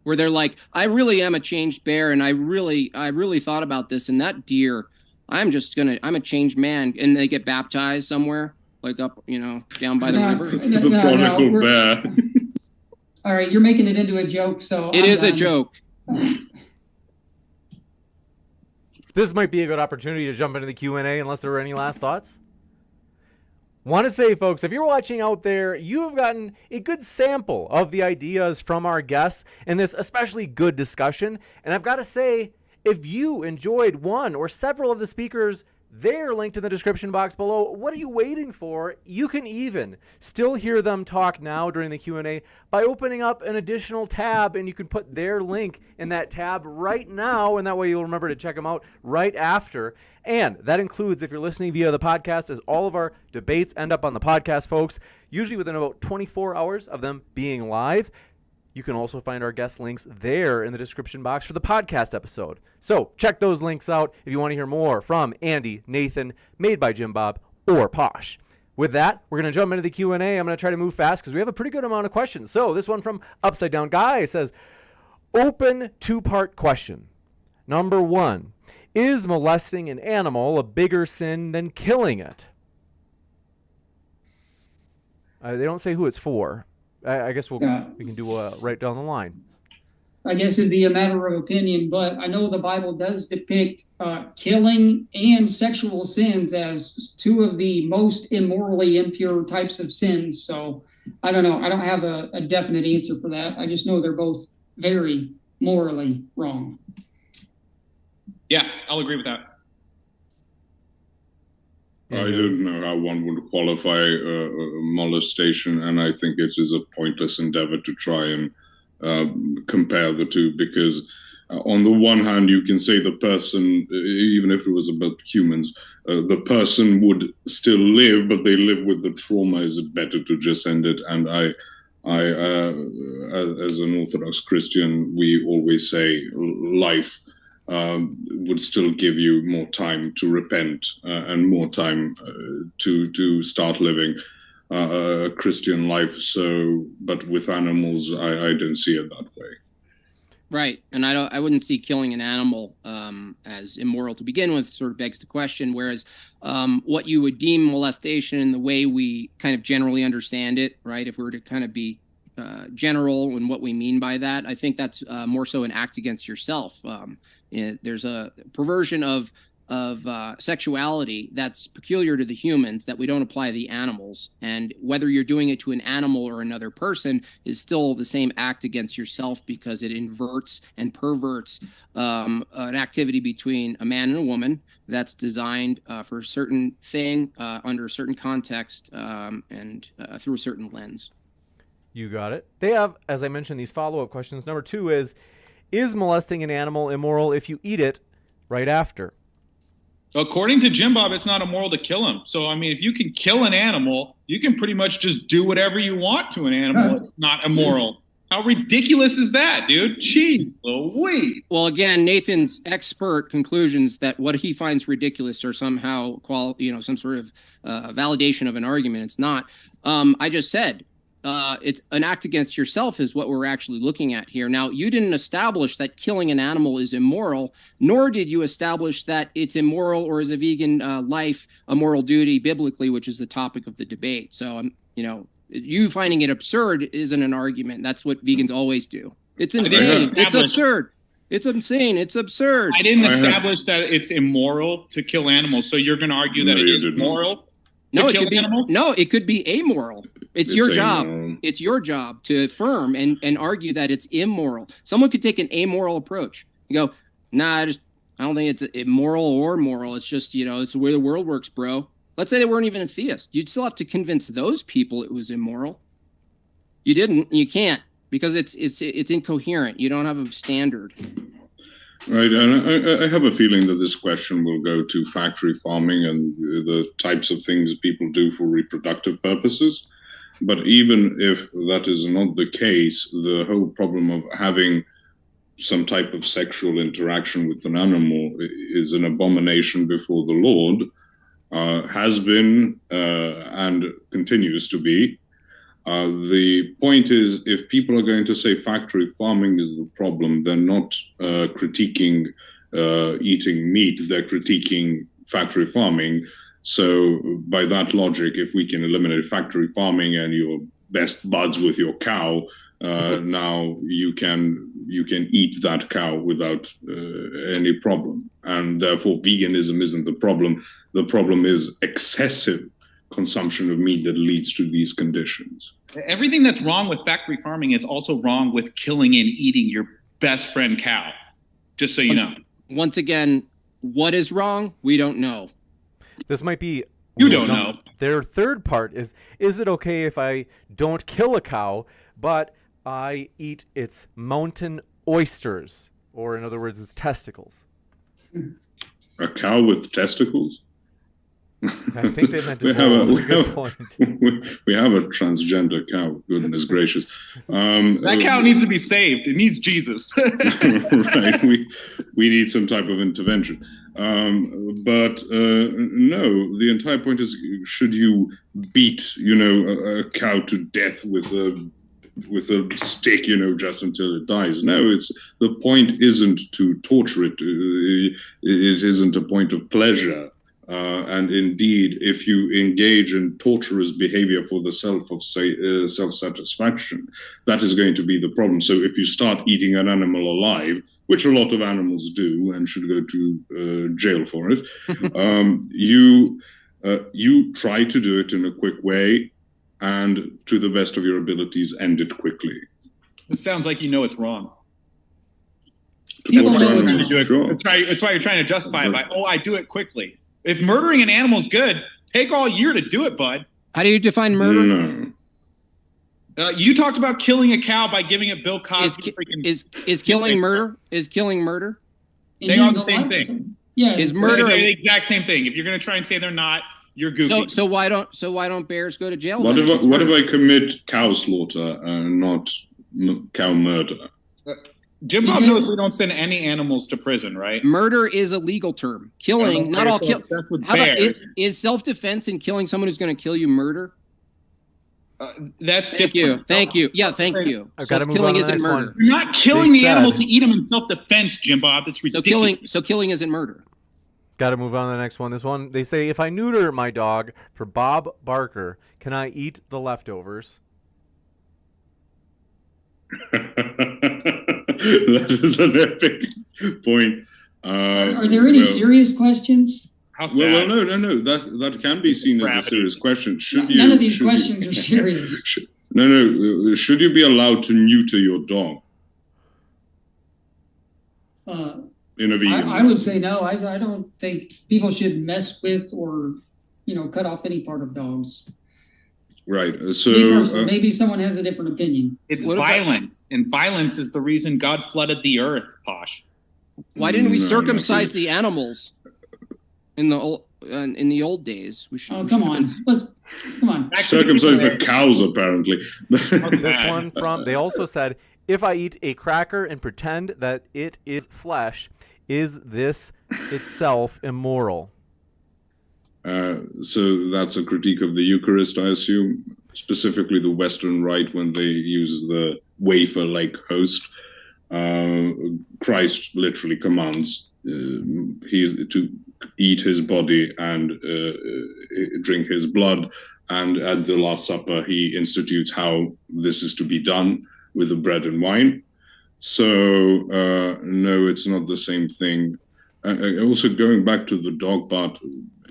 Where they're like, I really am a changed bear, and I really thought about this, and that deer, I'm a changed man, and they get baptized somewhere, like up, down by the river. The prodigal bear. All right, you're making it into a joke, so it is a joke. This might be a good opportunity to jump into the Q&A unless there are any last thoughts. Want to say, folks, if you're watching out there, you have gotten a good sample of the ideas from our guests in this especially good discussion. And I've got to say, if you enjoyed one or several of the speakers, they're linked in the description box below. What are you waiting for? You can even still hear them talk now during the Q&A by opening up an additional tab, and you can put their link in that tab right now, and that way you'll remember to check them out right after. And that includes, if you're listening via the podcast, as all of our debates end up on the podcast, folks, usually within about 24 hours of them being live. You can also find our guest links there in the description box for the podcast episode. So check those links out if you want to hear more from Andy, Nathan, Made by Jim Bob, or Posh. With that, we're going to jump into the Q&A. I'm going to try to move fast because we have a pretty good amount of questions. So this one from Upside Down Guy says, open two-part question. Number 1, is molesting an animal a bigger sin than killing it? They don't say who it's for. I guess we can do right down the line. I guess it'd be a matter of opinion, but I know the Bible does depict killing and sexual sins as two of the most immorally impure types of sins. So I don't know. I don't have a definite answer for that. I just know they're both very morally wrong. Yeah, I'll agree with that. I don't know how one would qualify molestation, and I think it is a pointless endeavor to try and compare the two, because on the one hand, you can say the person, even if it was about humans, the person would still live, but they live with the trauma. Is it better to just end it? And I as an Orthodox Christian, we always say life would still give you more time to repent and more time to start living a Christian life. So, but with animals, I don't see it that way. Right, and I wouldn't see killing an animal as immoral to begin with. Sort of begs the question. Whereas what you would deem molestation in the way we kind of generally understand it, right? If we were to kind of be general in what we mean by that, I think that's more so an act against yourself. There's a perversion of sexuality that's peculiar to the humans that we don't apply to the animals, and whether you're doing it to an animal or another person is still the same act against yourself, because it inverts and perverts an activity between a man and a woman that's designed for a certain thing under a certain context and through a certain lens. You got it. They have, as I mentioned, these follow-up questions. Number 2 is molesting an animal immoral if you eat it right after? According to Jim Bob, it's not immoral to kill him. So, I mean, if you can kill an animal, you can pretty much just do whatever you want to an animal. It's not immoral. How ridiculous is that, dude? Jeez Louise. Well, again, Nathan's expert conclusions that what he finds ridiculous are somehow some sort of validation of an argument. It's not. I just said it's an act against yourself is what we're actually looking at here. Now, you didn't establish that killing an animal is immoral, nor did you establish that it's immoral or is a vegan life a moral duty biblically, which is the topic of the debate. So, you finding it absurd isn't an argument. That's what vegans always do. It's insane. It's absurd. It's insane. It's absurd. I didn't establish that it's immoral to kill animals. So you're going to argue that it is moral to kill animals? No, it could be amoral. It's your job. Amoral. It's your job to affirm and argue that it's immoral. Someone could take an amoral approach. You go, nah, I don't think it's immoral or moral. It's just, it's the way the world works, bro. Let's say they weren't even a theist. You'd still have to convince those people it was immoral. You didn't. You can't because it's incoherent. You don't have a standard. Right, and I have a feeling that this question will go to factory farming and the types of things people do for reproductive purposes. But even if that is not the case, the whole problem of having some type of sexual interaction with an animal is an abomination before the Lord. Has been and continues to be. The point is, if people are going to say factory farming is the problem, they're not critiquing eating meat, they're critiquing factory farming. So by that logic, if we can eliminate factory farming and you're best buds with your cow, now you can eat that cow without any problem. And therefore, veganism isn't the problem. The problem is excessive consumption of meat that leads to these conditions. Everything that's wrong with factory farming is also wrong with killing and eating your best friend cow, just so you know. Once again, what is wrong? We don't know. This might be... You don't know. Their third part is it okay if I don't kill a cow, but I eat its mountain oysters, or in other words, its testicles? A cow with testicles? I think they meant to good point. We have a transgender cow. Goodness gracious! That cow needs to be saved. It needs Jesus. Right. We need some type of intervention. But no, the entire point is: should you beat, a cow to death with a stick, just until it dies? No, the point isn't to torture it. It isn't a point of pleasure. And indeed, if you engage in torturous behavior for the self-satisfaction, that is going to be the problem. So if you start eating an animal alive, which a lot of animals do and should go to jail for it, you try to do it in a quick way and to the best of your abilities, end it quickly. It sounds like it's wrong. People know That's it's why it's why you're trying to justify it by, I do it quickly. If murdering an animal is good, take all year to do it, bud. How do you define murder? No. You talked about killing a cow by giving it Bill Cosby. Is killing murder? Is killing murder? They are the same thing. Yeah. Is murder They're the exact same thing. If you're going to try and say they're not, you're goofy. So why don't bears go to jail? What if I commit cow slaughter and not cow murder? Jim Bob knows we don't send any animals to prison, right? Murder is a legal term. Killing, not all kill. That's with How about, bears. is self-defense and killing someone who's going to kill you murder? That's Thank you. different. Thank you. Yeah, thank you. I've got to move on Killing to the isn't next murder. one. You're not killing They the animal said- to eat them in self-defense, Jim Bob. It's ridiculous. So killing isn't murder. Got to move on to the next one. This one, they say, if I neuter my dog for Bob Barker, can I eat the leftovers? That is an epic point. Are there any serious questions? How sad. Well, no. That can be seen as a Gravity. serious question. None of these questions are serious. Should you be allowed to neuter your dog in a vegan? I would say no. I don't think people should mess with or cut off any part of dogs. Right. Me So personally, maybe someone has a different opinion. It's What about- violent, and violence is the reason God flooded the earth, Posh. Why didn't we No, circumcise the animals in the in the old days. We should. Oh, we come should have on. been- Come on. Circumcise the cows, apparently. This one from, they also said, if I eat a cracker and pretend that it is flesh, is this itself immoral? So that's a critique of the Eucharist, I assume, specifically the Western Rite when they use the wafer-like host. Christ literally commands he to eat his body and drink his blood, and at the Last Supper he institutes how this is to be done with the bread and wine. So no, it's not the same thing. Also, going back to the dog part,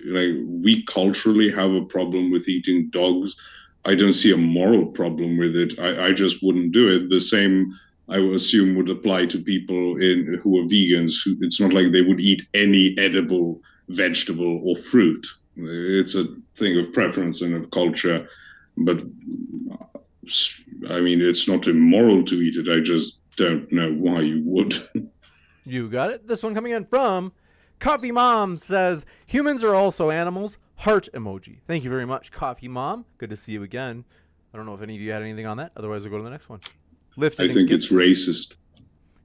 we culturally have a problem with eating dogs. I don't see a moral problem with it. I just wouldn't do it. The same, I would assume, would apply to people who are vegans. It's not like they would eat any edible vegetable or fruit. It's a thing of preference and of culture. But I mean, it's not immoral to eat it. I just don't know why you would. You got it. This one coming in from Coffee Mom says, humans are also animals. Heart emoji. Thank you very much, Coffee Mom. Good to see you again. I don't know if any of you had anything on that. Otherwise, I'll go to the next one. Lifted I think it's racist.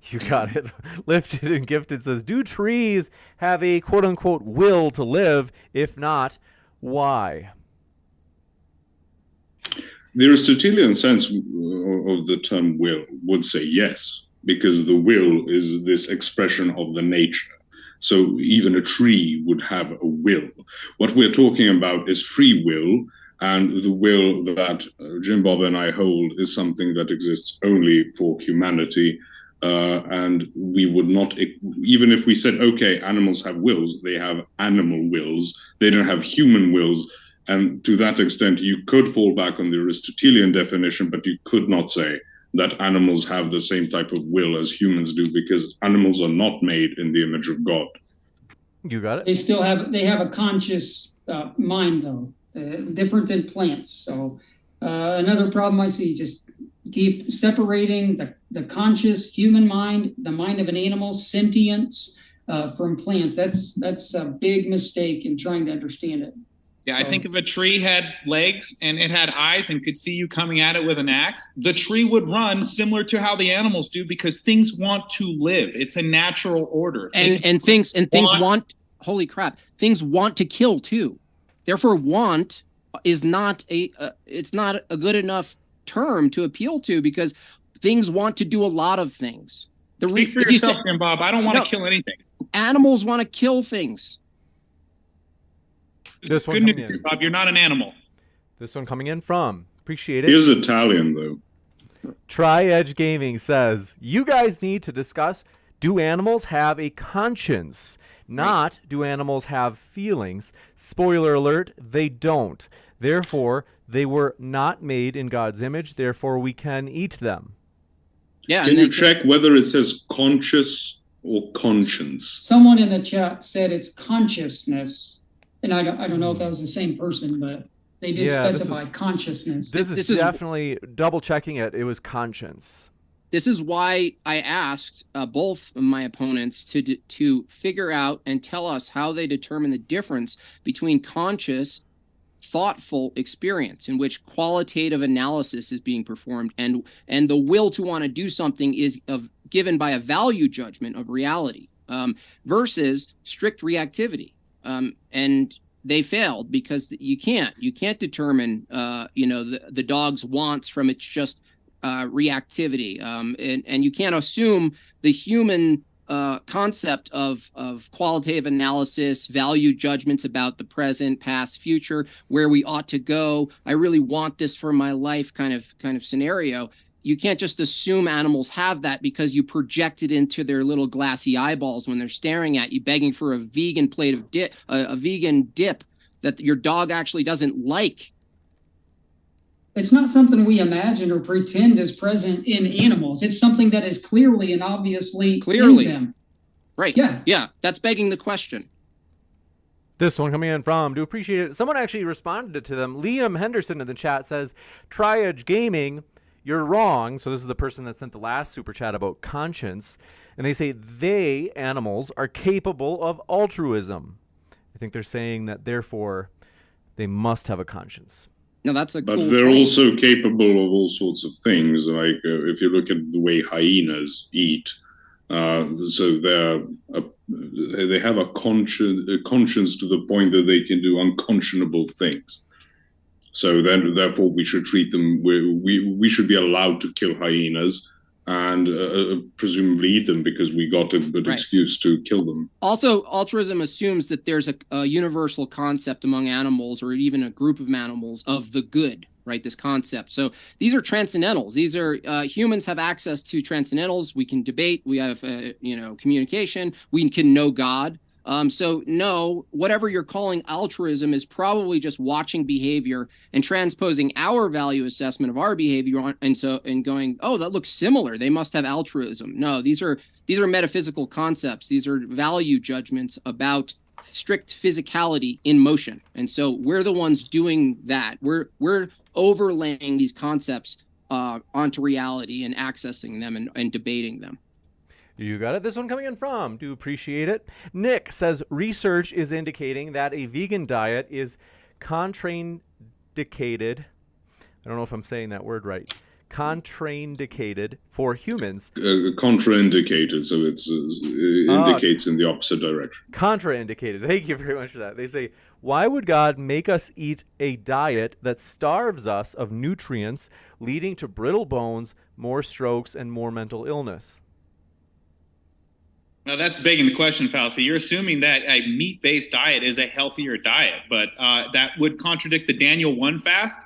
You got it. Lifted and Gifted says, do trees have a quote-unquote will to live? If not, why? The Aristotelian sense of the term will would say yes, because the will is this expression of the nature. So even a tree would have a will. What we're talking about is free will, and the will that Jim Bob and I hold is something that exists only for humanity. And we would not, even if we said, okay, animals have wills, they have animal wills, they don't have human wills. And to that extent, you could fall back on the Aristotelian definition, but you could not say that animals have the same type of will as humans do, because animals are not made in the image of God. You got it. They have a conscious mind, though, different than plants. So another problem I see, just keep separating the conscious human mind, the mind of an animal, sentience, from plants. That's a big mistake in trying to understand it. Yeah, I think if a tree had legs and it had eyes and could see you coming at it with an axe, the tree would run similar to how the animals do, because things want to live. It's a natural order. Things want holy crap. Things want to kill too. Therefore, want is not it's not a good enough term to appeal to, because things want to do a lot of things. Speak for yourself, Jim Bob. I don't want to kill anything. Animals want to kill things. This one Good coming news, in. Bob. You're not an animal. This one coming in from, appreciate it. He is Italian, though. Tri-Edge Gaming says, you guys need to discuss, do animals have a conscience? Not, do animals have feelings? Spoiler alert, they don't. Therefore, they were not made in God's image. Therefore, we can eat them. Yeah. Can you check whether it says conscious or conscience? Someone in the chat said it's consciousness, and I don't know if that was the same person, but they did specify consciousness. This is definitely double checking it. It was conscience. This is why I asked both of my opponents to figure out and tell us how they determine the difference between conscious, thoughtful experience in which qualitative analysis is being performed, and the will to want to do something is given by a value judgment of reality, versus strict reactivity. And they failed because you can't determine the dog's wants from its just reactivity, and you can't assume the human concept of qualitative analysis, value judgments about the present, past, future, where we ought to go. I really want this for my life, kind of scenario. You can't just assume animals have that because you project it into their little glassy eyeballs when they're staring at you, begging for a vegan plate of a vegan dip that your dog actually doesn't like. It's not something we imagine or pretend is present in animals. It's something that is clearly and obviously in them. Right. Yeah. Yeah. That's begging the question. This one coming in from, do appreciate it. Someone actually responded to them. Liam Henderson in the chat says, Tri-Edge Gaming, you're wrong. So this is the person that sent the last super chat about conscience. And they say animals, are capable of altruism. think they're saying that therefore they must have a conscience. No, that's a But cool they're trait. also capable of all sorts of things. Like if you look at the way hyenas eat, so they have a conscience to the point that they can do unconscionable things. So then, therefore, we should treat them. We should be allowed to kill hyenas and presumably eat them because we got a good excuse to kill them. Also, altruism assumes that there's a universal concept among animals, or even a group of animals, of the good, right? This concept. So these are transcendentals. These are humans have access to transcendentals. We can debate. We have communication. We can know God. So no, whatever you're calling altruism is probably just watching behavior and transposing our value assessment of our behavior on, and going, oh, that looks similar. They must have altruism. No, these are metaphysical concepts. These are value judgments about strict physicality in motion. And so we're the ones doing that. We're overlaying these concepts onto reality and accessing them and debating them. You got it. This one coming in from, do appreciate it. Nick says research is indicating that a vegan diet is contraindicated. I don't know if I'm saying that word right. Contraindicated for humans. Contraindicated, so it indicates in the opposite direction. Contraindicated. Thank you very much for that. They say, why would God make us eat a diet that starves us of nutrients, leading to brittle bones, more strokes, and more mental illness? Now that's begging the question, Fauci. You're assuming that a meat-based diet is a healthier diet, but that would contradict the Daniel 1 fast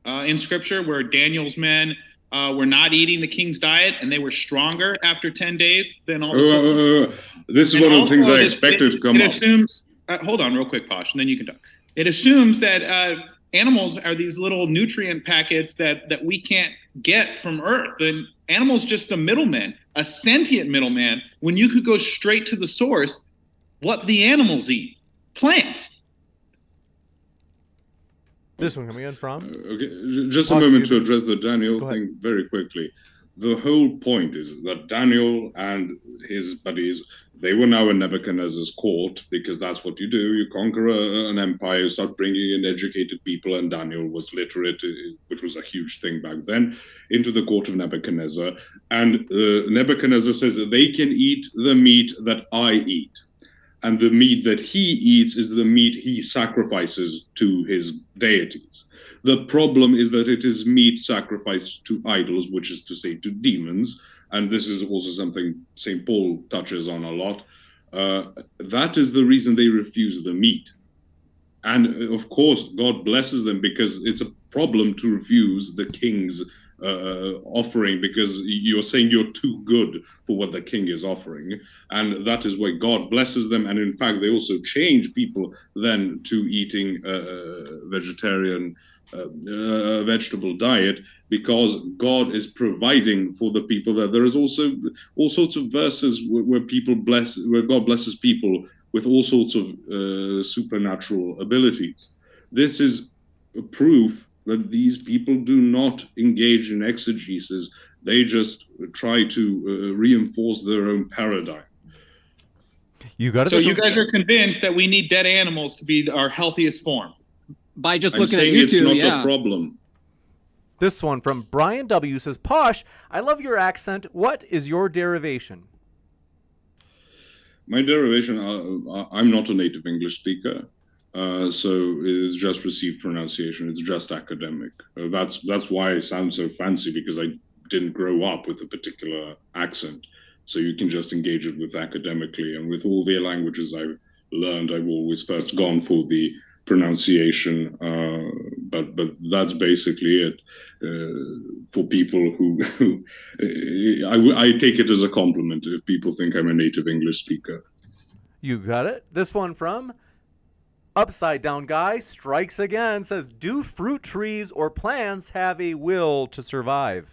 in Scripture, where Daniel's men were not eating the king's diet, and they were stronger after 10 days than all the soldiers. This is one of the things I expected to come up. It assumes, hold on real quick, Posh, and then you can talk. It assumes that animals are these little nutrient packets that we can't get from Earth, and animals just a middleman, a sentient middleman, when you could go straight to the source, what the animals eat, plants. This one coming in from? Okay, just a moment to address the Daniel thing very quickly. The whole point is that Daniel and his buddies, they were now in Nebuchadnezzar's court, because that's what you do. You conquer an empire, you start bringing in educated people, and Daniel was literate, which was a huge thing back then, into the court of Nebuchadnezzar. And Nebuchadnezzar says that they can eat the meat that I eat. And the meat that he eats is the meat he sacrifices to his deities. The problem is that it is meat sacrificed to idols, which is to say to demons. And this is also something St. Paul touches on a lot. That is the reason they refuse the meat. And of course, God blesses them, because it's a problem to refuse the king's offering, because you're saying you're too good for what the king is offering. And that is why God blesses them. And in fact, they also change people then to eating vegetarian vegetable diet, because God is providing for the people. That there is also all sorts of verses where God blesses people with all sorts of supernatural abilities. This is a proof that these people do not engage in exegesis. They just try to reinforce their own paradigm. You got it. So you guys are convinced that we need dead animals to be our healthiest form? By just looking at YouTube, it's not a problem. This one from Brian W. says, Posh, I love your accent. What is your derivation? My derivation, I'm not a native English speaker, so it's just received pronunciation. It's just academic. That's why I sound so fancy, because I didn't grow up with a particular accent. So you can just engage it with academically. And with all the languages I've learned, I've always first gone for the pronunciation, but that's basically it. For people who I take it as a compliment if people think I'm a native English speaker. You got it. This one from Upside Down Guy strikes again, says, do fruit trees or plants have a will to survive?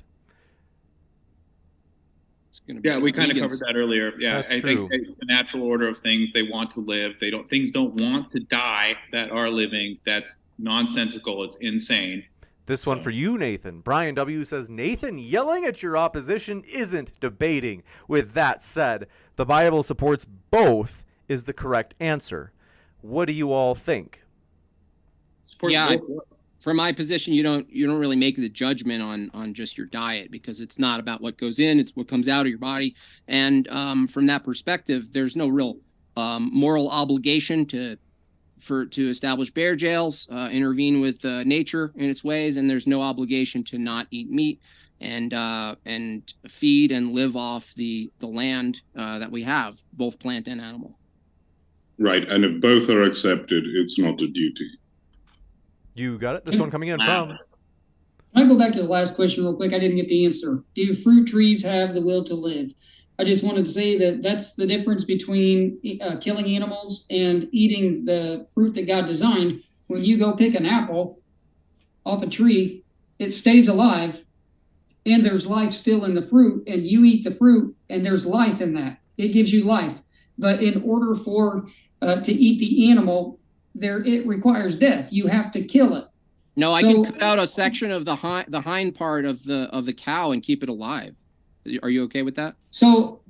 Yeah, we kind of covered that earlier. Yeah, That's I true. think it's the natural order of things. They want to live. Things don't want to die that are living. That's nonsensical. It's insane. This one for you, Nathan. Brian W. says, Nathan, yelling at your opposition isn't debating. With that said, the Bible supports both is the correct answer. What do you all think? Support Yeah, both. From my position, you don't really make the judgment on just your diet, because it's not about what goes in, it's what comes out of your body. And from that perspective, there's no real moral obligation to establish bear jails, intervene with nature in its ways, and there's no obligation to not eat meat and feed and live off the land that we have, both plant and animal. Right, and if both are accepted, it's not a duty. You got it? This one coming in from... Can I go back to the last question real quick? I didn't get the answer. Do fruit trees have the will to live? I just wanted to say that that's the difference between killing animals and eating the fruit that God designed. When you go pick an apple off a tree, it stays alive, and there's life still in the fruit, and you eat the fruit, and there's life in that. It gives you life. But in order for to eat the animal, it requires death. You have to kill it. No, I can cut out a section of the hind part of the cow and keep it alive. Are you okay with that? So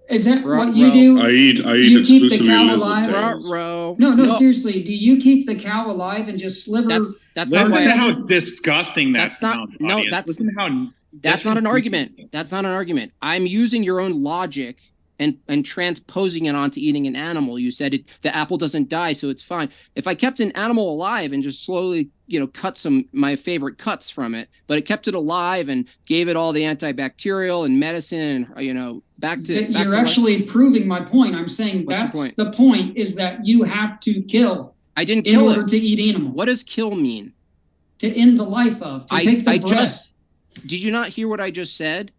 is that what you do? I eat you keep the exclusively cow lizard alive? tails. No, seriously. Do you keep the cow alive and just sliver? That's Listen not to how disgusting that That's not- sounds. no, audience. that's- Listen to how That's not an argument. That's not an argument. I'm using your own logic and transposing it onto eating an animal. You said the apple doesn't die, so it's fine. If I kept an animal alive and just slowly, cut my favorite cuts from it, but it kept it alive and gave it all the antibacterial and medicine, and back to You're actually proving my point. I'm saying that's the point, is that you have to kill. I didn't in kill order it. to eat animal. What does kill mean? To end the life of. To take the breath. Did you not hear what I just said?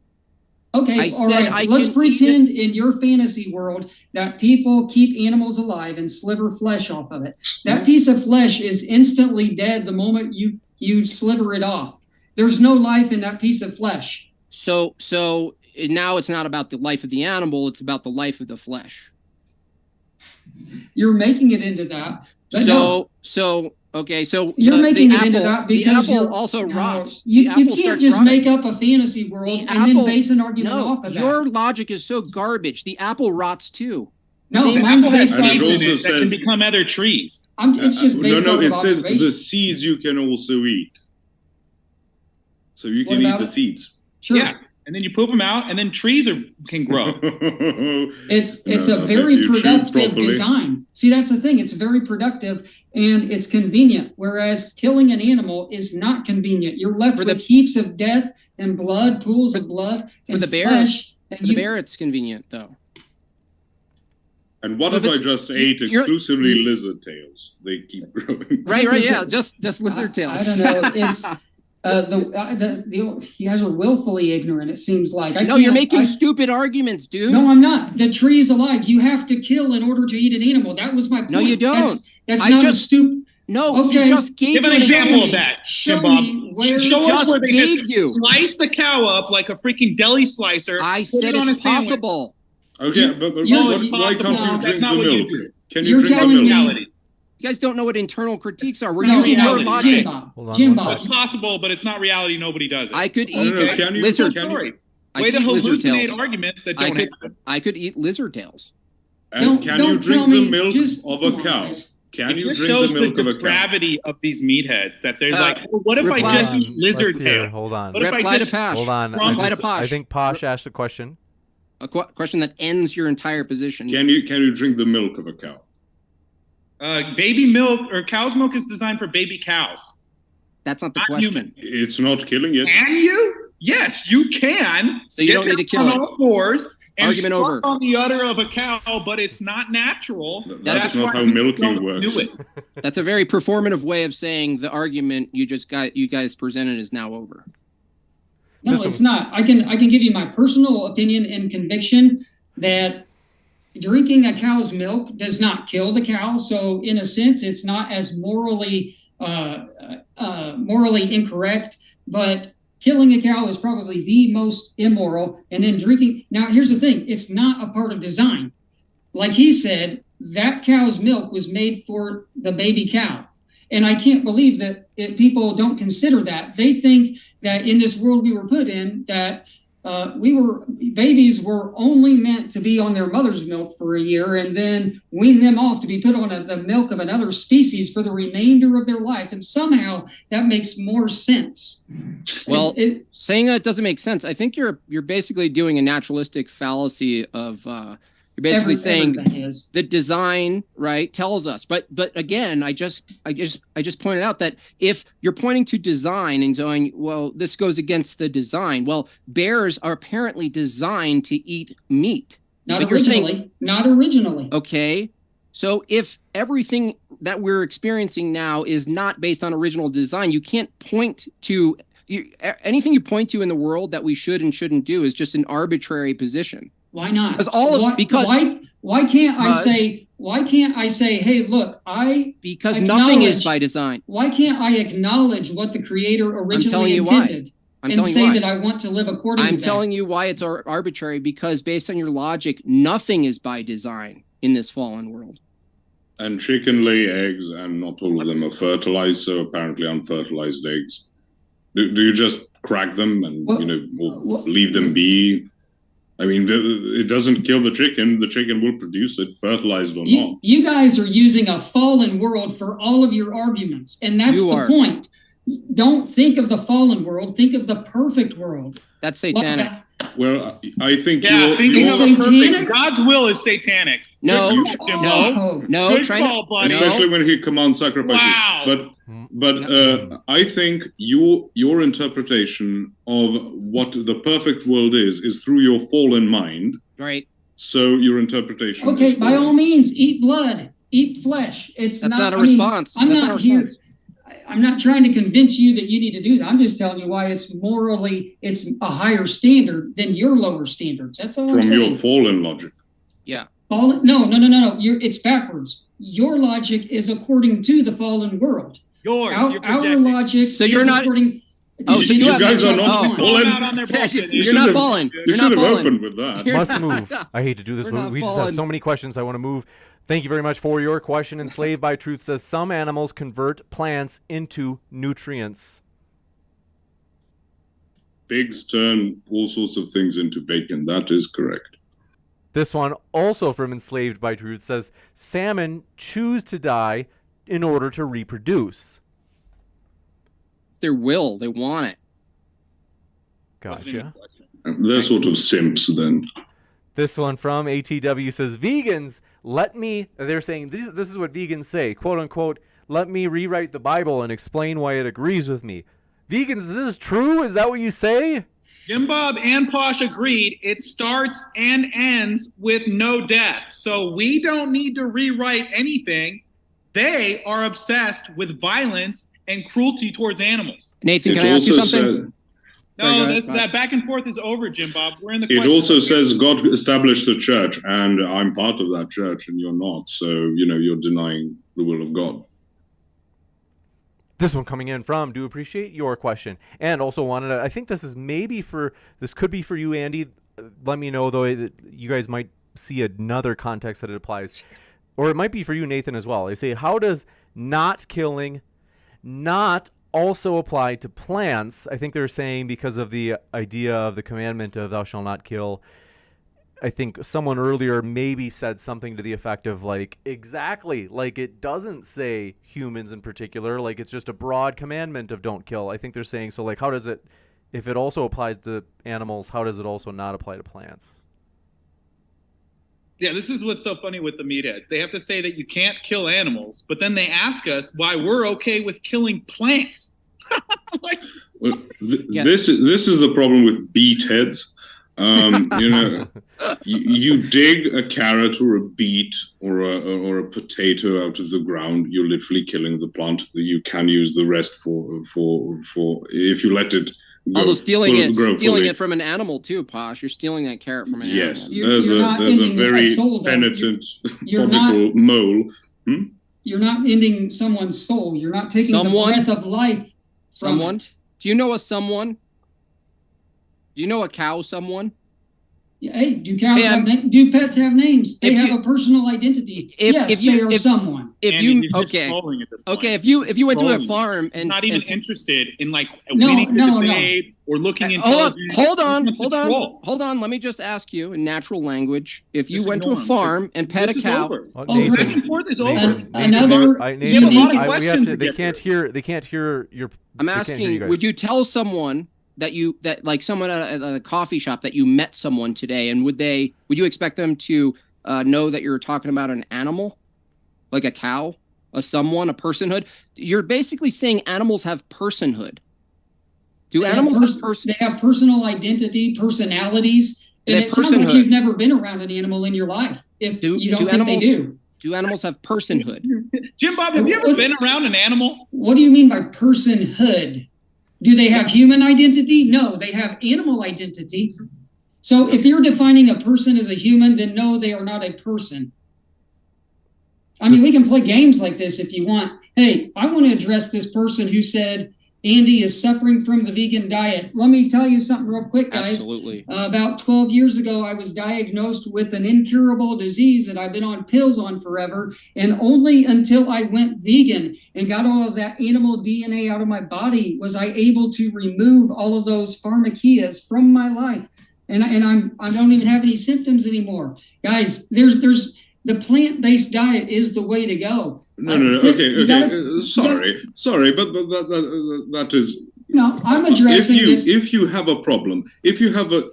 Okay, all right. Let's pretend in your fantasy world that people keep animals alive and sliver flesh off of it. That piece of flesh is instantly dead the moment you sliver it off. There's no life in that piece of flesh. So now it's not about the life of the animal, it's about the life of the flesh. You're making it into that. Okay, so you're making it into that because the apple also rots. You can't just make up a fantasy world and then base an argument off of that. Your logic is so garbage. The apple rots too. No, the mine's apple has based on seeds in it that can become other trees. It's just based on it observation. says the seeds you can also eat. So you can eat the seeds. Sure. Yeah. And then you poop them out, and then trees can grow. It's a very productive design. See, that's the thing. It's very productive and it's convenient. Whereas killing an animal is not convenient. You're left with heaps of death and blood, pools of blood, and for the flesh. For the bear, it's convenient though. And what if I just ate exclusively lizard tails? They keep growing. Right, yeah, just lizard tails. I don't know. It's you guys are willfully ignorant, it seems like. You're making stupid arguments, dude. No, I'm not. The tree's alive. You have to kill in order to eat an animal. That was my point. No, you don't. That's not a stupid. No, okay. You just gave Give an example of that, Jim Bob. Show us where they just slice the cow up like a freaking deli slicer. I said it's possible. Okay, but why can't you drink the milk? Can you drink the milk? You guys don't know what internal critiques are. We're using your logic. Jim Bob. It's possible, but it's not reality. Nobody does it. I could eat lizard tails. Way to hallucinate arguments that don't happen. I could eat lizard tails. And can you drink the milk of a cow? Can you drink the milk of a cow? It just shows the depravity of these meatheads that they're like, well, what if I just eat lizard tail? Hold on. Reply to Posh. Hold on. I think Posh asked a question. A question that ends your entire position. Can you drink the milk of a cow? Baby milk or cow's milk is designed for baby cows. That's not the question. Human. It's not killing it. Can you? Yes, you can. So you don't need to kill it. On all fours and argument over. On the udder of a cow, but it's not natural. That's not how milking works. Do it. That's a very performative way of saying the argument you guys presented is now over. No, it's not. I can give you my personal opinion and conviction that drinking a cow's milk does not kill the cow. So in a sense, it's not as morally incorrect, but killing a cow is probably the most immoral. And then drinking. Now, here's the thing. It's not a part of design. Like he said, that cow's milk was made for the baby cow. And I can't believe that people don't consider that. They think that in this world we were put in, that babies were only meant to be on their mother's milk for a year and then wean them off to be put on the milk of another species for the remainder of their life. And somehow that makes more sense. Well, saying that doesn't make sense. I think you're basically doing a naturalistic fallacy of you're basically saying the design, right, tells us. But again, I just pointed out that if you're pointing to design and going, well, this goes against the design. Well, bears are apparently designed to eat meat. Not originally. Okay. So if everything that we're experiencing now is not based on original design, you can't point to anything you point to in the world that we should and shouldn't do is just an arbitrary position. Why not? Why can't I say, hey, look, because nothing is by design. Why can't I acknowledge what the creator originally intended and say that I want to live according to that? I'm telling you why it's arbitrary, because based on your logic, nothing is by design in this fallen world. And chicken lay eggs, and not all of them are fertilized, so apparently unfertilized eggs. Do you just crack them and or leave them be? I mean, it doesn't kill the chicken. The chicken will produce it, fertilized or not. You guys are using a fallen world for all of your arguments, and that's the point. Don't think of the fallen world. Think of the perfect world. That's satanic. Well, I think thinking of a perfect, God's will is satanic. No. Especially when he commands sacrifices. Wow. But I think your interpretation of what the perfect world is through your fallen mind. Right. So your interpretation. Okay, by all means, eat blood, eat flesh. That's not a response. I'm not trying to convince you that you need to do that. I'm just telling you why it's a higher standard than your lower standards. That's all I'm saying. From your fallen logic. Yeah. No. It's backwards. Your logic is according to the fallen world. Our logic. So you're not. So you guys are not fallen. You're not fallen. You should have opened with that. Must move. I hate to do this, but we just have so many questions. I want to move. Thank you very much for your question. Enslaved by Truth says some animals convert plants into nutrients. Pigs turn all sorts of things into bacon. That is correct. This one, also from Enslaved by Truth, says salmon choose to die in order to reproduce. It's their will. They want it. Gotcha. They're sort of simps then. This one from ATW says, vegans, they're saying, this is what vegans say, quote unquote, let me rewrite the Bible and explain why it agrees with me. Vegans, is this true? Is that what you say? Jim Bob and Posh agreed it starts and ends with no death. So we don't need to rewrite anything. They are obsessed with violence and cruelty towards animals. Nathan, can I ask you something? No, that back and forth is over, Jim Bob. We're in the It also says God established a church, and I'm part of that church, and you're not. So, you're denying the will of God. This one coming in from, do appreciate your question. And also wanted to, I think this could be for you, Andy. Let me know, though, that you guys might see another context that it applies. Or it might be for you, Nathan, as well. They say, how does not killing not also apply to plants? I think they're saying because of the idea of the commandment of thou shalt not kill. I think someone earlier maybe said something to the effect of exactly, it doesn't say humans in particular, it's just a broad commandment of don't kill. I think they're saying, so how does it, if it also applies to animals, how does it also not apply to plants? Yeah, this is what's so funny with the meatheads. They have to say that you can't kill animals, but then they ask us why we're okay with killing plants. This is the problem with beet heads. You dig a carrot or a beet or a potato out of the ground, you're literally killing the plant. You can use the rest for if you let it. Also, stealing it from an animal too, Posh. You're stealing that carrot from an animal. Yes, there's a very penitent political mole. You're not ending someone's soul. You're not taking the breath of life. Someone? Do you know a someone? Do you know a cow? Someone? Hey, do cows Hey, do pets have names? They if have you- a personal identity. if- Yes, if you- they are if- someone. If Andy, you he's just okay, trolling at this point. okay, if you went to a Trolling. farm He's and not even and, interested in like No, winning the no, no. debate or looking hold intelligent. on, He wants to troll. hold on. Let me just ask you in natural language: if you Just went to a ignore him, farm 'cause and pet a this is cow, over. Oh, Oh, Back and forth is over. Nathan, another- Nathan, We have a lot of we questions to, to they get can't through. hear. They can't hear your. I'm they can't hear you asking: guys. would you tell someone that like someone at a coffee shop that you met someone today, and would you expect them to know that you're talking about an animal, like a cow, a personhood? You're basically saying animals have personhood. Do They animals have have person? They have personal identity, personalities, They and have it sounds like personhood. you've never been around an animal in your life. If you don't think they do. Do animals have personhood? Jim Bob, have you ever been around an animal? What do you mean by personhood? Do they have human identity? No, they have animal identity. So if you're defining a person as a human, then no, they are not a person. I mean, we can play games like this if you want. Hey, I want to address this person who said Andy is suffering from the vegan diet. Let me tell you something real quick, guys. Absolutely. About 12 years ago, I was diagnosed with an incurable disease that I've been on pills on forever. And only until I went vegan and got all of that animal DNA out of my body was I able to remove all of those pharmakias from my life. And I don't even have any symptoms anymore. Guys, there's the plant-based diet is the way to go. No. Okay. Sorry, but that is. No, I'm addressing this. If you have a problem, if you have a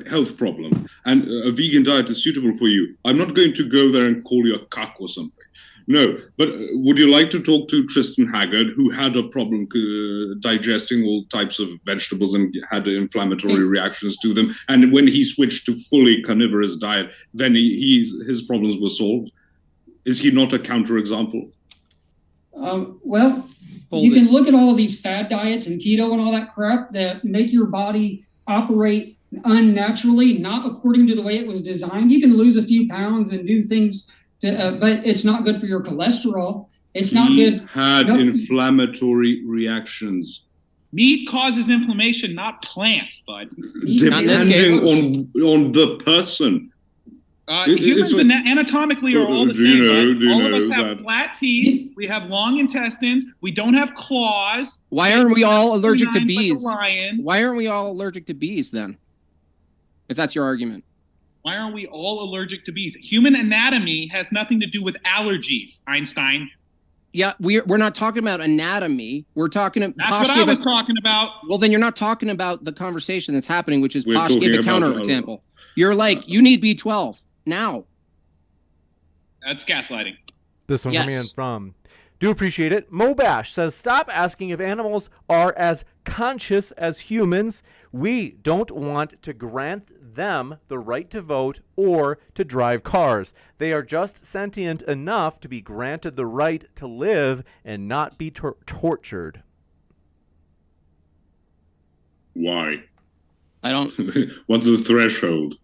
health problem, and a vegan diet is suitable for you, I'm not going to go there and call you a cuck or something. No, but would you like to talk to Tristan Haggard, who had a problem digesting all types of vegetables and had inflammatory reactions to them? And when he switched to fully carnivorous diet, then his problems were solved. Is he not a counterexample? Well, you can look at all of these fad diets and keto and all that crap that make your body operate unnaturally, not according to the way it was designed. You can lose a few pounds and do things, but it's not good for your cholesterol. It's not good. Had inflammatory reactions. Meat causes inflammation, not plants, bud. Depending on the person. Humans anatomically are all the same. All of us have flat teeth. We have long intestines. We don't have claws. Why aren't we all allergic to Like a bees? lion. Why aren't we all allergic to bees then? If that's your argument. Why aren't we all allergic to bees? Human anatomy has nothing to do with allergies, Einstein. Yeah, we're not talking about anatomy. We're talking about. That's what I was talking about. Well, then you're not talking about the conversation that's happening, which is We're Posh gave a talking counter about, example. You're like, you need B12 now. That's gaslighting. This one coming in Yes. from. Do appreciate it. Mobash says, stop asking if animals are as conscious as humans. We don't want to grant them the right to vote or to drive cars. They are just sentient enough to be granted the right to live and not be tortured. Why? I don't. What's the threshold?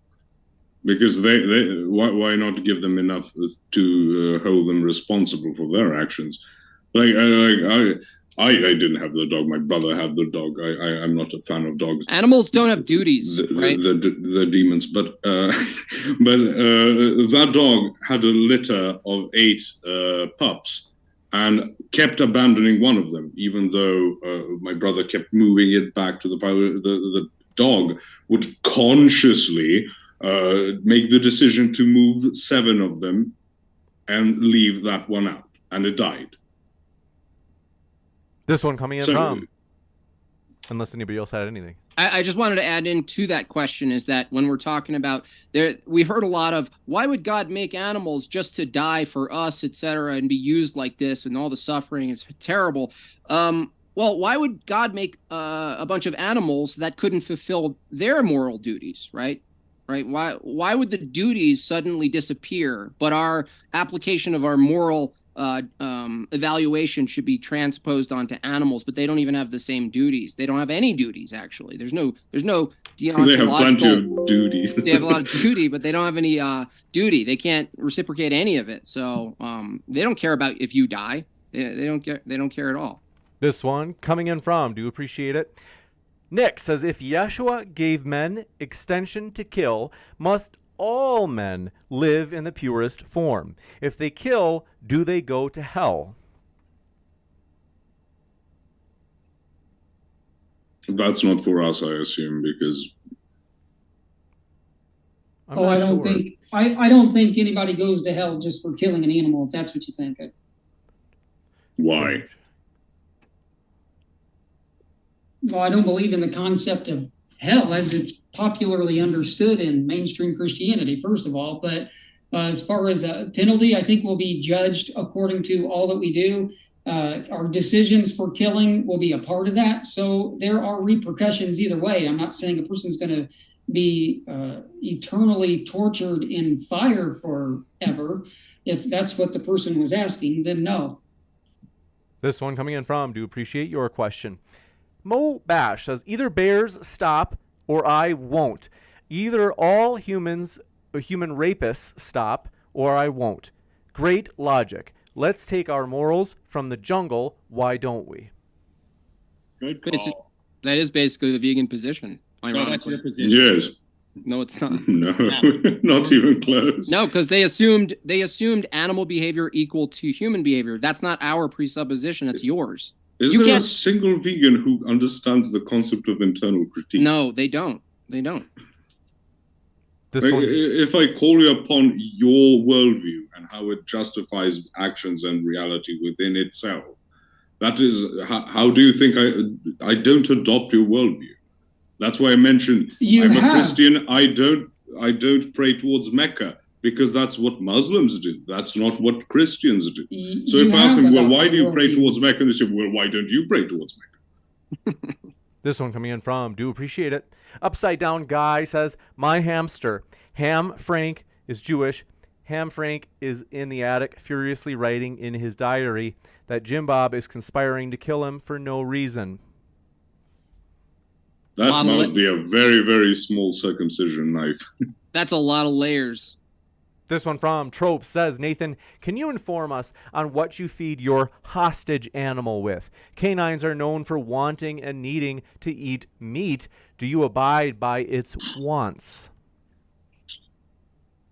Because why not give them enough to hold them responsible for their actions? I didn't have the dog. My brother had the dog. I'm not a fan of dogs. Animals don't have duties, right? The demons, but that dog had a litter of 8 pups and kept abandoning one of them, even though my brother kept moving it back to the pilot. The dog would consciously make the decision to move 7 of them and leave that one out, and it died. This one coming in from. Unless anybody else had anything. I just wanted to add into that question is that when we're talking about we've heard a lot of why would God make animals just to die for us, etc., and be used like this and all the suffering is terrible. Well, why would God make a bunch of animals that couldn't fulfill their moral duties, right? Right? Why would the duties suddenly disappear, but our application of our moral evaluation should be transposed onto animals, but they don't even have the same duties. They don't have any duties, actually. There's no deontological. They have plenty of duties. They have a lot of duty, but they don't have any duty. They can't reciprocate any of it. So they don't care about if you die. They don't care. They don't care at all. This one coming in from. Do appreciate it. Nick says, if Yeshua gave men extension to kill, must all men live in the purest form? If they kill, do they go to hell? That's not for us, I assume, because I'm Oh, not I don't sure. think I don't think anybody goes to hell just for killing an animal, if that's what you think. why? Well, I don't believe in the concept of hell as it's popularly understood in mainstream Christianity, first of all. But as far as a penalty, I think we'll be judged according to all that we do. Our decisions for killing will be a part of that. So there are repercussions either way. I'm not saying a person's going to be eternally tortured in fire forever. If that's what the person was asking, then no. This one coming in from, do appreciate your question. Mo Bash says, either bears stop or I won't. Either all humans or human rapists stop or I won't. Great logic. Let's take our morals from the jungle. Why don't we? Good Basi- call. That is basically the vegan position. No, that's Ironically. your position. Yes. No, it's not. No, not even close. No, because they assumed animal behavior equal to human behavior. That's not our presupposition. That's yours. Is You there a can't- single vegan who understands the concept of internal critique? No, they don't. They don't. This Like, one, if I call you upon your worldview and how it justifies actions and reality within itself, that is how do you think I don't adopt your worldview? That's why I mentioned I'm a Christian. I don't pray towards Mecca because that's what Muslims do. That's not what Christians do. So if I ask them, well, why do you pray towards Mecca? And they say, well, why don't you pray towards Mecca? this one coming in from, do appreciate it. Upside Down Guy says, my hamster, Ham Frank, is Jewish. Ham Frank is in the attic furiously writing in his diary that Jim Bob is conspiring to kill him for no reason. That Lot of must be a very, very small circumcision knife. That's a lot of layers. This one from Trope says, Nathan, can you inform us on what you feed your hostage animal with? Canines are known for wanting and needing to eat meat. Do you abide by its wants?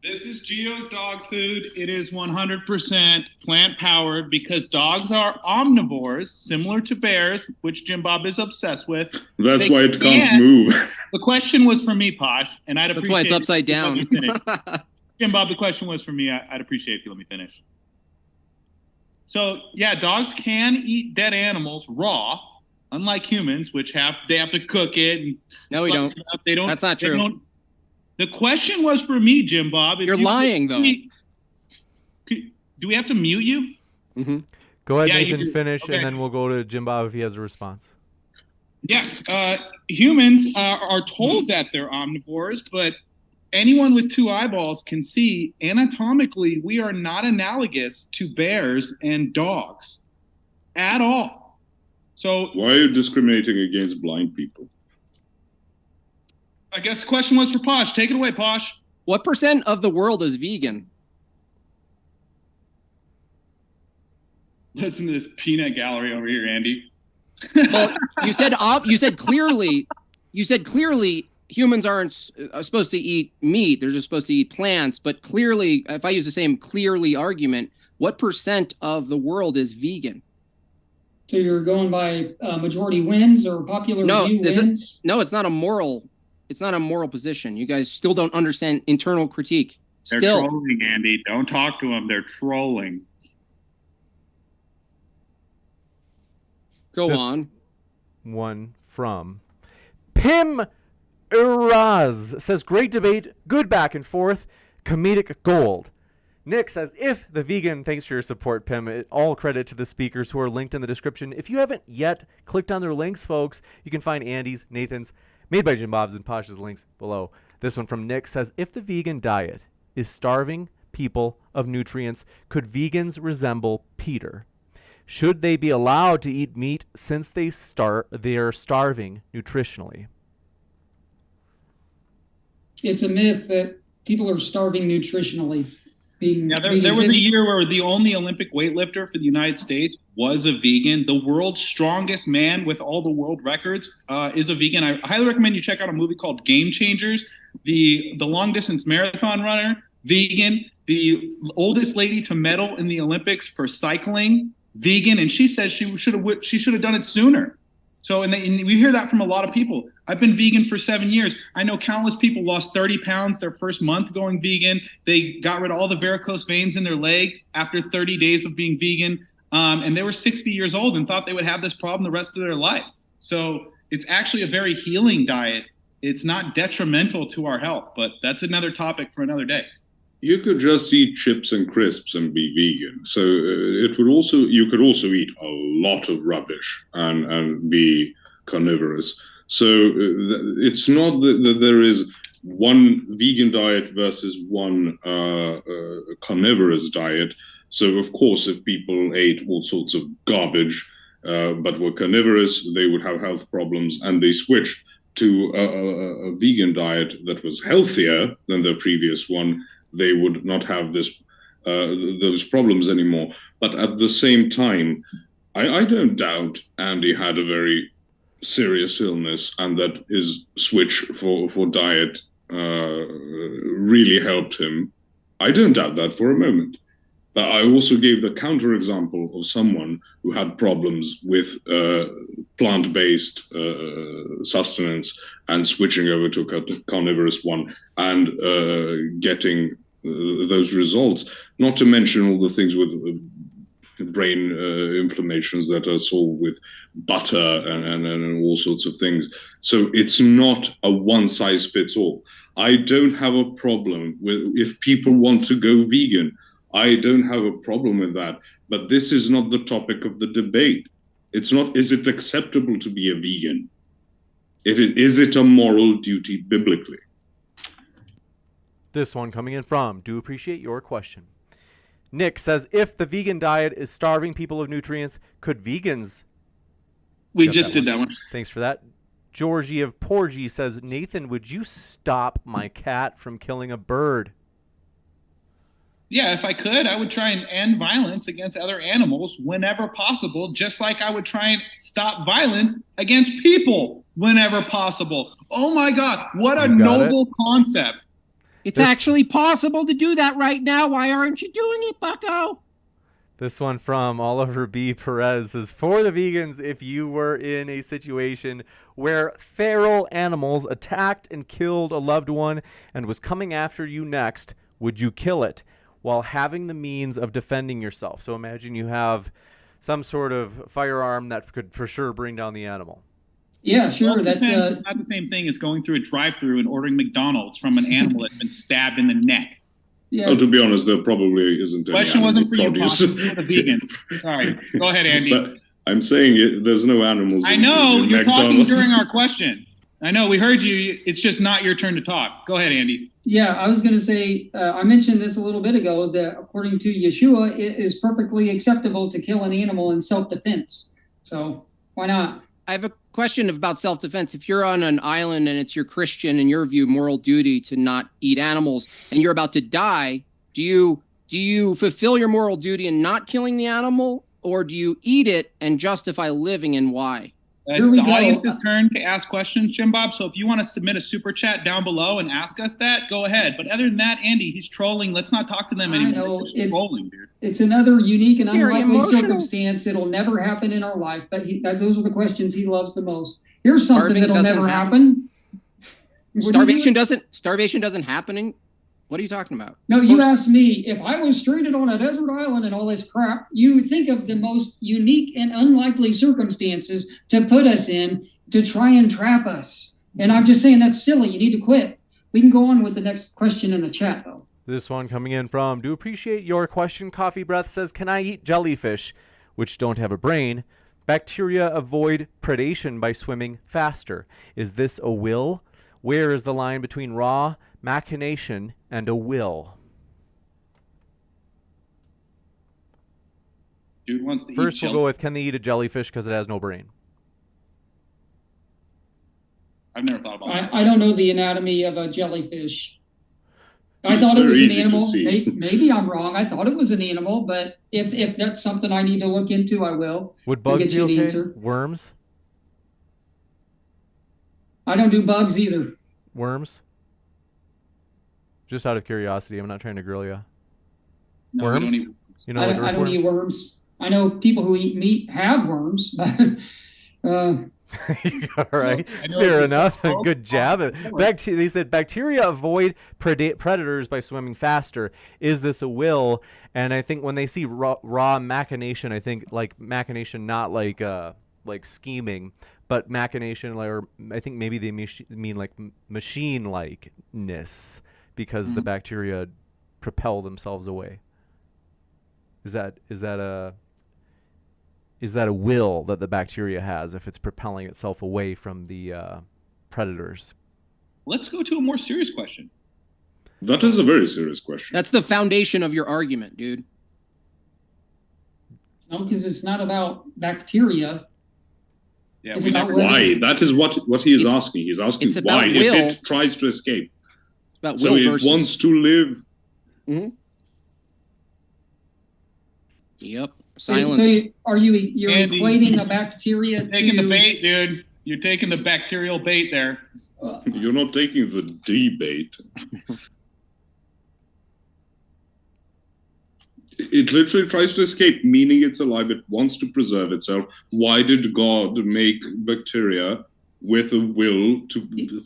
This is Gio's dog food. It is 100% plant powered because dogs are omnivores, similar to bears, which Jim Bob is obsessed with. That's They why it can't can't- move. The question was for me, Posh, and I'd That's appreciate why it's it upside if you let down. me finish. Jim Bob, the question was for me. I'd appreciate if you let me finish. So yeah, dogs can eat dead animals raw, unlike humans, which have to cook it. And No, we slice don't. it up. They don't. That's not they true. don't- The question was for me, Jim Bob. If You're you- lying, though. Do we have to mute you? Mm-hmm. Go ahead, Yeah, you Nathan, do. finish, Okay. and then we'll go to Jim Bob if he has a response. Yeah, humans are told that they're omnivores, but anyone with two eyeballs can see anatomically we are not analogous to bears and dogs at all. So Why are you discriminating against blind people? I guess the question was for Posh. Take it away, Posh. What percent of the world is vegan? Listen to this peanut gallery over here, Andy. Well, you said clearly humans aren't supposed to eat meat. They're just supposed to eat plants. But clearly, if I use the same clearly argument, what percent of the world is vegan? So you're going by majority wins or popular view wins? No, it's not a moral. It's not a moral position. You guys still don't understand internal critique. They're Still, trolling, Andy. Don't talk to them. They're trolling. go This- on. One from Pim Uraz says, great debate, good back and forth, comedic gold. Nick says, if the vegan, thanks for your support, Pim. All credit to the speakers who are linked in the description. If you haven't yet clicked on their links, folks, you can find Andy's, Nathan's, Made by Jim Bob's, and Posh's links below. This one from Nick says, if the vegan diet is starving people of nutrients, could vegans resemble Peter? Should they be allowed to eat meat since they are starving nutritionally? It's a myth that people are starving nutritionally. being. Yeah, there being was a intense- year where the only Olympic weightlifter for the United States was a vegan. The world's strongest man with all the world records is a vegan. I highly recommend you check out a movie called Game Changers. The long distance marathon runner, vegan. The oldest lady to medal in the Olympics for cycling, vegan, and she says she should have done it sooner. So, and we hear that from a lot of people. I've been vegan for 7 years. I know countless people lost 30 pounds their first month going vegan. They got rid of all the varicose veins in their legs after 30 days of being vegan. And they were 60 years old and thought they would have this problem the rest of their life. So it's actually a very healing diet. It's not detrimental to our health, but that's another topic for another day. You could just eat chips and crisps and be vegan. So you could also eat a lot of rubbish and be carnivorous. So it's not that there is one vegan diet versus one carnivorous diet. So of course, if people ate all sorts of garbage but were carnivorous, they would have health problems, and they switched to a vegan diet that was healthier than the previous one. They would not have those problems anymore. But at the same time, I don't doubt Andy had a very serious illness, and that his switch for diet really helped him. I don't doubt that for a moment. But I also gave the counterexample of someone who had problems with plant-based sustenance and switching over to a carnivorous one and getting those results. Not to mention all the things with brain inflammations that are solved with butter and all sorts of things. So it's not a one-size-fits-all. I don't have a problem with if people want to go vegan. I don't have a problem with that. But this is not the topic of the debate. It's not, is it acceptable to be a vegan? Is it a moral duty biblically? This one coming in from, do appreciate your question. Nick says, if the vegan diet is starving people of nutrients, could vegans? We just did that one. Thanks for that. Georgie of Porgy says, Nathan, would you stop my cat from killing a bird? Yeah, if I could, I would try and end violence against other animals whenever possible, just like I would try and stop violence against people whenever possible. Oh my God, what a noble concept. It's actually possible to do that right now. Why aren't you doing it, bucko? This one from Oliver B. Perez is, for the vegans, if you were in a situation where feral animals attacked and killed a loved one and was coming after you next, would you kill it while having the means of defending yourself? So imagine you have some sort of firearm that could for sure bring down the animal. Yeah, sure. Well, That's it's not the same thing as going through a drive-through and ordering McDonald's from an animal that's been stabbed in the neck. yeah. Well, to be honest, there probably isn't any Question wasn't for you, produce. Posh, it was for the vegans. Sorry. Go ahead, Andy. But I'm saying there's no animals. I know, in you're talking McDonald's. during our question. I know, we heard you. It's just not your turn to talk. Go ahead, Andy. Yeah, I was going to say, I mentioned this a little bit ago, that according to Yeshua, it is perfectly acceptable to kill an animal in self-defense. So why not? I have a question about self-defense. If you're on an island and it's your Christian, in your view, moral duty to not eat animals, and you're about to die, do you fulfill your moral duty in not killing the animal, or do you eat it and justify living, and why? It's the audience's turn to ask questions, Jim Bob. So if you want to submit a super chat down below and ask us that, go ahead. But other than that, Andy, he's trolling. Let's not talk to them anymore. I know. It's trolling, dude. It's another unique and Very unlikely emotional. circumstance. It'll never happen in our life, but those are the questions he loves the most. Here's something Starving that'll doesn't never happen. happen. Starvation doesn't happen. What are you talking about? No, you asked me if I was stranded on a desert island and all this crap. You think of the most unique and unlikely circumstances to put us in to try and trap us. And I'm just saying that's silly. You need to quit. We can go on with the next question in the chat, though. This one coming in from, do appreciate your question. Coffee Breath says, can I eat jellyfish, which don't have a brain? Bacteria avoid predation by swimming faster. Is this a will? Where is the line between raw machination and a will? Dude wants to First, eat we'll go with, can they eat a jellyfish because it has no brain? I've never thought about that. I don't know the anatomy of a jellyfish. I thought it very was an easy to animal. see. Maybe I'm wrong. I thought it was an animal, but if that's something I need to look into, I will. Would I'll bugs get be you an okay? answer. Worms? I don't do bugs either. Worms? Just out of curiosity, I'm not trying to grill you. No, Worms? we don't eat. You know, I like don't, I don't earthworms? eat worms. I know people who eat meat have worms, but All right, I know fair it's- enough. oh, Good job. They said bacteria avoid predators by swimming faster. Is this a will? And I think when they see raw machination, I think like machination, not like scheming, but machination, or I think maybe they mean like machine likeness, because the bacteria propel themselves away. Is that a will that the bacteria has if it's propelling itself away from the predators? Let's go to a more serious question. That is a very serious question. That's the foundation of your argument, dude. no, because it's not about bacteria. Yeah, It's we about never. whether- Why? That is what he is It's- asking. He's asking it's about why. will. If it tries to escape, It's about so will it versus. wants to live. Yep. Silence. So you're Andy, equating a bacteria Taking to the bait, dude. You're taking the bacterial bait there. You're not taking the debate. It literally tries to escape, meaning it's alive. It wants to preserve itself. Why did God make bacteria with a will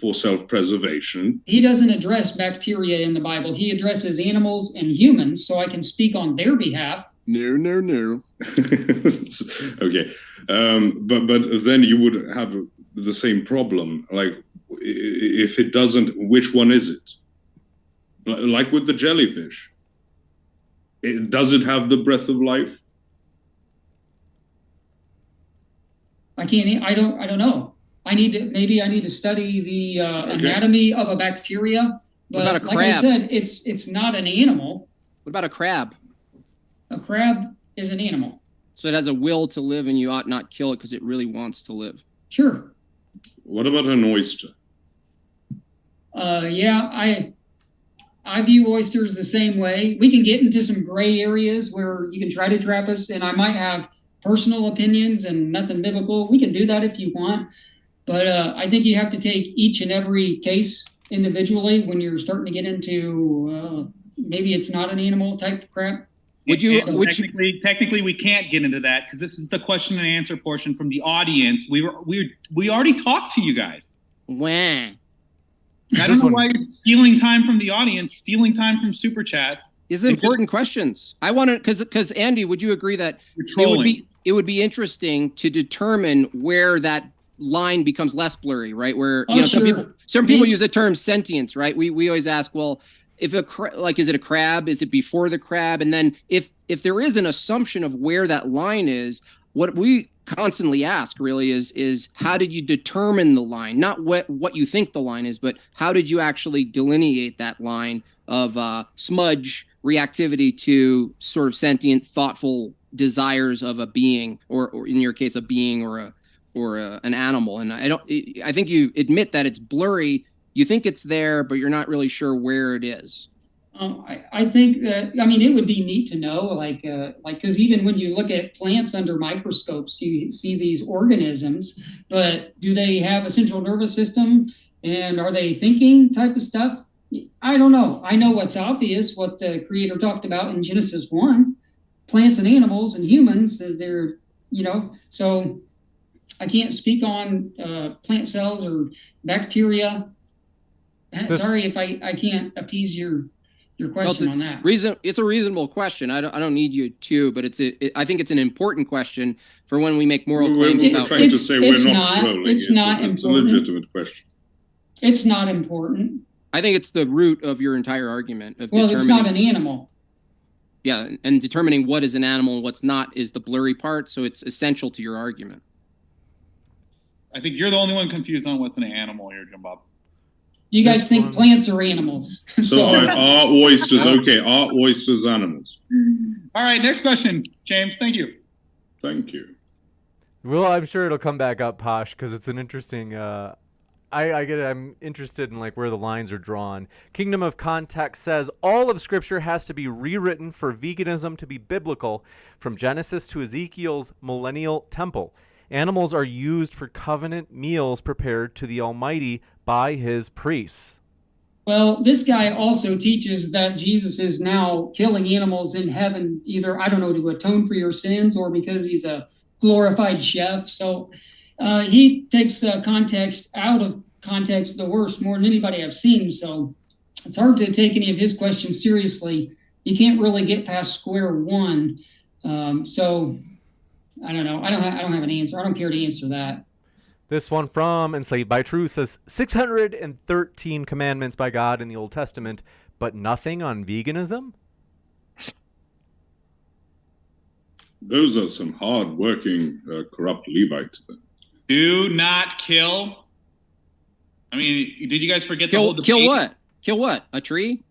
for self-preservation? He doesn't address bacteria in the Bible. He addresses animals and humans, so I can speak on their behalf. No. Okay, but then you would have the same problem. Like, if it doesn't, which one is it? Like with the jellyfish, does it have the breath of life? I don't know. I need to study the Okay. anatomy of a bacteria. What But about a like I crab? said, it's not an animal. What about a crab? A crab is an animal. So it has a will to live, and you ought not kill it because it really wants to live. Sure. What about an oyster? Yeah, I view oysters the same way. We can get into some gray areas where you can try to trap us, and I might have personal opinions and nothing biblical. We can do that if you want. But I think you have to take each and every case individually when you're starting to get into maybe it's not an animal type crap. Technically, we can't get into that because this is the question and answer portion from the audience. We already talked to you guys. Wah. I don't know why you're stealing time from the audience, stealing time from super chats. These are important questions. I want to, because Andy, would you agree that You're trolling. it would be interesting to determine where that line becomes less blurry, right? Where some people use the term sentience, right? We always ask, well, if is it a crab? Is it before the crab? And then if there is an assumption of where that line is, what we constantly ask really is how did you determine the line? Not what you think the line is, but how did you actually delineate that line of smudge reactivity to sort of sentient, thoughtful desires of a being, or in your case, a being or an animal. And I think you admit that it's blurry. You think it's there, but you're not really sure where it is. I think that, it would be neat to know, like, because even when you look at plants under microscopes, you see these organisms, but do they have a central nervous system, and are they thinking type of stuff? I don't know. I know what's obvious, what the Creator talked about in Genesis 1, plants and animals and humans, they're, so I can't speak on plant cells or bacteria. Sorry if I can't appease your question on that. It's a reasonable question. I don't need you to, but I think it's an important question for when we make moral claims We're about. trying to say we're not trolling. It's not It's a important. legitimate question. It's not important. I think it's the root of your entire argument of Well, it's not an animal. Yeah, and determining what is an animal and what's not is the blurry part. So it's essential to your argument. I think you're the only one confused on what's an animal here, Jim Bob. You guys think plants are animals. So are oysters okay? Are oysters animals? All right, next question, James. Thank you. Thank you. Well, I'm sure it'll come back up, Posh, because it's an interesting I get it. I'm interested in like where the lines are drawn. Kingdom of Context says all of Scripture has to be rewritten for veganism to be biblical, from Genesis to Ezekiel's millennial temple. Animals are used for covenant meals prepared to the Almighty by his priests. Well, this guy also teaches that Jesus is now killing animals in heaven, either, I don't know, to atone for your sins or because he's a glorified chef. So he takes the context out of context the worst, more than anybody I've seen. So it's hard to take any of his questions seriously. You can't really get past square one. So I don't know. I don't have an answer. I don't care to answer that. This one from Enslaved by Truth says 613 commandments by God in the Old Testament, but nothing on veganism? Those are some hard-working, corrupt Levites. Then. Do not kill. I mean, did you guys forget the whole debate? Kill what? Kill what? A tree?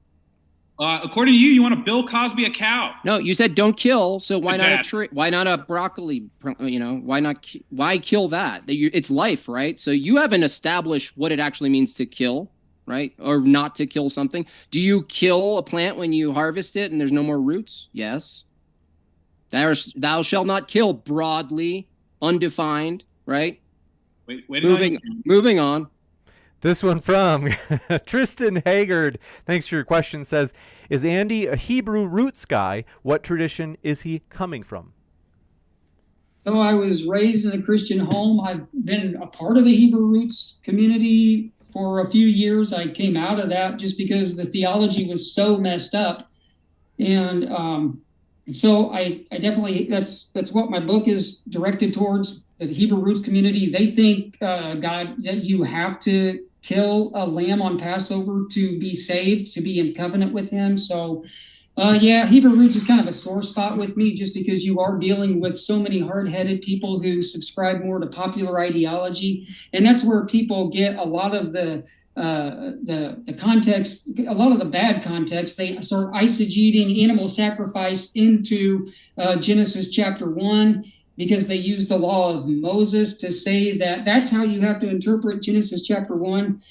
According to you, you want to Bill Cosby a cow. No, you said don't kill. So why not Exactly. a tree? Why not a broccoli? You know, why not? Why kill that? It's life, right? So you haven't established what it actually means to kill, right? Or not to kill something. Do you kill a plant when you harvest it and there's no more roots? Yes. Thou shalt not kill, broadly, undefined, right? Wait, Moving on. This one from Tristan Haggard. Thanks for your question. Says, is Andy a Hebrew roots guy? What tradition is he coming from? So I was raised in a Christian home. I've been a part of the Hebrew roots community for a few years. I came out of that just because the theology was so messed up. And so I definitely, that's what my book is directed towards, the Hebrew roots community. They think, God, that you have to kill a lamb on Passover to be saved, to be in covenant with him. So Hebrew roots is kind of a sore spot with me, just because you are dealing with so many hard-headed people who subscribe more to popular ideology. And that's where people get a lot of the context, a lot of the bad context. They start eisegeting animal sacrifice into Genesis chapter 1, because they use the law of Moses to say that that's how you have to interpret Genesis chapter 1.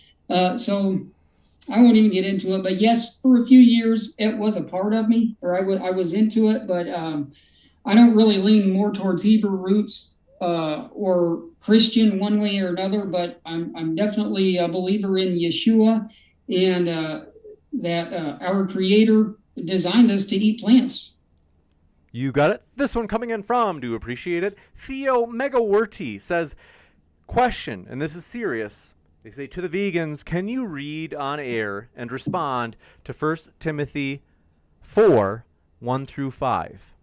So I won't even get into it. But yes, for a few years, it was a part of me, or I was into it. But I don't really lean more towards Hebrew roots or Christian one way or another. But I'm definitely a believer in Yeshua, and that our Creator designed us to eat plants. You got it. This one coming in from, do appreciate it, Theo Megawerty says, question, and this is serious. They say, to the vegans, can you read on air and respond to 1 Timothy 4, 1 through 5?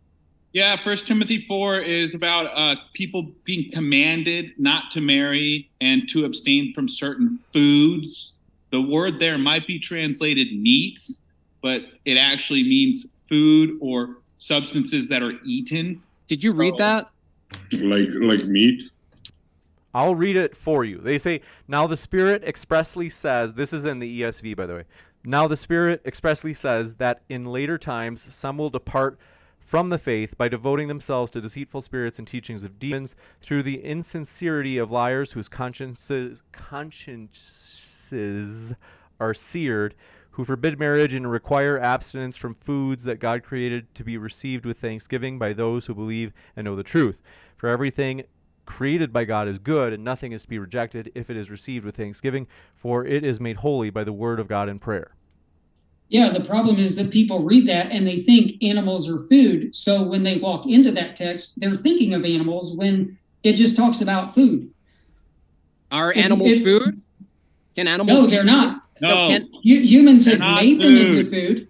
Yeah, 1 Timothy 4 is about people being commanded not to marry and to abstain from certain foods. The word there might be translated meats, but it actually means food or substances that are eaten. Did you read that? Like meat? I'll read it for you. They say, now the Spirit expressly says, this is in the ESV, by the way. Now the Spirit expressly says that in later times some will depart from the faith by devoting themselves to deceitful spirits and teachings of demons, through the insincerity of liars whose consciences are seared, who forbid marriage and require abstinence from foods that God created to be received with thanksgiving by those who believe and know the truth. For everything created by God is good, and nothing is to be rejected if it is received with thanksgiving, for it is made holy by the word of God in prayer. Yeah, the problem is that people read that and they think animals are food. So when they walk into that text, they're thinking of animals when it just talks about food. Are animals food? Can animals? No, they're not. No, humans have made them food. into food.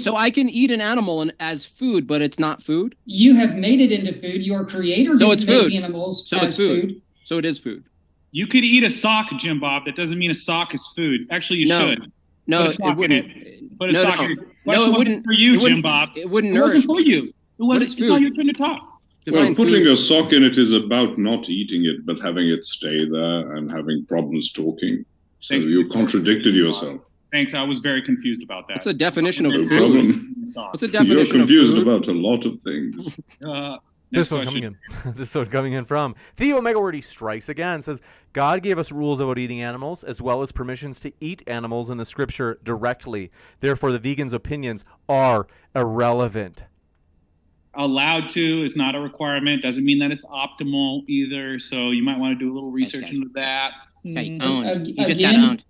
So I can eat an animal as food, but it's not food? You have made it into food. Your creator So didn't it's make food. animals So as it's food. So it is food. You could eat a sock, Jim Bob. That doesn't mean a sock is food. Actually, you should. No, Put a sock it wouldn't. in it. Put a sock in it. No, Question it wouldn't. for you, it wouldn't- Jim Bob. It wouldn't It nourish wasn't for me. you. It wasn't. is It's not food? your turn to talk. Well, Define putting food. a sock in it is about not eating it, but having it stay there and having problems talking. So Thank you you. contradicted yourself. Thanks. I was very confused about that. What's a definition of No food? problem. What's a You're definition of confused food? about a lot of things. This one coming in. This one coming in from Theo Megawordy strikes again. Says God gave us rules about eating animals as well as permissions to eat animals in the scripture directly. Therefore, the vegans' opinions are irrelevant. Allowed to is not a requirement. Doesn't mean that it's optimal either. So you might want to do a little research into that. Okay, owned. You just Again- got owned.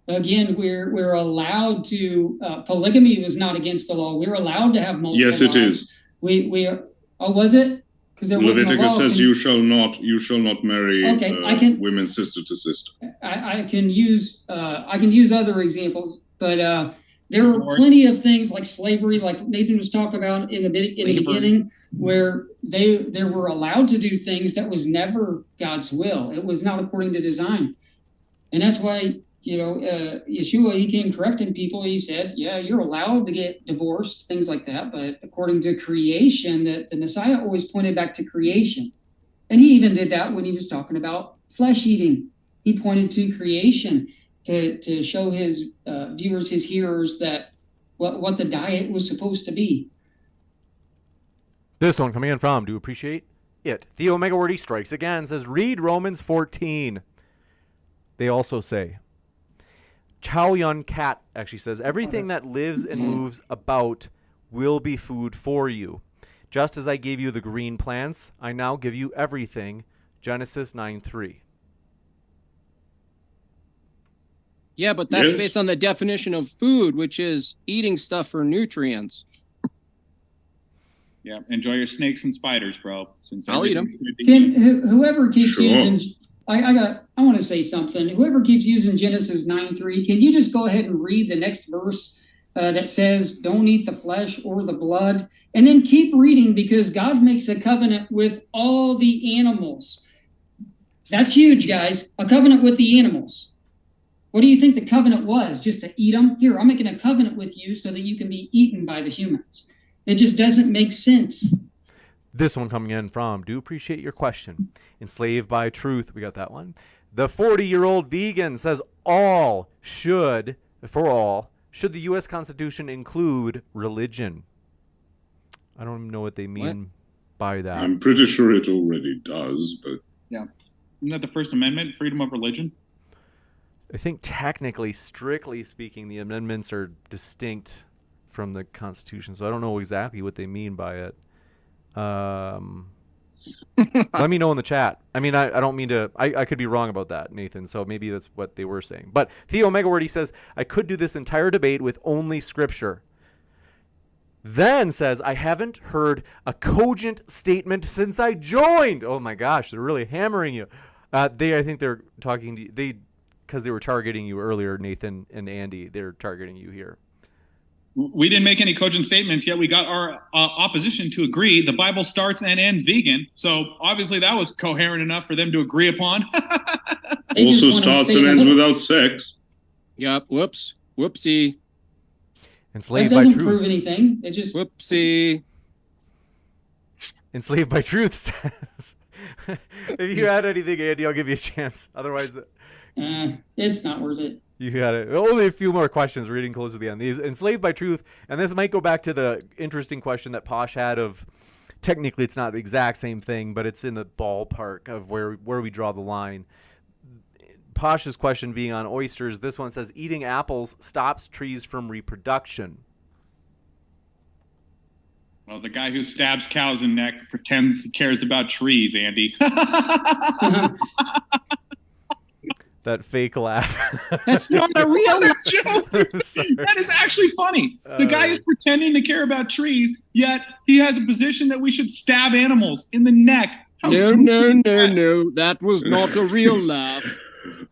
Again, we're allowed to polygamy was not against the law. We're allowed to have multiple. Yes, it wives. is. We are. Oh, was it? Because there wasn't a law. Leviticus says you shall not marry Okay, women sister to sister. I can use other examples, but there were Divorce. plenty of things like slavery, like Nathan was talking about in the beginning, where they were allowed to do things that was never God's will. It was not according to design, and that's why Yeshua, he came correcting people. He said, "Yeah, you're allowed to get divorced, things like that, but according to creation, the Messiah always pointed back to creation, and he even did that when he was talking about flesh eating. He pointed to creation." To show his viewers, his hearers, that what the diet was supposed to be. This one coming in from, do appreciate it. Theo Megawordy strikes again, says, read Romans 14. They also say, Chow Yun Cat actually says, everything that lives and moves about will be food for you. Just as I gave you the green plants, I now give you everything. Genesis 9:3. Yeah, but that's Yes. based on the definition of food, which is eating stuff for nutrients. Yeah, enjoy your snakes and spiders, bro. Since I'll eat 'em. everything's gonna be- Whoever keeps Sure. using, I want to say something. Whoever keeps using Genesis 9:3, can you just go ahead and read the next verse that says, "Don't eat the flesh or the blood," and then keep reading, because God makes a covenant with all the animals. That's huge, guys. A covenant with the animals. What do you think the covenant was? Just to eat them? Here, I'm making a covenant with you so that you can be eaten by the humans. It just doesn't make sense. This one coming in from, do appreciate your question. Enslaved by Truth, we got that one. The 40-year-old vegan says, should the U.S. Constitution include religion? I don't even know what they mean by that. I'm pretty sure it already does, but Isn't that the First Amendment, freedom of religion? I think technically, strictly speaking, the amendments are distinct from the Constitution, so I don't know exactly what they mean by it. Let me know in the chat. I mean, I don't mean to... I could be wrong about that, Nathan, so maybe that's what they were saying. But Theo Megawordy says, I could do this entire debate with only Scripture. Then says, I haven't heard a cogent statement since I joined. Oh my gosh, they're really hammering you. I think they're talking to you. Because they were targeting you earlier, Nathan and Andy. They're targeting you here. We didn't make any cogent statements, yet we got our opposition to agree. The Bible starts and ends vegan. So obviously that was coherent enough for them to agree upon. They just also wanna starts stay and ends in the- without sex. Yep. Whoops. Whoopsie. That Enslaved by doesn't Truth. prove anything. It just Whoopsie. Enslaved by Truth says, if you had anything, Andy, I'll give you a chance. Otherwise... it's not worth it. You got it. Only a few more questions. We're getting close to the end. These Enslaved by Truth, and this might go back to the interesting question that Posh had of, technically it's not the exact same thing, but it's in the ballpark of where we draw the line. Posh's question being on oysters, this one says, eating apples stops trees from reproduction. Well, the guy who stabs cows in the neck pretends he cares about trees, Andy. That fake laugh. That's not a real joke. Sorry. That is actually funny. The guy is pretending to care about trees, yet he has a position that we should stab animals in the neck. How No. That was not not a real laugh.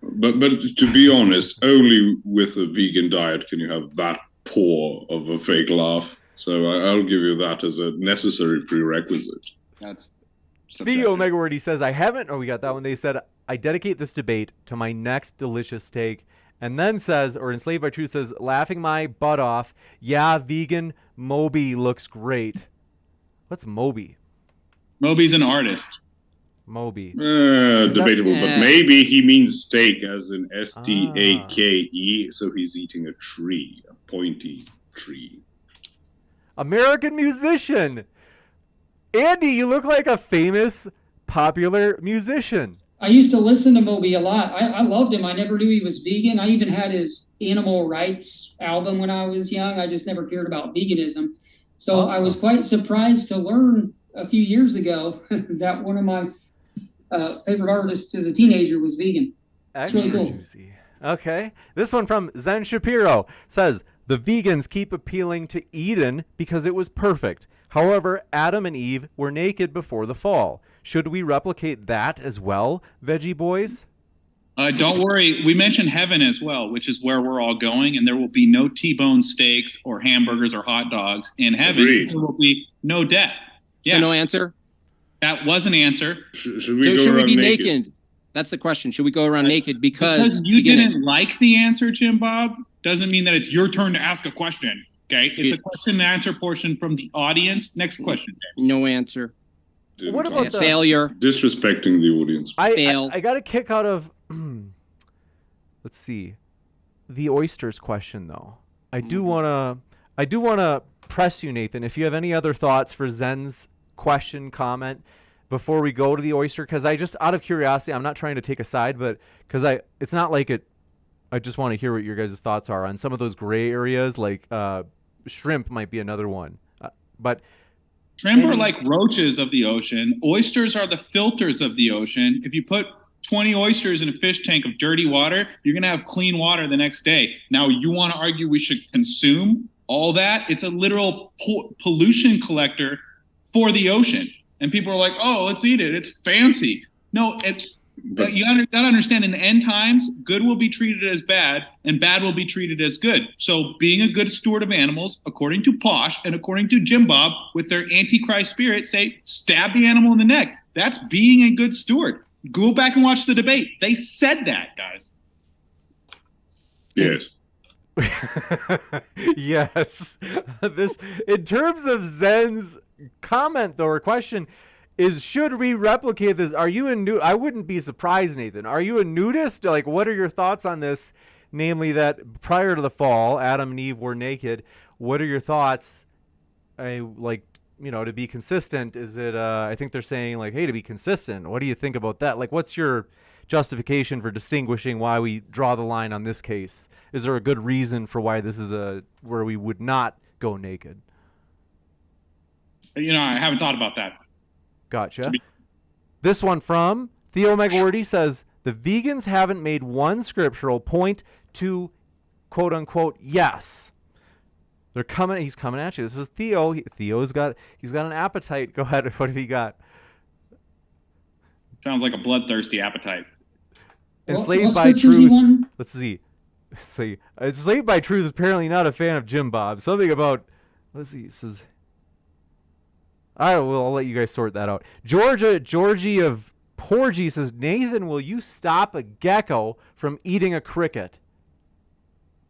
But to be honest, only with a vegan diet can you have that poor of a fake laugh. So I'll give you that as a necessary prerequisite. That's Theo Megawordy says, I haven't... Oh, we got that one. They said, I dedicate this debate to my next delicious steak. And then says, or Enslaved by Truth says, laughing my butt off, yeah, vegan Moby looks great. What's Moby? Moby's an artist. Moby. Debatable, Yeah. but maybe he means steak as in STAKE, so he's eating a tree, a pointy tree. American musician. Andy, you look like a famous, popular musician. I used to listen to Moby a lot. I loved him. I never knew he was vegan. I even had his animal rights album when I was young. I just never cared about veganism. So I was quite surprised to learn a few years ago that one of my favorite artists as a teenager was vegan. It's really cool. Juicy. Okay. This one from Zen Shapiro says, the vegans keep appealing to Eden because it was perfect. However, Adam and Eve were naked before the fall. Should we replicate that as well, veggie boys? Don't worry. We mentioned heaven as well, which is where we're all going, and there will be no T-bone steaks or hamburgers or hot dogs in heaven. Agreed. There will be no death. Yeah, So no answer? that was an answer. Should we go Should we around be naked? naked? That's the question. Should we go around naked Because you didn't like the answer, Jim Bob, doesn't mean that it's your turn to ask a question. Okay, it's a question and answer portion from the audience. Next question, James. No answer. Didn't What about count. the- Failure. Disrespecting the audience. I got a kick out of, let's see, the oysters question though. I do wanna press you, Nathan, if you have any other thoughts for Zen's question, comment before we go to the oyster, because I just, out of curiosity, I'm not trying to take a side, but because it's not like it. I just want to hear what your guys' thoughts are on some of those gray areas, like shrimp might be another one, but. Shrimp are like roaches of the ocean. Oysters are the filters of the ocean. If you put 20 oysters in a fish tank of dirty water, you're going to have clean water the next day. Now, you want to argue we should consume all that? It's a literal pollution collector for the ocean. And people are like, oh, let's eat it. It's fancy. No, you got to understand, in the end times, good will be treated as bad and bad will be treated as good. So being a good steward of animals, according to Posh and according to Jim Bob, with their antichrist spirit, say, stab the animal in the neck. That's being a good steward. Go back and watch the debate. They said that, guys. Yes. Yes. This, in terms of Zen's comment though, or question, is should we replicate this? Are you a I wouldn't be surprised, Nathan. Are you a nudist? Like, what are your thoughts on this? Namely, that prior to the fall, Adam and Eve were naked. What are your thoughts? To be consistent, is it? I think they're saying like, hey, to be consistent. What do you think about that? Like, what's your justification for distinguishing why we draw the line on this case? Is there a good reason for why this is where we would not go naked? I haven't thought about that. Gotcha. This one from Theo Megawordy says, the vegans haven't made one scriptural point to quote unquote yes. He's coming at you. This is Theo. He's got an appetite. Go ahead. What have you got? Sounds like a bloodthirsty appetite. Enslaved by truth. Let's see. Enslaved by truth is apparently not a fan of Jim Bob. Something about, let's see, it says, I'll let you guys sort that out. Georgie of Porgy says, Nathan, will you stop a gecko from eating a cricket?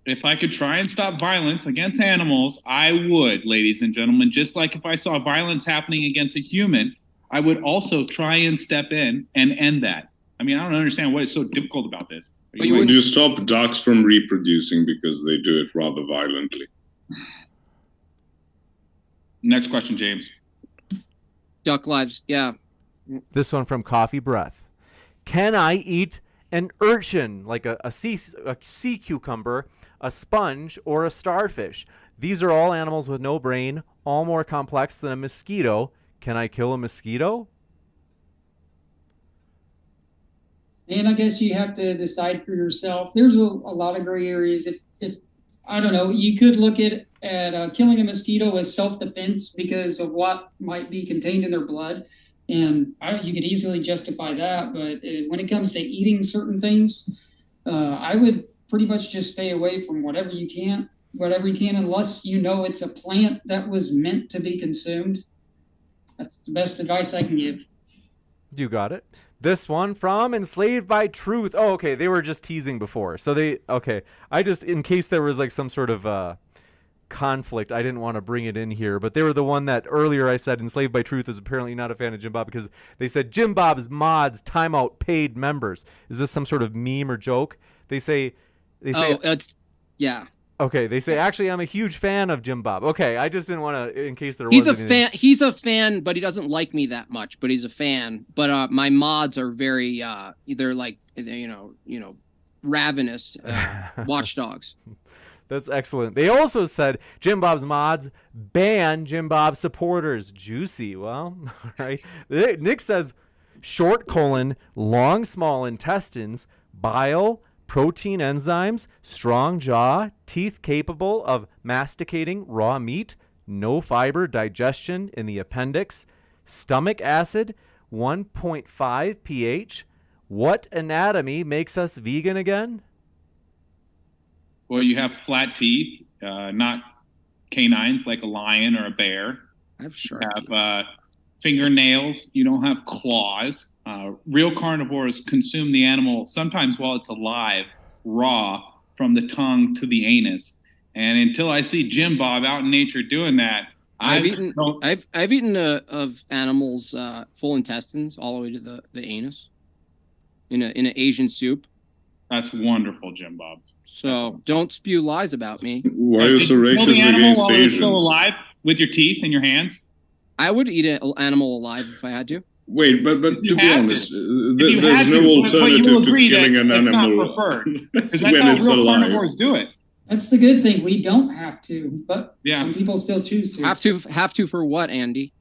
If I could try and stop violence against animals, I would, ladies and gentlemen. Just like if I saw violence happening against a human, I would also try and step in and end that. I mean, I don't understand what is so difficult about this. Would you stop ducks from reproducing because they do it rather violently? Next question, James. Duck lives, yeah. This one from Coffee Breath. Can I eat an urchin, like a sea cucumber, a sponge, or a starfish? These are all animals with no brain, all more complex than a mosquito. Can I kill a mosquito? And I guess you have to decide for yourself. There's a lot of gray areas. If I don't know, you could look at killing a mosquito as self-defense because of what might be contained in their blood. And you could easily justify that. But when it comes to eating certain things, I would pretty much just stay away from whatever you can, unless you know it's a plant that was meant to be consumed. That's the best advice I can give. You got it. This one from Enslaved by Truth. Oh, okay. They were just teasing before. Okay. I just, in case there was like some sort of conflict, I didn't want to bring it in here, but they were the one that earlier I said Enslaved by Truth is apparently not a fan of Jim Bob because they said Jim Bob's mods timeout paid members. Is this some sort of meme or joke? They say it's, yeah. Okay, they say actually I'm a huge fan of Jim Bob. Okay, I just didn't want to, in case there He's was a anything. fan. He's a fan, but he doesn't like me that much. But he's a fan. But my mods are very they're like ravenous watchdogs. That's excellent. They also said Jim Bob's mods ban Jim Bob supporters. Juicy. Well, all right. Nick says short colon, long small intestines, bile, protein enzymes, strong jaw, teeth capable of masticating raw meat, no fiber digestion in the appendix, stomach acid, 1.5 pH. What anatomy makes us vegan again? Well, you have flat teeth, not canines like a lion or a bear. I have You sharp teeth. have fingernails. You don't have claws. Real carnivores consume the animal sometimes while it's alive, raw, from the tongue to the anus. And until I see Jim Bob out in nature doing that, I've eaten of animals full intestines all the way to the anus in an Asian soup. That's wonderful, Jim Bob. So don't spew lies about me. Why are you so Did you kill the racist animal against while it was still Asians? alive with your teeth and your hands? I would eat an animal alive if I had to. Wait, but If you to be had honest, to. If you there's had no to, but you alternative will to agree killing that an it's not animal preferred. when Because that's how it's real alive. carnivores do it. That's the good thing. We don't have to, but Yeah. some people still choose to. Have to for what, Andy?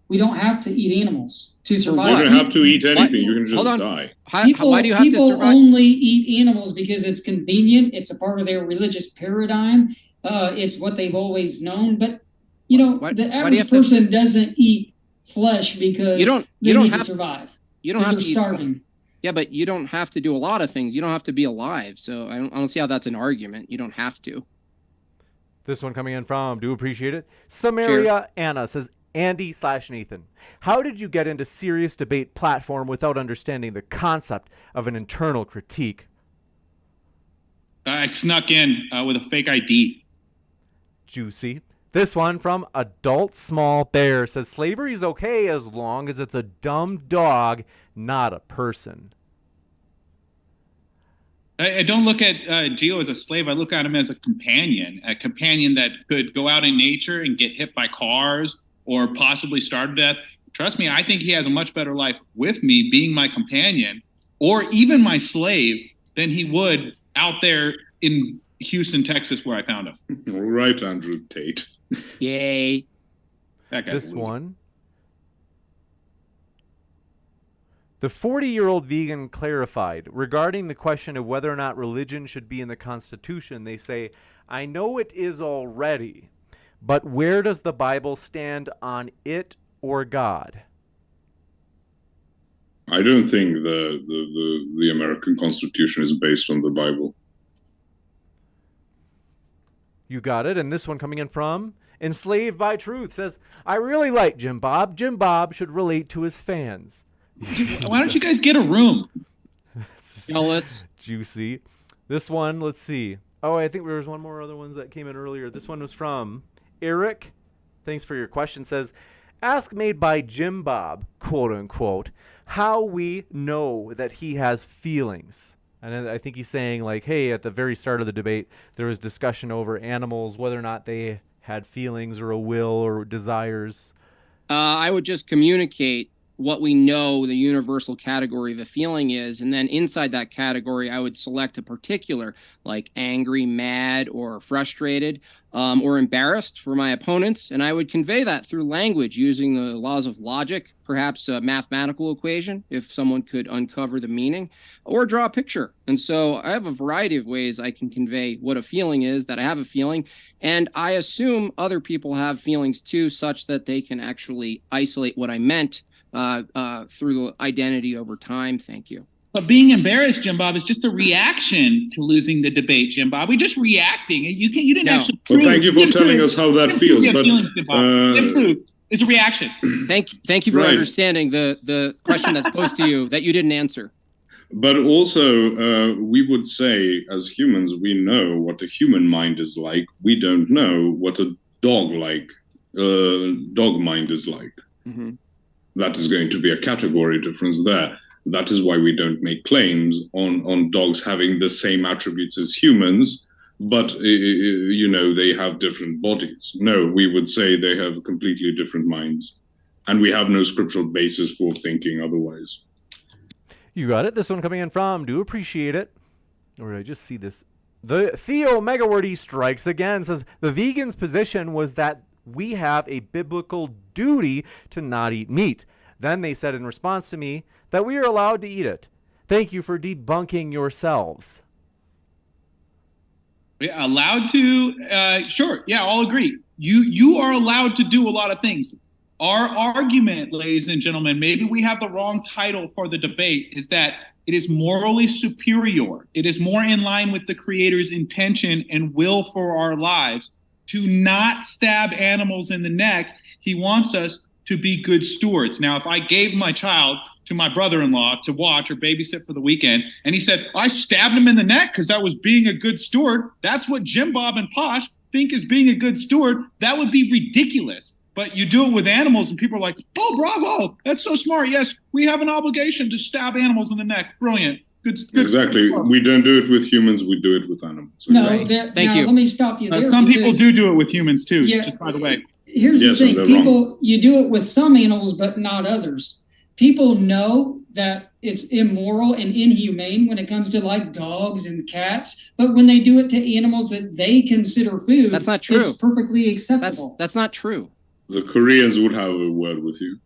We don't have to eat animals to You survive. don't have to eat What? anything. You can Hold just on. die. Why do you have to people survive? only eat animals because it's convenient. It's a part of their religious paradigm. It's what they've always known. But Why do the you average have to- person doesn't eat flesh because You don't they have need to survive. You don't Because have they're to eat. starving. Yeah, but you don't have to do a lot of things. You don't have to be alive. So I don't see how that's an argument. You don't have to. This one coming in from, do appreciate it. Samaria Anna says, Andy/Nathan, how did you get into serious debate platform without understanding the concept of an internal critique? I snuck in with a fake ID. Juicy. This one from Adult Small Bear says, slavery is okay as long as it's a dumb dog, not a person. I don't look at Geo as a slave. I look at him as a companion that could go out in nature and get hit by cars or possibly starve to death. Trust me, I think he has a much better life with me being my companion or even my slave than he would out there in Houston, Texas, where I found him. All right, Andrew Tate. Yay. That guy's This a loser. one. The 40-year-old vegan clarified regarding the question of whether or not religion should be in the Constitution. They say, I know it is already, but where does the Bible stand on it or God? I don't think the American Constitution is based on the Bible. You got it. And this one coming in from Enslaved by Truth says, I really like Jim Bob. Jim Bob should relate to his fans. Why don't you guys get a room? Jealous. Juicy. This one, let's see. Oh, I think there was one more other ones that came in earlier. This one was from Eric. Thanks for your question. Says, ask made by Jim Bob, quote unquote, how we know that he has feelings. And I think he's saying like, hey, at the very start of the debate, there was discussion over animals, whether or not they had feelings or a will or desires. I would just communicate what we know the universal category of a feeling is, and then inside that category I would select a particular, like angry, mad, or frustrated, or embarrassed for my opponents, and I would convey that through language using the laws of logic, perhaps a mathematical equation if someone could uncover the meaning, or draw a picture. And so I have a variety of ways I can convey what a feeling is, that I have a feeling, and I assume other people have feelings too, such that they can actually isolate what I meant through the identity over time. Thank you. But being embarrassed, Jim Bob, is just a reaction to losing the debate, Jim Bob. We're just reacting. You didn't No. actually Well, prove. thank you for telling us how that feels. But Jim Bob. Improved. It's a reaction. Thank you for Right. understanding the question that's posed to you that you didn't answer. But also, we would say, as humans, we know what a human mind is like. We don't know what a dog mind is like. Mm-hmm. That is going to be a category difference there. That is why we don't make claims on dogs having the same attributes as humans, but they have different bodies. No, we would say they have completely different minds, and we have no scriptural basis for thinking otherwise. You got it. This one coming in from, do appreciate it. Or did I just see this? The Theo Megawordy strikes again, says the vegan's position was that we have a biblical duty to not eat meat. Then they said in response to me that we are allowed to eat it. Thank you for debunking yourselves. Yeah, allowed to? Sure. Yeah, I'll agree. You are allowed to do a lot of things. Our argument, ladies and gentlemen, maybe we have the wrong title for the debate, is that it is morally superior. It is more in line with the Creator's intention and will for our lives to not stab animals in the neck. He wants us to be good stewards. Now, if I gave my child to my brother-in-law to watch or babysit for the weekend, and he said, I stabbed him in the neck because I was being a good steward, that's what Jim Bob and Posh think is being a good steward, that would be ridiculous. But you do it with animals, and people are like, oh, bravo, that's so smart. Yes, we have an obligation to stab animals in the neck. Brilliant. Good. Exactly. We don't do it with humans, we do it with animals. No, Exactly. Thank you. Let me stop you there. Some people because- do it with humans too, Yeah, just by the way. Here's Yes, the and thing. they're People, you do it with some animals, but not others. People know that it's immoral and inhumane when it comes to like dogs and cats, but when they do it to animals that they consider food, That's not true. It's perfectly acceptable. That's not true. The Koreans would have a word with you.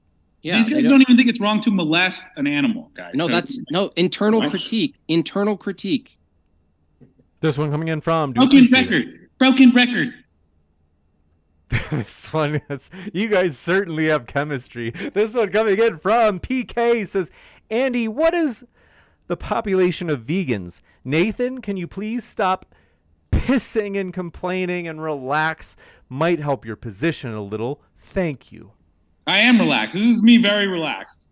Yeah, These guys don't even think it's wrong to molest an animal, guys. No, So- that's internal What? critique. Internal critique. This one coming in from, do broken appreciate it. record. Broken record. This one is, you guys certainly have chemistry. This one coming in from PK says, Andy, what is the population of vegans? Nathan, can you please stop pissing and complaining and relax? Might help your position a little. Thank you. I am relaxed. This is me very relaxed.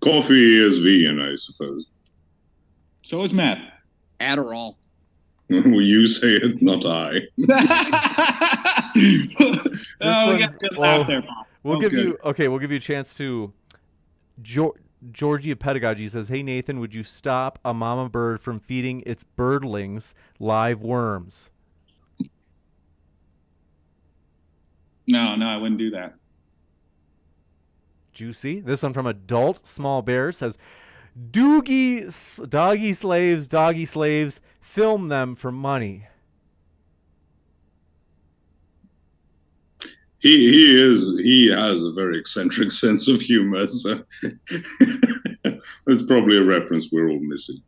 Coffee is vegan, I suppose. So is meth. Adderall. Well, you say it, not I. We one- got a good well, laugh there, Bob. We'll That was give you a chance to. Georgia Pedagogy says, "Hey Nathan, would you stop a mama bird from feeding its birdlings live worms?" No, I wouldn't do that. Juicy. This one from Adult Small Bear says, doggy slaves, film them for money. He has a very eccentric sense of humor, so it's probably a reference we're all missing.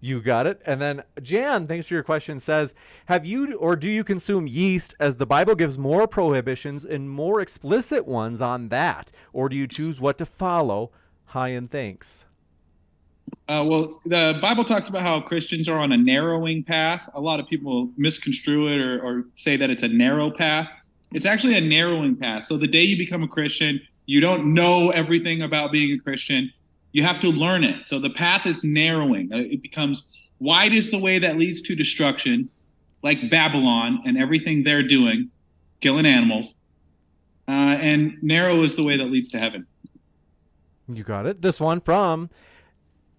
You got it. And then Jan, thanks for your question, says, have you or do you consume yeast, as the Bible gives more prohibitions and more explicit ones on that? Or do you choose what to follow? Hi and thanks. Well, the Bible talks about how Christians are on a narrowing path. A lot of people misconstrue it or say that it's a narrow path. It's actually a narrowing path. So the day you become a Christian, you don't know everything about being a Christian. You have to learn it. So the path is narrowing. It becomes wide is the way that leads to destruction, like Babylon and everything they're doing, killing animals. And narrow is the way that leads to heaven. You got it. This one from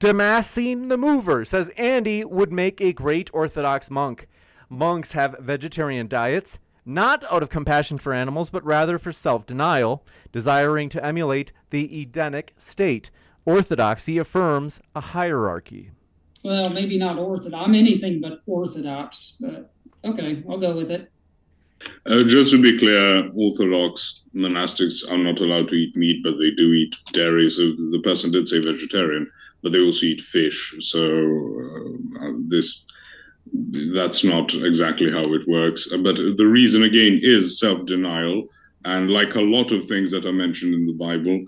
Damascene the Mover says, Andy would make a great Orthodox monk. Monks have vegetarian diets, not out of compassion for animals, but rather for self-denial, desiring to emulate the Edenic state. Orthodoxy affirms a hierarchy. Well, maybe not orthodox. I'm anything but orthodox, but okay, I'll go with it. Just to be clear, Orthodox monastics are not allowed to eat meat, but they do eat dairy. So the person did say vegetarian, but they also eat fish. So that's not exactly how it works. But the reason, again, is self-denial. And like a lot of things that are mentioned in the Bible,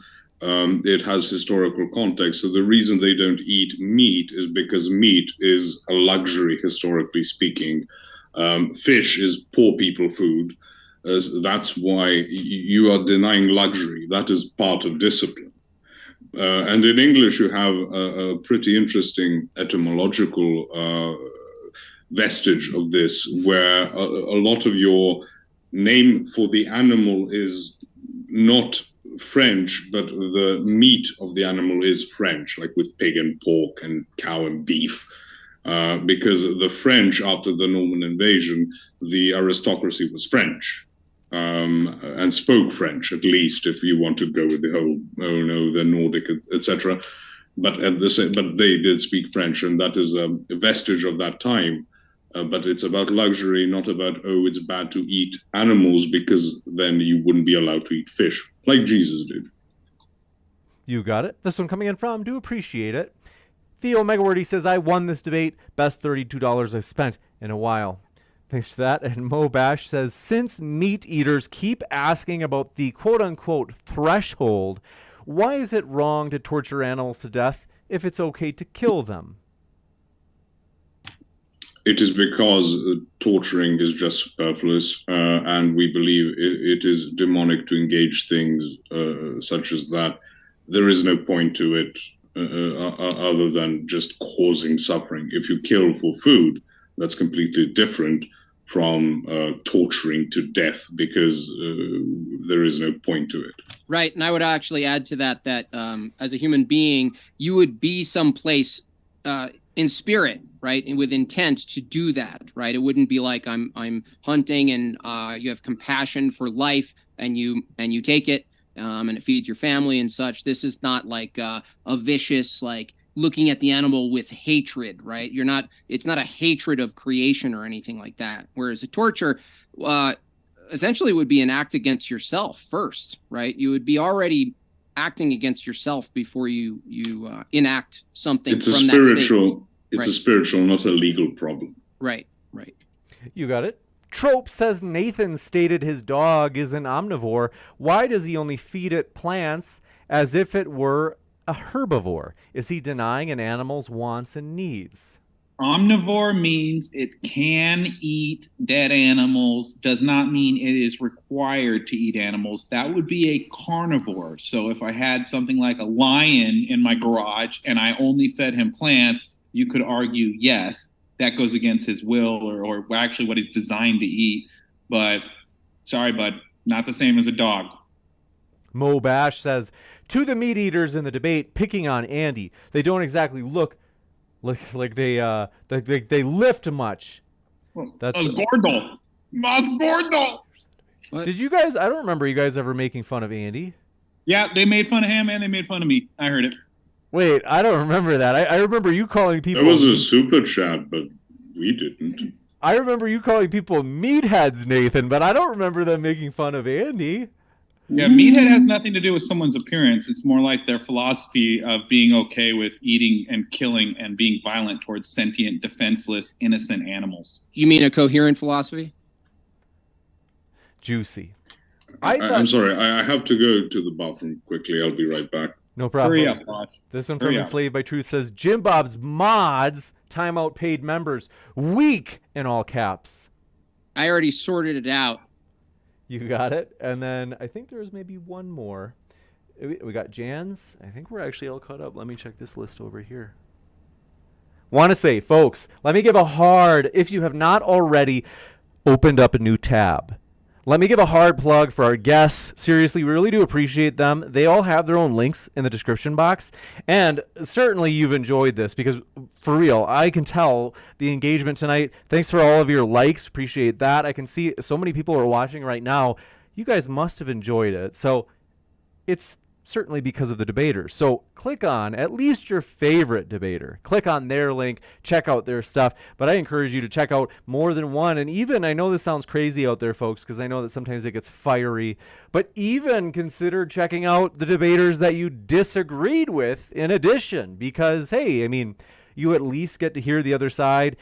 it has historical context. So the reason they don't eat meat is because meat is a luxury, historically speaking. Fish is poor people food. That's why you are denying luxury. That is part of discipline. And in English, you have a pretty interesting etymological vestige of this, where a lot of your name for the animal is not French, but the meat of the animal is French, like with pig and pork and cow and beef. because the French, after the Norman invasion, the aristocracy was French. And spoke French, at least, if you want to go with the whole, oh no, the Nordic, etc. But they did speak French, and that is a vestige of that time. But it's about luxury, not about, oh, it's bad to eat animals, because then you wouldn't be allowed to eat fish, like Jesus did. You got it. This one coming in from, do appreciate it. Theo Megawordy says, I won this debate. Best $32 I've spent in a while. Thanks for that. And Mo Bash says, since meat eaters keep asking about the quote-unquote threshold, why is it wrong to torture animals to death if it's okay to kill them? It is because torturing is just superfluous, and we believe it is demonic to engage things such as that. There is no point to it other than just causing suffering. If you kill for food, that's completely different from torturing to death, because there is no point to it. Right. And I would actually add to that as a human being, you would be someplace in spirit, right, and with intent to do that, right? It wouldn't be like I'm hunting and you have compassion for life and you take it and it feeds your family and such. This is not like a vicious, like, looking at the animal with hatred, right? It's not a hatred of creation or anything like that. Whereas a torture essentially would be an act against yourself first, right? You would be already acting against yourself before you enact something. It's a spiritual, not a legal problem. Right. You got it. Trope says Nathan stated his dog is an omnivore. Why does he only feed it plants as if it were a herbivore? Is he denying an animal's wants and needs? Omnivore means it can eat dead animals, does not mean it is required to eat animals. That would be a carnivore. So if I had something like a lion in my garage and I only fed him plants, you could argue, yes, that goes against his will or actually what he's designed to eat. But sorry, bud, not the same as a dog. Mo Bash says, to the meat eaters in the debate picking on Andy, they don't exactly look like they lift much. That's gordo. Mas gordo. Did you guys? I don't remember you guys ever making fun of Andy. Yeah, they made fun of him and they made fun of me. I heard it. Wait, I don't remember that. I remember you calling people. There was a super chat, but we didn't. I remember you calling people meatheads, Nathan, but I don't remember them making fun of Andy. Yeah, meathead has nothing to do with someone's appearance. It's more like their philosophy of being okay with eating and killing and being violent towards sentient, defenseless, innocent animals. You mean a coherent philosophy? Juicy. I'm sorry, I have to go to the bathroom quickly. I'll be right back. No problem. Hurry up, boss. This one from Enslaved by Truth says, Jim Bob's mods, timeout paid members, weak in all caps. I already sorted it out. You got it. And then I think there's maybe one more. We got Jan's. I think we're actually all caught up. Let me check this list over here. Want to say, folks, let me give a hard, if you have not already opened up a new tab, let me give a hard plug for our guests. Seriously, we really do appreciate them. They all have their own links in the description box. And certainly you've enjoyed this because, for real, I can tell the engagement tonight. Thanks for all of your likes. Appreciate that. I can see so many people are watching right now. You guys must have enjoyed it. So it's certainly because of the debaters. So click on at least your favorite debater. Click on their link, check out their stuff. But I encourage you to check out more than one. And even, I know this sounds crazy out there, folks, because I know that sometimes it gets fiery, but even consider checking out the debaters that you disagreed with in addition, because, hey, I mean, you at least get to hear the other side.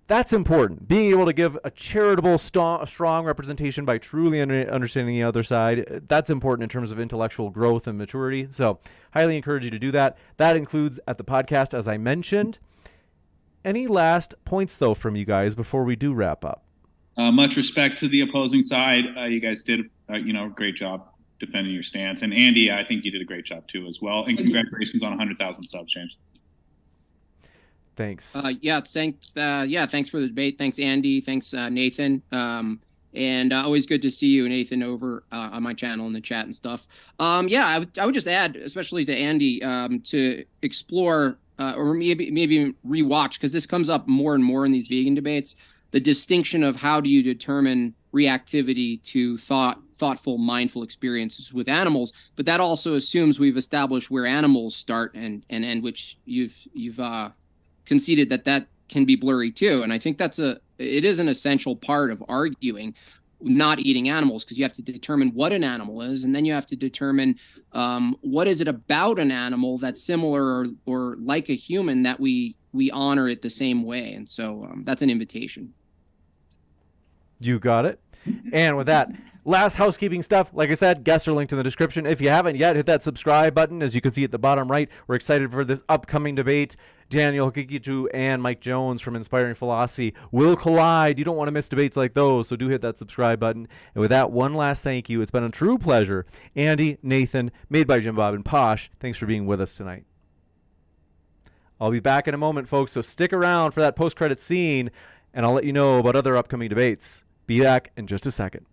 That's important. Being able to give a charitable, strong representation by truly understanding the other side, that's important in terms of intellectual growth and maturity. So highly encourage you to do that. That includes at the podcast, as I mentioned. Any last points, though, from you guys before we do wrap up? Much respect to the opposing side. You guys did a great job defending your stance. And Andy, I think you did a great job, too, as well. And congratulations on 100,000 subs, James. Thanks. Thanks for the debate. Thanks, Andy. Thanks, Nathan. And always good to see you, Nathan, over on my channel in the chat and stuff. I would just add, especially to Andy, to explore or maybe even rewatch, because this comes up more and more in these vegan debates, the distinction of how do you determine reactivity to thoughtful, mindful experiences with animals. But that also assumes we've established where animals start and end, which you've conceded that can be blurry too. And I think it is an essential part of arguing not eating animals, because you have to determine what an animal is, and then you have to determine what is it about an animal that's similar or like a human that we honor it the same way. And so that's an invitation. You got it. And with that, last housekeeping stuff. Like I said, guests are linked in the description. If you haven't yet, hit that subscribe button. As you can see at the bottom right, we're excited for this upcoming debate. Daniel Hikikitu and Mike Jones from Inspiring Philosophy will collide. You don't want to miss debates like those, so do hit that subscribe button. And with that, one last thank you. It's been a true pleasure. Andy, Nathan, made by Jim Bob and Posh, thanks for being with us tonight. I'll be back in a moment, folks, so stick around for that post-credit scene, and I'll let you know about other upcoming debates. Be back in just a second.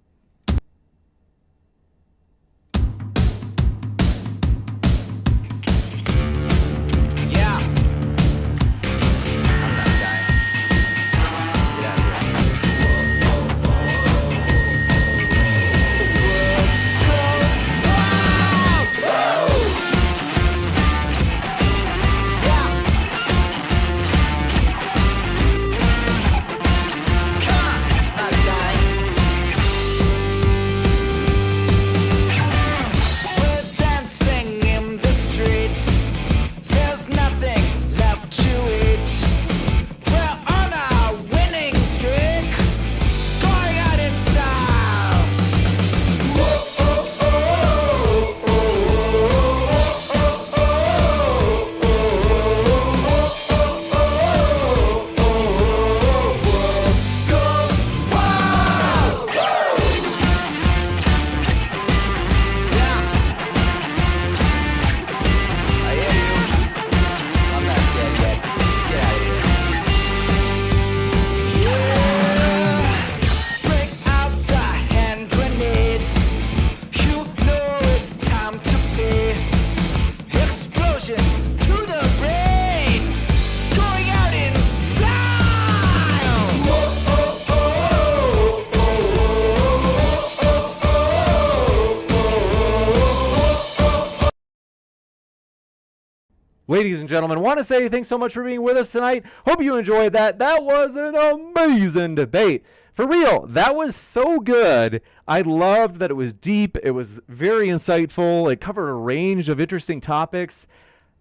Ladies and gentlemen, want to say thanks so much for being with us tonight. Hope you enjoyed that. That was an amazing debate. For real, that was so good. I loved that it was deep. It was very insightful. It covered a range of interesting topics.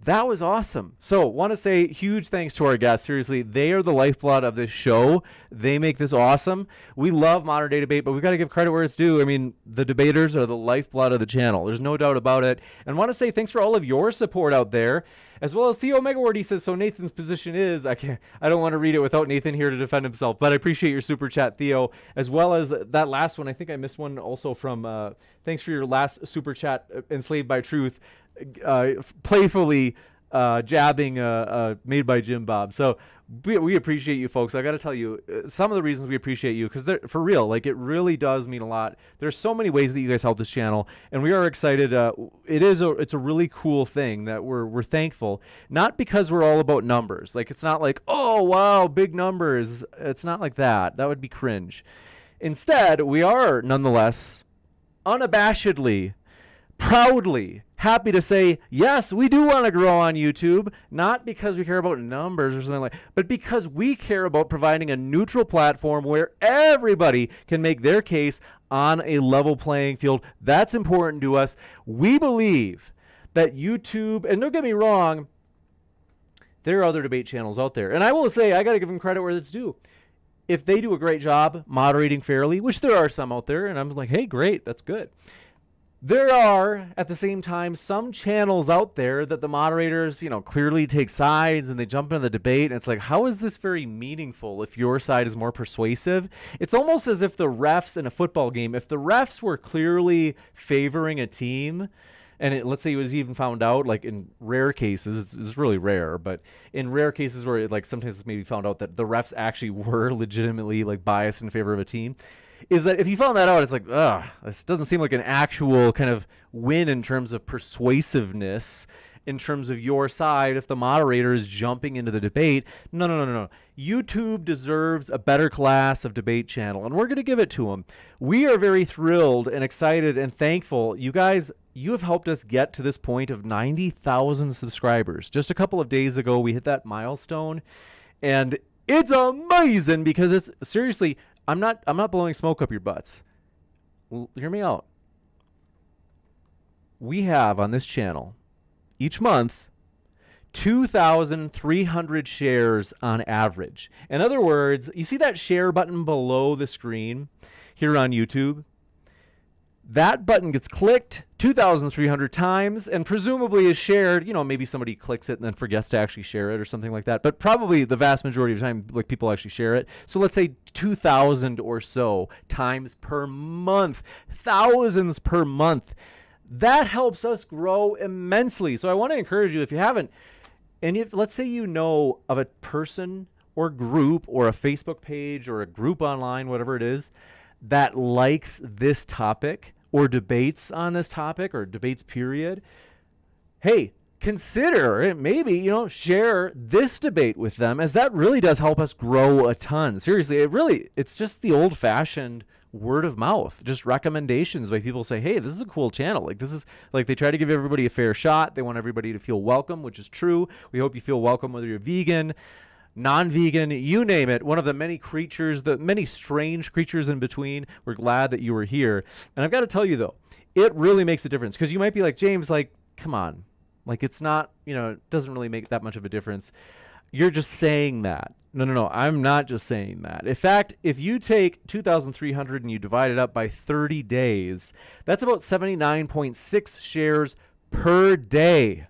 That was awesome. So want to say huge thanks to our guests. Seriously, they are the lifeblood of this show. They make this awesome. We love modern day debate, but we've got to give credit where it's due. I mean, the debaters are the lifeblood of the channel. There's no doubt about it. And want to say thanks for all of your support out there, as well as Theo Megaward. He says, so Nathan's position is, I don't want to read it without Nathan here to defend himself, but I appreciate your super chat, Theo, as well as that last one. I think I missed one also from, thanks for your last super chat, Enslaved by Truth. Playfully jabbing made by Jim Bob. So we appreciate you folks. I got to tell you some of the reasons we appreciate you, because for real, like, it really does mean a lot. There's so many ways that you guys help this channel, and we are excited. It's a really cool thing that we're thankful, not because we're all about numbers. Like, it's not like, oh wow, big numbers. It's not like that. That would be cringe. Instead, we are nonetheless unabashedly, proudly happy to say, yes, we do want to grow on YouTube, not because we care about numbers or something like, but because we care about providing a neutral platform where everybody can make their case on a level playing field. That's important to us. We believe that YouTube, and don't get me wrong, there are other debate channels out there, and I will say, I got to give them credit where it's due. If they do a great job moderating fairly, which there are some out there, and I'm like, hey, great, that's good. There are, at the same time, some channels out there that the moderators, clearly take sides and they jump into the debate. And it's like, how is this very meaningful if your side is more persuasive? It's almost as if the refs in a football game, if the refs were clearly favoring a team, and let's say it was even found out, like in rare cases, it's really rare, but in rare cases where sometimes it's maybe found out that the refs actually were legitimately biased in favor of a team, is that if you found that out, it's like, this doesn't seem like an actual kind of win in terms of persuasiveness. in terms of your side if the moderator is jumping into the debate. No. YouTube deserves a better class of debate channel, and we're going to give it to them. We are very thrilled and excited and thankful. You guys, you have helped us get to this point of 90,000 subscribers. Just a couple of days ago, we hit that milestone, and it's amazing because it's seriously, I'm not blowing smoke up your butts. Hear me out. We have on this channel each month 2,300 shares on average. In other words, you see that share button below the screen here on YouTube? That button gets clicked 2,300 times and presumably is shared. Maybe somebody clicks it and then forgets to actually share it or something like that. But probably the vast majority of the time, like, people actually share it. So let's say 2,000 or so times per month, thousands per month. That helps us grow immensely. So I want to encourage you, if you haven't, and if let's say you know of a person or group or a Facebook page or a group online, whatever it is, that likes this topic or debates on this topic or debates period, hey, consider it, maybe, share this debate with them, as that really does help us grow a ton. Seriously, it's just the old-fashioned word of mouth, just recommendations by people say, hey, this is a cool channel. Like, this is like, they try to give everybody a fair shot. They want everybody to feel welcome, which is true. We hope you feel welcome whether you're vegan, non-vegan, you name it. One of the many creatures, the many strange creatures in between. We're glad that you were here. And I've got to tell you, though, it really makes a difference, because you might be like, James, like, come on. Like, it's not, it doesn't really make that much of a difference. You're just saying that. No. I'm not just saying that. In fact, if you take 2,300 and you divide it up by 30 days, that's about 79.6 shares per day.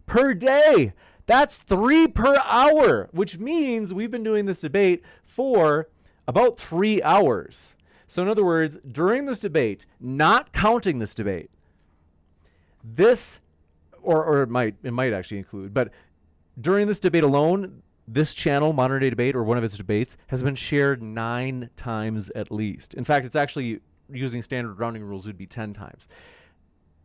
Per day. That's 3 per hour, which means we've been doing this debate for about 3 hours. So in other words, during this debate, not counting this debate, this, or it might actually include, but during this debate alone, this channel, Modern Day Debate, or one of its debates, has been shared 9 times at least. In fact, it's actually, using standard rounding rules, it would be 10 times.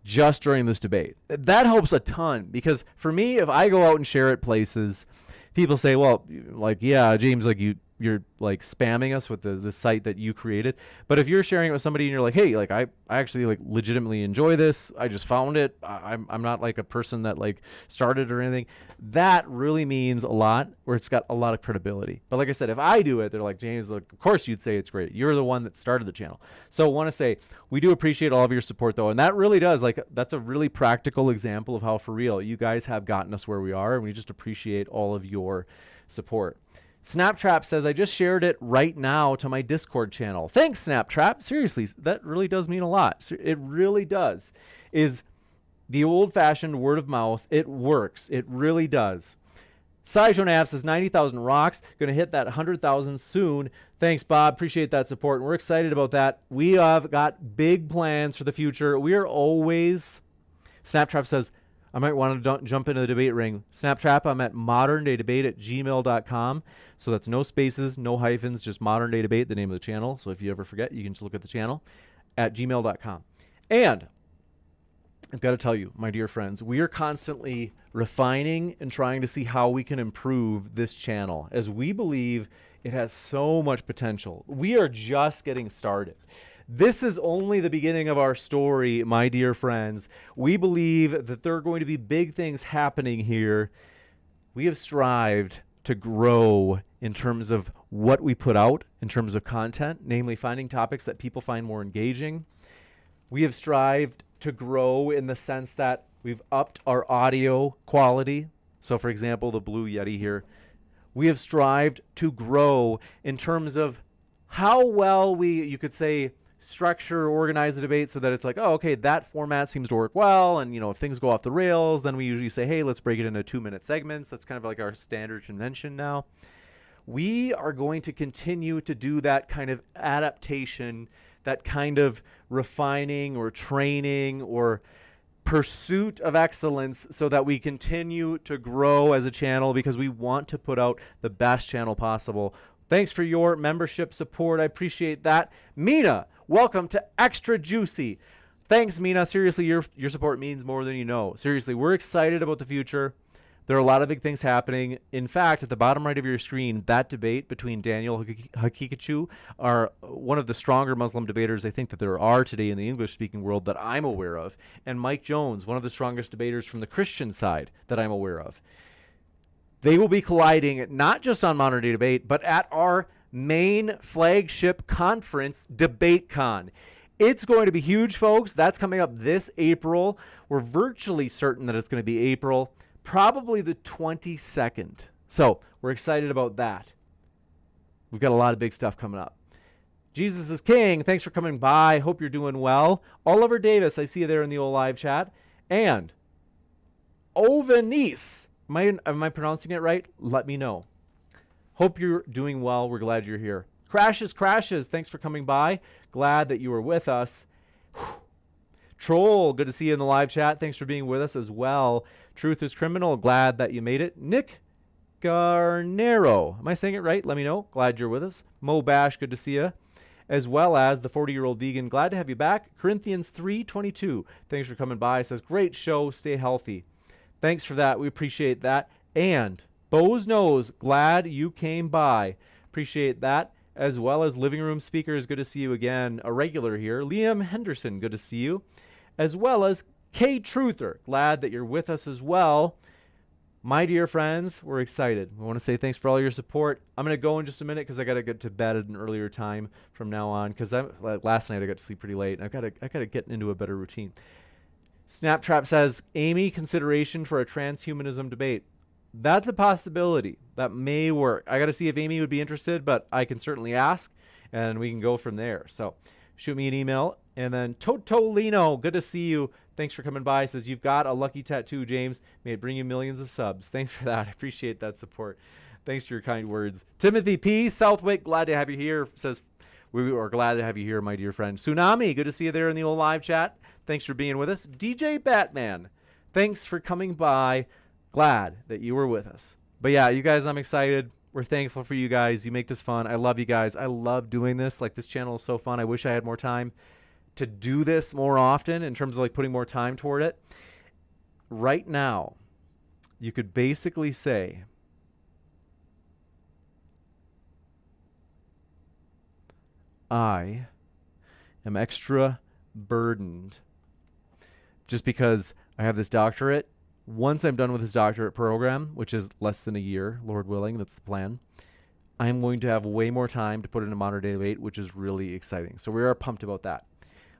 Just during this debate. That helps a ton, because for me, if I go out and share it places, people say, well, like, yeah, James, like, you're like spamming us with the site that you created. But if you're sharing it with somebody and you're like, hey, like, I actually like legitimately enjoy this, I just found it, I'm not like a person that like started or anything, that really means a lot, or it's got a lot of credibility. But like I said, if I do it, they're like, James, like, of course you'd say it's great. You're the one that started the channel. So I want to say, we do appreciate all of your support, though. And that really does, like, that's a really practical example of how, for real, you guys have gotten us where we are, and we just appreciate all of your support. Snaptrap says, I just shared it right now to my Discord channel. Thanks, Snaptrap. Seriously, that really does mean a lot. It really does. Is the old-fashioned word of mouth. It works. It really does. Saijo Nav says 90,000 rocks. Going to hit that 100,000 soon. Thanks, Bob. Appreciate that support. And we're excited about that. We have got big plans for the future. We are always... Snaptrap says, I might want to jump into the debate ring. Snaptrap, I'm at moderndaydebate@gmail.com. So that's no spaces, no hyphens, just Modern Day Debate, the name of the channel. So if you ever forget, you can just look at the channel at gmail.com. And I've got to tell you, my dear friends, we are constantly refining and trying to see how we can improve this channel, as we believe it has so much potential. We are just getting started. This is only the beginning of our story, my dear friends. We believe that there are going to be big things happening here. We have strived to grow in terms of what we put out, in terms of content, namely finding topics that people find more engaging. We have strived to grow in the sense that we've upped our audio quality. So, for example, the Blue Yeti here. We have strived to grow in terms of how well you could say, structure or organize a debate so that it's like, oh, okay, that format seems to work well. And, if things go off the rails, then we usually say, hey, let's break it into 2-minute segments. That's kind of like our standard convention now. We are going to continue to do that kind of adaptation, that kind of refining or training or pursuit of excellence, so that we continue to grow as a channel, because we want to put out the best channel possible. Thanks for your membership support. I appreciate that. Mina, welcome to Extra Juicy. Thanks, Mina. Seriously, your support means more than you know. Seriously, we're excited about the future. There are a lot of big things happening. In fact, at the bottom right of your screen, that debate between Daniel Hakikachu, are one of the stronger Muslim debaters I think that there are today in the English-speaking world that I'm aware of, and Mike Jones, one of the strongest debaters from the Christian side that I'm aware of. They will be colliding not just on Modern Day Debate, but at our main flagship conference, DebateCon. It's going to be huge, folks. That's coming up this April. We're virtually certain that it's going to be April. Probably the 22nd. So we're excited about that. We've got a lot of big stuff coming up. Jesus is King. Thanks for coming by. Hope you're doing well. Oliver Davis, I see you there in the old live chat. And Ovenice. Am I pronouncing it right? Let me know. Hope you're doing well. We're glad you're here. Crashes. Thanks for coming by. Glad that you were with us. Troll, good to see you in the live chat. Thanks for being with us as well. Truth is Criminal, glad that you made it. Nick Garnero, am I saying it right? Let me know. Glad you're with us. Mo Bash, good to see you. As well as the 40-year-old vegan, glad to have you back. Corinthians 3:22, thanks for coming by. Says, great show, stay healthy. Thanks for that. We appreciate that. And Bo's Nose, glad you came by. Appreciate that. As well as Living Room Speakers, good to see you again. A regular here. Liam Henderson, good to see you. As well as K Truther, glad that you're with us as well. My dear friends, we're excited. We want to say thanks for all your support. I'm going to go in just a minute because I got to get to bed at an earlier time from now on, because last night I got to sleep pretty late. I got to get into a better routine. Snaptrap says, Amy, consideration for a transhumanism debate. That's a possibility. That may work. I got to see if Amy would be interested, but I can certainly ask, and we can go from there. So shoot me an email. And then Totolino, good to see you. Thanks for coming by. Says, you've got a lucky tattoo, James. May it bring you millions of subs. Thanks for that. I appreciate that support. Thanks for your kind words. Timothy P. Southwick, glad to have you here. Says, we are glad to have you here, my dear friend. Tsunami, good to see you there in the old live chat. Thanks for being with us. DJ Batman, thanks for coming by. Glad that you were with us. But yeah, you guys, I'm excited. We're thankful for you guys. You make this fun. I love you guys. I love doing this. Like, this channel is so fun. I wish I had more time to do this more often in terms of like putting more time toward it. Right now, you could basically say I am extra burdened just because I have this doctorate. Once I'm done with this doctorate program, which is less than a year, Lord willing, that's the plan, I'm going to have way more time to put in a Modern Day Debate, which is really exciting. So we are pumped about that.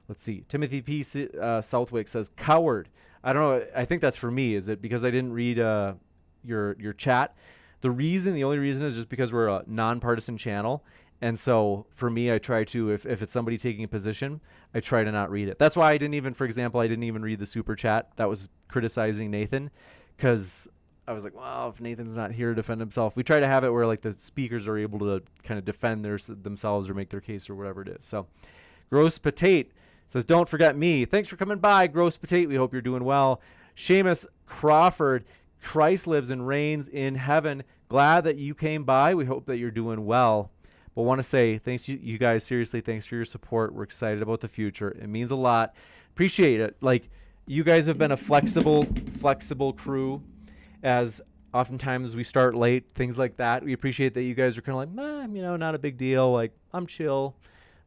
Let's see. Timothy P. Southwick says, coward. I don't know. I think that's for me. Is it because I didn't read your chat? The only reason is just because we're a nonpartisan channel. And so for me, I try to, if it's somebody taking a position, I try to not read it. That's why I didn't even read the super chat that was criticizing Nathan, because I was like, well, if Nathan's not here to defend himself, we try to have it where like the speakers are able to kind of defend themselves or make their case or whatever it is. So Gross Potate says, don't forget me. Thanks for coming by, Gross Potate. We hope you're doing well. Seamus Crawford, Christ lives and reigns in heaven. Glad that you came by. We hope that you're doing well. But want to say thanks you guys, seriously, thanks for your support. We're excited about the future. It means a lot. Appreciate it. Like, you guys have been a flexible crew, as oftentimes we start late, things like that. We appreciate that you guys are kind of like, not a big deal. Like, I'm chill.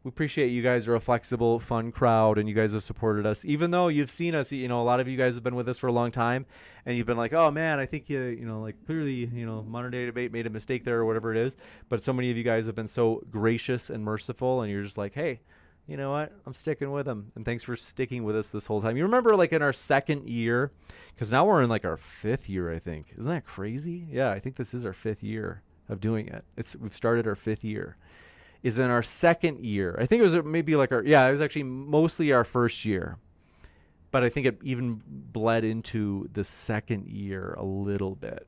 We appreciate you guys are a flexible, fun crowd, and you guys have supported us. Even though you've seen us, a lot of you guys have been with us for a long time, and you've been like, oh man, I think clearly, Modern Day Debate made a mistake there or whatever it is. But so many of you guys have been so gracious and merciful, and you're just like, hey, you know what? I'm sticking with them. And thanks for sticking with us this whole time. You remember like in our second year, because now we're in like our 5th year, I think. Isn't that crazy? Yeah, I think this is our 5th year of doing it. We've started our 5th year. Is in our 2nd year. I think it was maybe like it was actually mostly our 1st year. But I think it even bled into the 2nd year a little bit.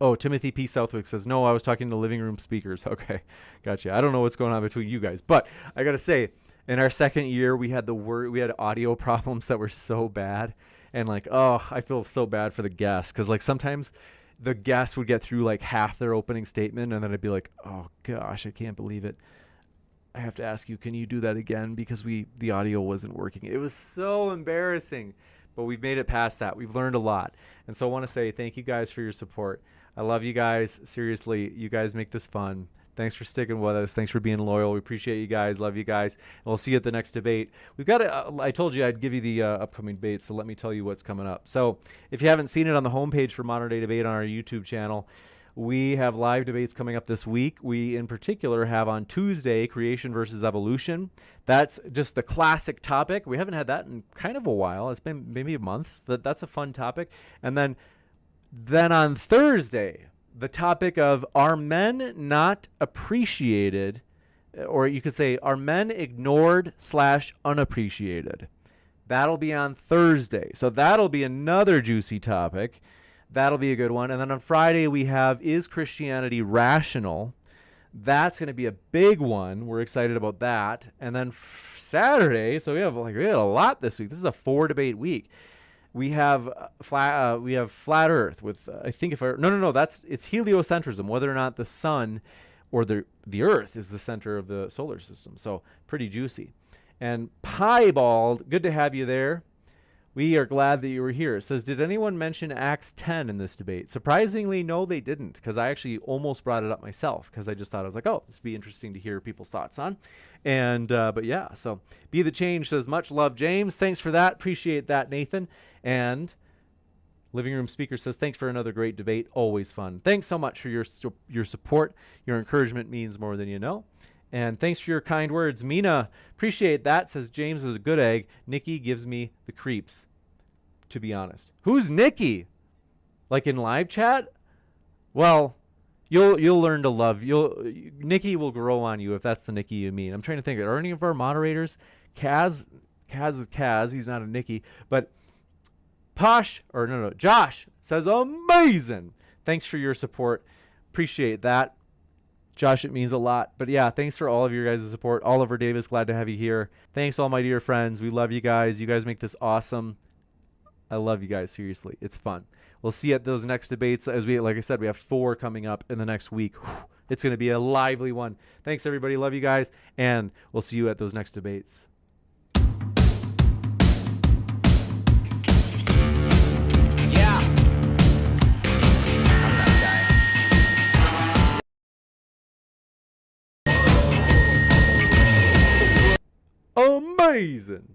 Oh, Timothy P. Southwick says, no, I was talking to living room speakers. Okay, gotcha. I don't know what's going on between you guys. But I got to say, in our 2nd year, we had audio problems that were so bad. And like, oh, I feel so bad for the guests. Because like sometimes the guests would get through like half their opening statement, and then I'd be like, oh gosh, I can't believe it. I have to ask you, can you do that again? Because the audio wasn't working. It was so embarrassing, but we've made it past that. We've learned a lot. And so I want to say thank you guys for your support. I love you guys. Seriously, you guys make this fun. Thanks for sticking with us. Thanks for being loyal. We appreciate you guys. Love you guys. And we'll see you at the next debate. We've got I told you I'd give you the upcoming debate, so let me tell you what's coming up. So if you haven't seen it on the homepage for Modern Day Debate on our YouTube channel, we have live debates coming up this week. We, in particular, have on Tuesday, creation versus evolution. That's just the classic topic. We haven't had that in kind of a while. It's been maybe a month, but that's a fun topic. And then on Thursday, the topic of, are men not appreciated, or you could say, are men ignored / unappreciated? That'll be on Thursday. So that'll be another juicy topic. That'll be a good one. And then on Friday, we have, is Christianity rational? That's going to be a big one. We're excited about that. And then Saturday, so we had a lot this week. This is a 4-debate week. We have flat Earth with it's heliocentrism, whether or not the sun or the Earth is the center of the solar system. So pretty juicy. And Piebald, good to have you there. We are glad that you were here. It says, did anyone mention Acts 10 in this debate? Surprisingly, no, they didn't, because I actually almost brought it up myself, because I just thought, I was like, oh, this would be interesting to hear people's thoughts on. And but yeah, so Be the Change says, much love, James. Thanks for that. Appreciate that, Nathan. And Living Room Speaker says, thanks for another great debate. Always fun. Thanks so much for your support. Your encouragement means more than you know. And thanks for your kind words. Mina, appreciate that. Says, James is a good egg. Nikki gives me the creeps, to be honest. Who's Nikki? Like in live chat? Well, you'll learn to love. Nikki will grow on you if that's the Nikki you mean. I'm trying to think. Are any of our moderators? Kaz is Kaz. He's not a Nikki. But Josh says, amazing. Thanks for your support. Appreciate that. Josh, it means a lot. But yeah, thanks for all of your guys' support. Oliver Davis, glad to have you here. Thanks, all my dear friends. We love you guys. You guys make this awesome. I love you guys, seriously. It's fun. We'll see you at those next debates. Like I said, we have 4 coming up in the next week. It's going to be a lively one. Thanks, everybody. Love you guys. And we'll see you at those next debates. Amazing.